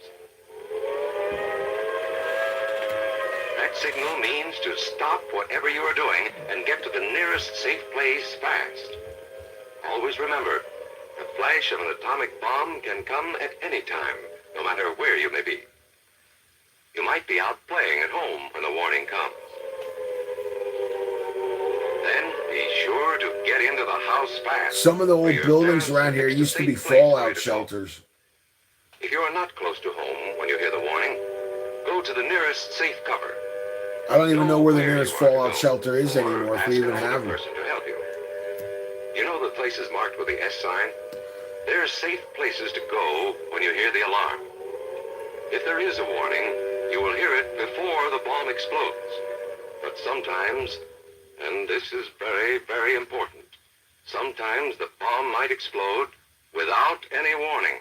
That signal means to stop whatever you are doing and get to the nearest safe place fast. Always remember, the flash of an atomic bomb can come at any time, no matter where you may be. You might be out playing at home when the warning comes. Then be sure to get into the house fast. Some of the where old your buildings parents around can here fix a used to be safe place for you fallout to go. shelters. If you are not close to home when you hear the warning, go to the nearest safe cover. I don't even know where the nearest fallout shelter is anymore, if we even have them. Person to help you. You know the places marked with the S sign? They're safe places to go when you hear the alarm. If there is a warning, you will hear it before the bomb explodes. But sometimes, and this is very, very important, sometimes the bomb might explode without any warning.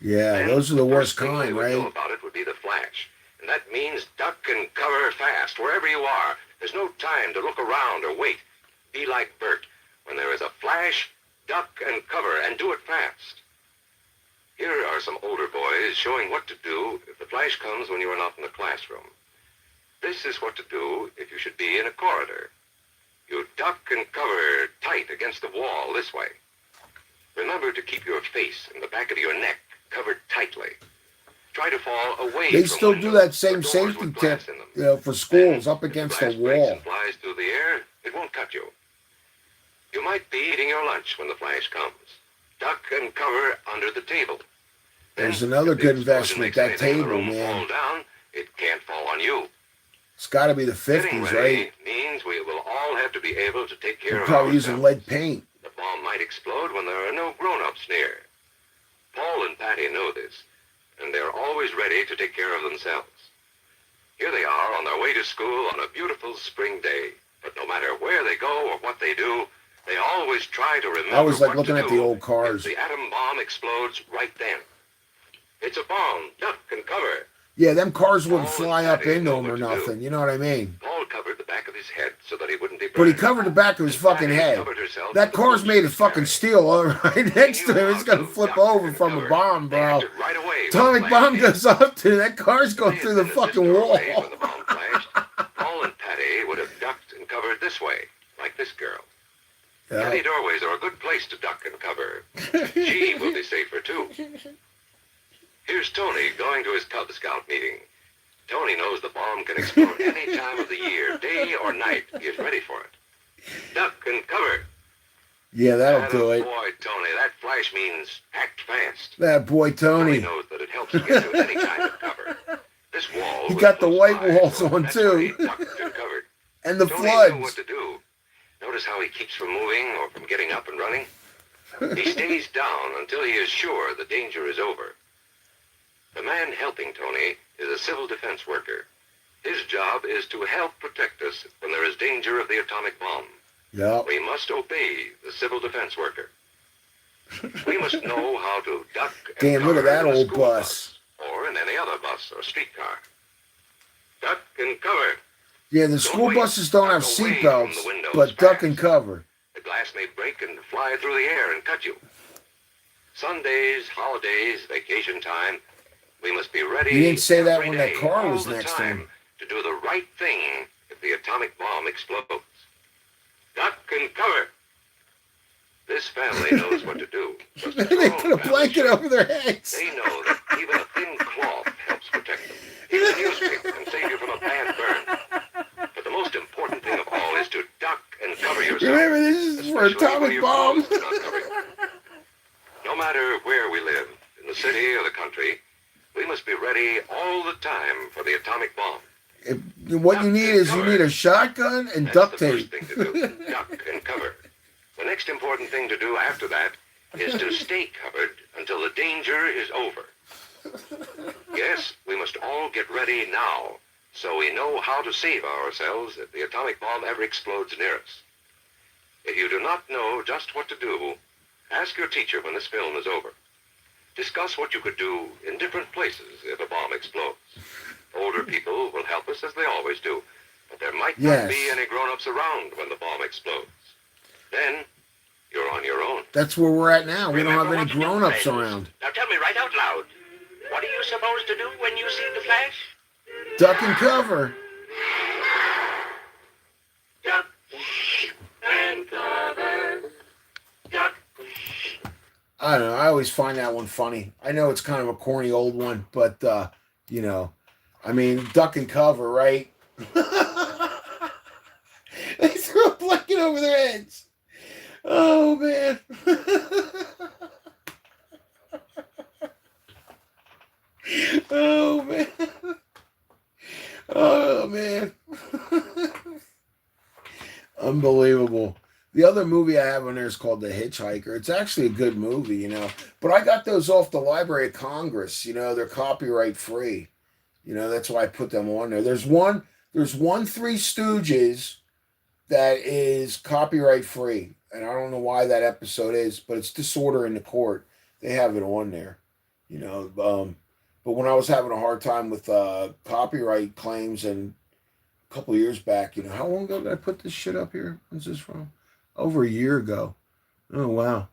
Yeah, those are the worst Thing kind, you would know right? about it would be the flash. And that means duck and cover fast, wherever you are. There's no time to look around or wait. Be like Bert. When there is a flash, duck and cover, and do it fast. Here are some older boys showing what to do if the flash comes when you are not in the classroom. This is what to do if you should be in a corridor. You duck and cover tight against the wall this way. Remember to keep your face and the back of your neck covered tightly. Try to fall away They from still do that same safety tip, for schools, up against the wall. and flies through the air, it won't cut you. You might be eating your lunch when the flash comes. duck and cover under the table. There's another if the good explosion investment. makes That anything in the table, room man. fall down, it can't fall on you. It's got to be the Getting 50s, ready right? means we will all have to be able to take care They're of probably ourselves. using lead paint. The bomb might explode when there are no grown-ups near. Paul and Patty know this, and they're always ready to take care of themselves. Here they are on their way to school on a beautiful spring day. But no matter where they go or what they do, they always try to remember I was like what looking to at do the old if cars. the atom bomb explodes right then. It's a bomb. Duck and cover. Yeah, them cars wouldn't Paul and fly up Patty into know them or what to do. nothing. You know what I mean? Paul covered the back of his head so that he wouldn't be burned. But he covered the back of his fucking head. That car's made of fucking steel. All right next to him, it's gonna flip over from a bomb, bro. Atomic bomb goes up to that car's going through the fucking wall. Paul and Patty would have ducked and covered this way, like this girl. Yeah. Patty doorways are a good place to duck and cover. She will be safer too. Here's Tony going to his Cub Scout meeting. Tony knows the bomb can explode any time of the year, day or night. He is ready for it. Duck and cover. Yeah, that'll do it. Boy, Tony, that flash means act fast. That boy Tony. Knows that it helps to get to any kind of cover. This wall He was got the close white by, walls so on that's why he too. ducked and covered. And the Tony knew floods. what to do. Notice how he keeps from moving or from getting up and running? He stays down until he is sure the danger is over. The man helping Tony is a civil defense worker. His job is to help protect us when there is danger of the atomic bomb. Yep. We must obey the civil defense worker. We must know how to duck and Damn, look at cover that in a old school bus. or in any other bus or streetcar. Duck and cover. Yeah, the school buses don't have seatbelts, but duck and cover. The glass may break and fly through the air and cut you. Sundays, holidays, vacation time, we must be ready. He didn't say that every when that day, car all was the next to time, him. to do the right thing if the atomic bomb explodes. Duck and cover. This family knows what to do. They put a blanket over their heads. They know that even a thin cloth helps protect them. Even a newspaper can save you from a bad burn. But the most important thing of all is to duck and cover yourself. Remember, this is for atomic bomb. No matter where we live, in the city or the country, we must be ready all the time for the atomic bomb. What you need is you need a shotgun and duct tape. Duck and cover. The next important thing to do after that is to stay covered until the danger is over. Yes, we must all get ready now, so we know how to save ourselves if the atomic bomb ever explodes near us. If you do not know just what to do, ask your teacher when this film is over. Discuss what you could do in different places if a bomb explodes. Older people will help us as they always do, but there might not be any grown-ups around when the bomb explodes. Then, you're on your own. That's where we're at now. We don't have any grown-ups around. Now tell me right out loud, what are you supposed to do when you see the flash? Duck and cover. Duck and cover. Duck. I don't know. I always find that one funny. I know it's kind of a corny old one, but, you know, I mean, duck and cover, right? They threw a blanket over their heads. Oh, man. Oh, man. Oh, man. Unbelievable. The other movie I have on there is called The Hitchhiker. It's actually a good movie, you know. But I got those off the Library of Congress. You know, they're copyright free. You know, that's why I put them on there. There's one Three Stooges that is copyright free. And I don't know why that episode is, but it's Disorder in the Court. They have it on there. You know, but when I was having a hard time with copyright claims and a couple of years back, you know, how long ago did I put this shit up here? When's this from? Over a year ago. Oh, wow.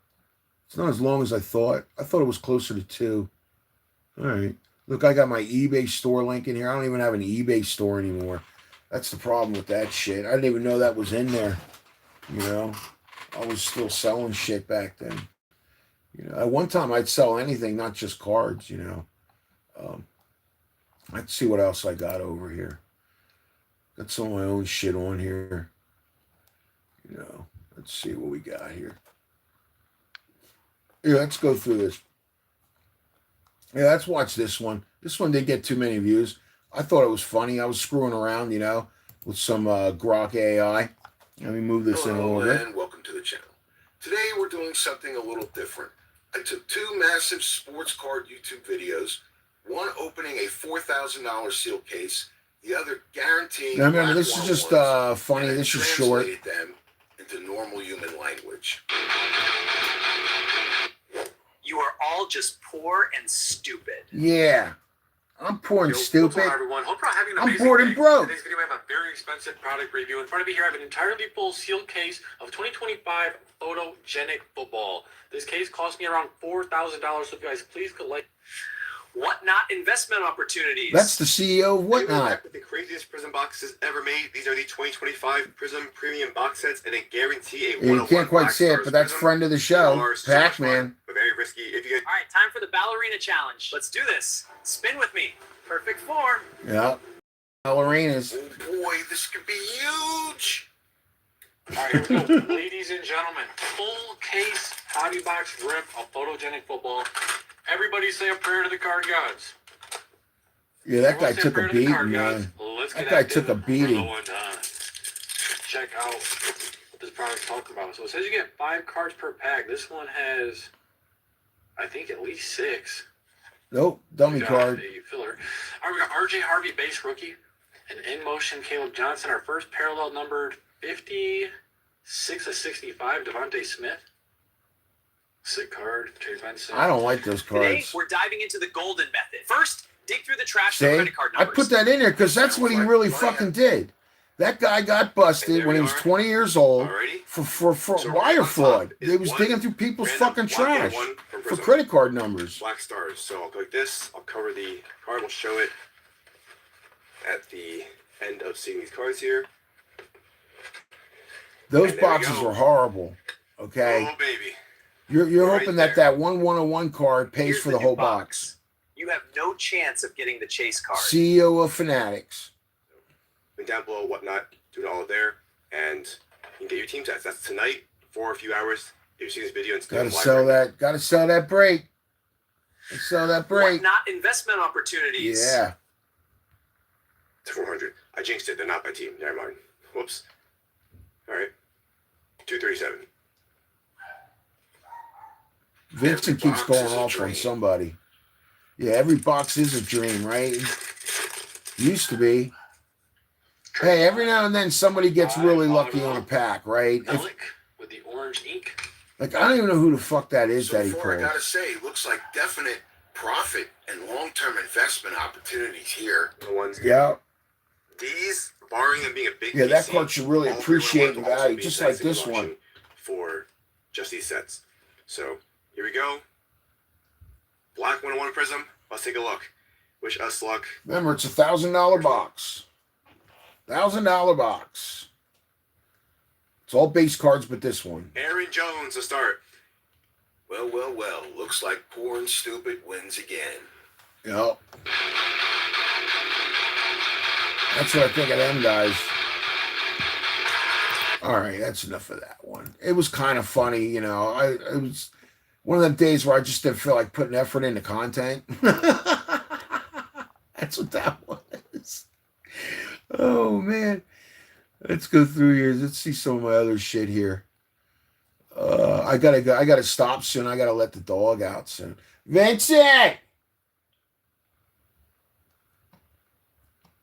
It's not as long as I thought. I thought it was closer to 2. All right. Look, I got my eBay store link in here. I don't even have an eBay store anymore. That's the problem with that shit. I didn't even know that was in there. You know, I was still selling shit back then. You know, at one time I'd sell anything, not just cards, you know. Let's see what else I got over here. Got some of my own shit on here. You know, let's see what we got here. Yeah, let's go through this. Yeah, let's watch this one. This one didn't get too many views. I thought it was funny. I was screwing around, with some Grok AI. Let me move this in a little bit. And welcome to the channel. Today we're doing something a little different. I took two massive sports card YouTube videos, one opening a $4,000 seal case, the other guaranteeing. Now remember, this is just funny. This is short. Them into normal human language. You are all just poor and stupid. Yeah. I'm poor and stupid. What's up, everyone? Hope you're all having an I'm amazing bored and day. broke. Today's video, we have a very expensive product review. In front of me here, I have an entirely full sealed case of 2025 photogenic football. This case cost me around $4,000, so if you guys please collect. Whatnot investment opportunities. That's the CEO of Whatnot. Back with the craziest Prism boxes ever made. These are the 2025 Prism Premium box sets, and they guarantee a Yeah, you can't quite see it, but that's friend of the show, Pac-Man. But very risky. If you get All right, time for the ballerina challenge. Let's do this. Spin with me. Perfect form. Yeah. Ballerinas. Oh boy, this could be huge. All right, here we go. Ladies and gentlemen, full case hobby box rip of photogenic football. Everybody say a prayer to the card gods. Yeah, that guy Everyone say took prayer a to the card beating, gods. man. Let's That get guy active took a beating. one time. Check out what this product's talking about. So it says you get 5 cards per pack. This one has, I think, at least 6. Nope, dummy Good card. job, filler. All right, we got RJ Harvey, base rookie, and in motion Caleb Johnson. Our first parallel numbered 56 of 65, Devontae Smith. Sick card, Chase Benson. I don't like those Today, cards. we're diving into the golden method. First, dig through the trash for See? credit card I numbers. put that in there because that's what he really fucking did. That guy got busted when he was 20 years old for wire fraud. He was digging through people's fucking trash for credit card numbers. black stars. So I'll go like this. I'll cover the card. We'll show it at the end of seeing these cards here. Those And there we boxes go. are horrible. Okay. Oh baby. You're Right hoping there. that 101 card pays Here's for the the new whole box. box. You have no chance of getting the chase card. CEO of Fanatics. Link down below, whatnot, do it all there, and you can get your team sets. That's tonight for a few hours. If you see this video, it's Gotta sell that. Gotta sell that break. Let's sell that break. Whatnot investment opportunities. Yeah. It's 400. I jinxed it. They're not my team. Never mind. Whoops. All right. 237. Vincent keeps box going is a off on dream. somebody. Yeah, every box is a dream, right? Used to be. Hey, every now and then somebody gets really lucky on a pack, right? If, With the orange ink. like, I don't even know who the fuck that is So that he far, I pulled. gotta say, looks like definite profit and long-term investment opportunities here. The ones Yeah. These, barring them being a big Yeah, that PC, card should really all three appreciate in will also value, be just in that like this single one. auction for just these sets. So here we go. Black 101 Prism. Let's take a look. Wish us luck. Remember, it's $1,000 box. $1,000 box. It's all base cards, but this one. Aaron Jones to start. Well, well, well. Looks like poor and stupid wins again. Yep. That's what I think of them guys. All right, that's enough of that one. It was kind of funny, It was one of them days where I just didn't feel like putting effort into content. That's what that was. Oh man. Let's go through here. Let's see some of my other shit here. I gotta stop soon. I gotta let the dog out soon. Vincent!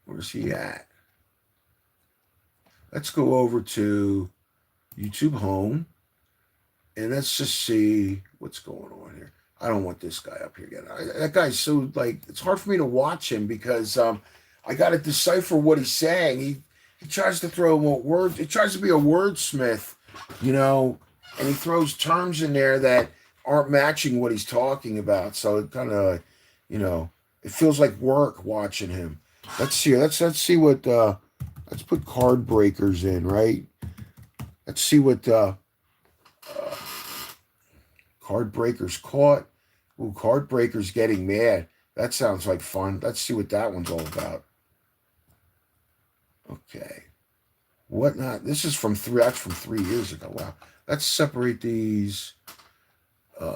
Where's he at? Let's go over to YouTube home and let's just see what's going on here. I don't want this guy up here again. That guy's so it's hard for me to watch him because I got to decipher what he's saying. He tries to throw words. He tries to be a wordsmith, and he throws terms in there that aren't matching what he's talking about. So it kind of, it feels like work watching him. Let's see. Let's see what. Let's put card breakers in, right? Let's see what card breakers caught. Ooh, card breakers getting mad. That sounds like fun. Let's see what that one's all about. Okay. Whatnot. This is from 3 years ago. Wow. Let's separate these.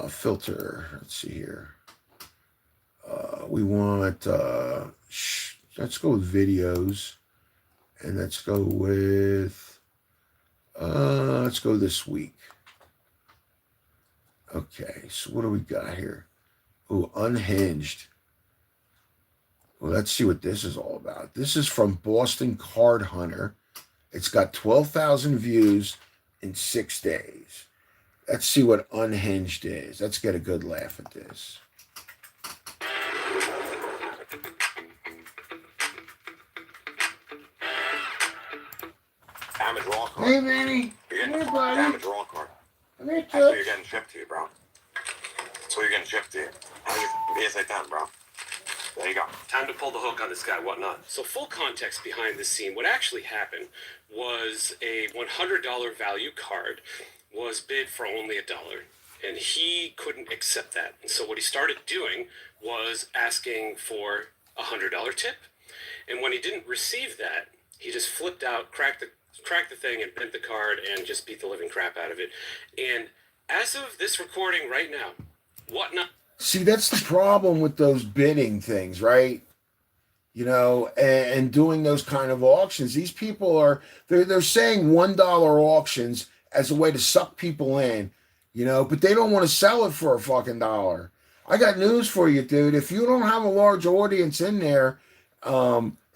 Filter. Let's see here. We want, let's go with videos. And let's go with, let's go this week. Okay, so what do we got here? Oh, Unhinged. Well, let's see what this is all about. This is from Boston Card Hunter. It's got 12,000 views in 6 days. Let's see what Unhinged is. Let's get a good laugh at this. Damage raw card. Hey, Manny. You're getting Hey, buddy. damage raw card. Come here, That's what you're getting shipped to you, bro. That's what you're getting shipped to you. How's your PSA 10, bro? There you go. Time to pull the hook on this guy, whatnot. So full context behind this scene, what actually happened was a $100 value card was bid for only $1, and he couldn't accept that. And so what he started doing was asking for a $100 tip. And when he didn't receive that, he just flipped out, cracked the thing and bent the card and just beat the living crap out of it. And as of this recording right now, whatnot. See, that's the problem with those bidding things, right? You know, and doing those kind of auctions. These people are, they're saying $1 auctions as a way to suck people in, you know, but they don't want to sell it for a fucking dollar. I got news for you, dude. If you don't have a large audience in there,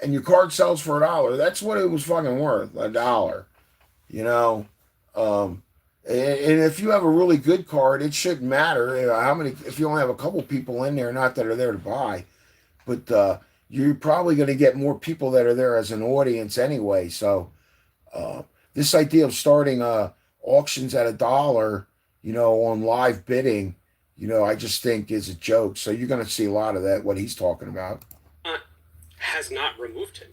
and your card sells for $1, that's what it was fucking worth, $1, you know? And if you have a really good card, it shouldn't matter how many, if you only have a couple people in there, not that are there to buy, but you're probably going to get more people that are there as an audience anyway. So this idea of starting auctions at $1, you know, on live bidding, you know, I just think is a joke. So you're going to see a lot of that, what he's talking about. Has not removed him.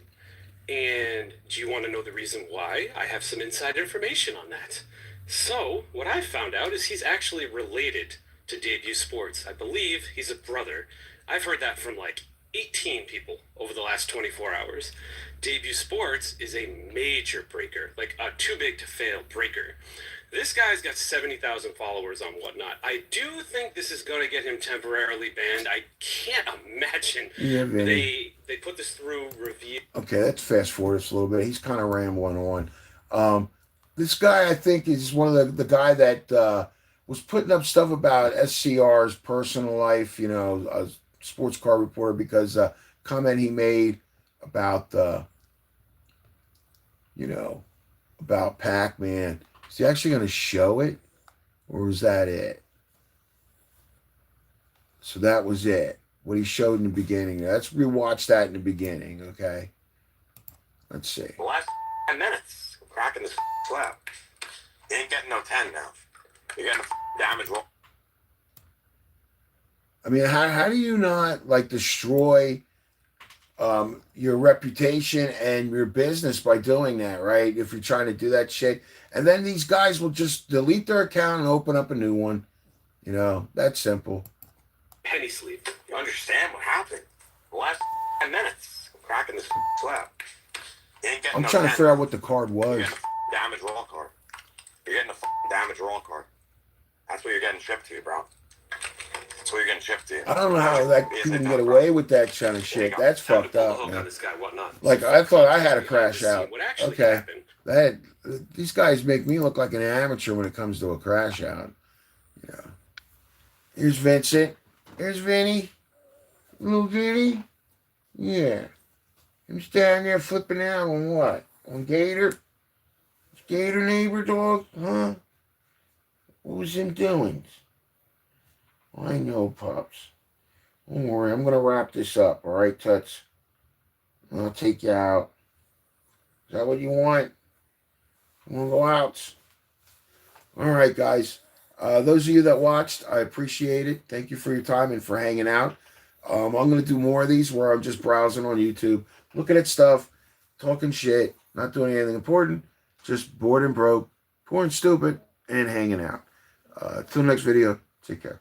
And do you want to know the reason why? I have some inside information on that. So, what I found out is he's actually related to Debut Sports. I believe he's a brother. I've heard that from like 18 people over the last 24 hours. Debut Sports is a major breaker, like a too big to fail breaker. This guy's got 70,000 followers on Whatnot. I do think this is going to get him temporarily banned. I can't imagine they put this through review. Okay, let's fast forward this a little bit. He's kind of rambling on. This guy, I think, is one of the guy that was putting up stuff about SCR's personal life, you know, a sports car reporter, because comment he made about, you know, about Pac-Man. Is he actually going to show it, or was that it? So that was it. What he showed in the beginning. Let's rewatch that in the beginning, okay? Let's see. The last 10 minutes, I'm cracking this slab. You ain't getting no 10 now. You're getting a damage roll. I mean, how do you not, like, destroy your reputation and your business by doing that, right? If you're trying to do that shit. And then these guys will just delete their account and open up a new one. You know, that's simple. Penny sleeve. You understand what happened? The last 10 minutes, I'm cracking this slab. You ain't getting I'm no trying 10. to figure out what the card was. You're getting a damage raw card. You're getting a damage raw card. That's what you're getting shipped to you, bro. That's what you're getting shipped to you. I don't know how that people can get away with that kind of shit. That's fucked up, man. Like, I thought I had a crash out. Okay. These guys make me look like an amateur when it comes to a crash out. Yeah. Here's Vincent. Here's Vinny. Little Vinny. Yeah. He's down there flipping out on what? On Gator? Gator neighbor dog? Huh? What was him doing? I know, Pups. Don't worry, I'm going to wrap this up, all right, Tuts? I'll take you out. Is that what you want? You want to go out? All right, guys. Those of you that watched, I appreciate it. Thank you for your time and for hanging out. I'm going to do more of these where I'm just browsing on YouTube, looking at stuff, talking shit, not doing anything important, just bored and broke, poor and stupid, and hanging out. Till next video, take care.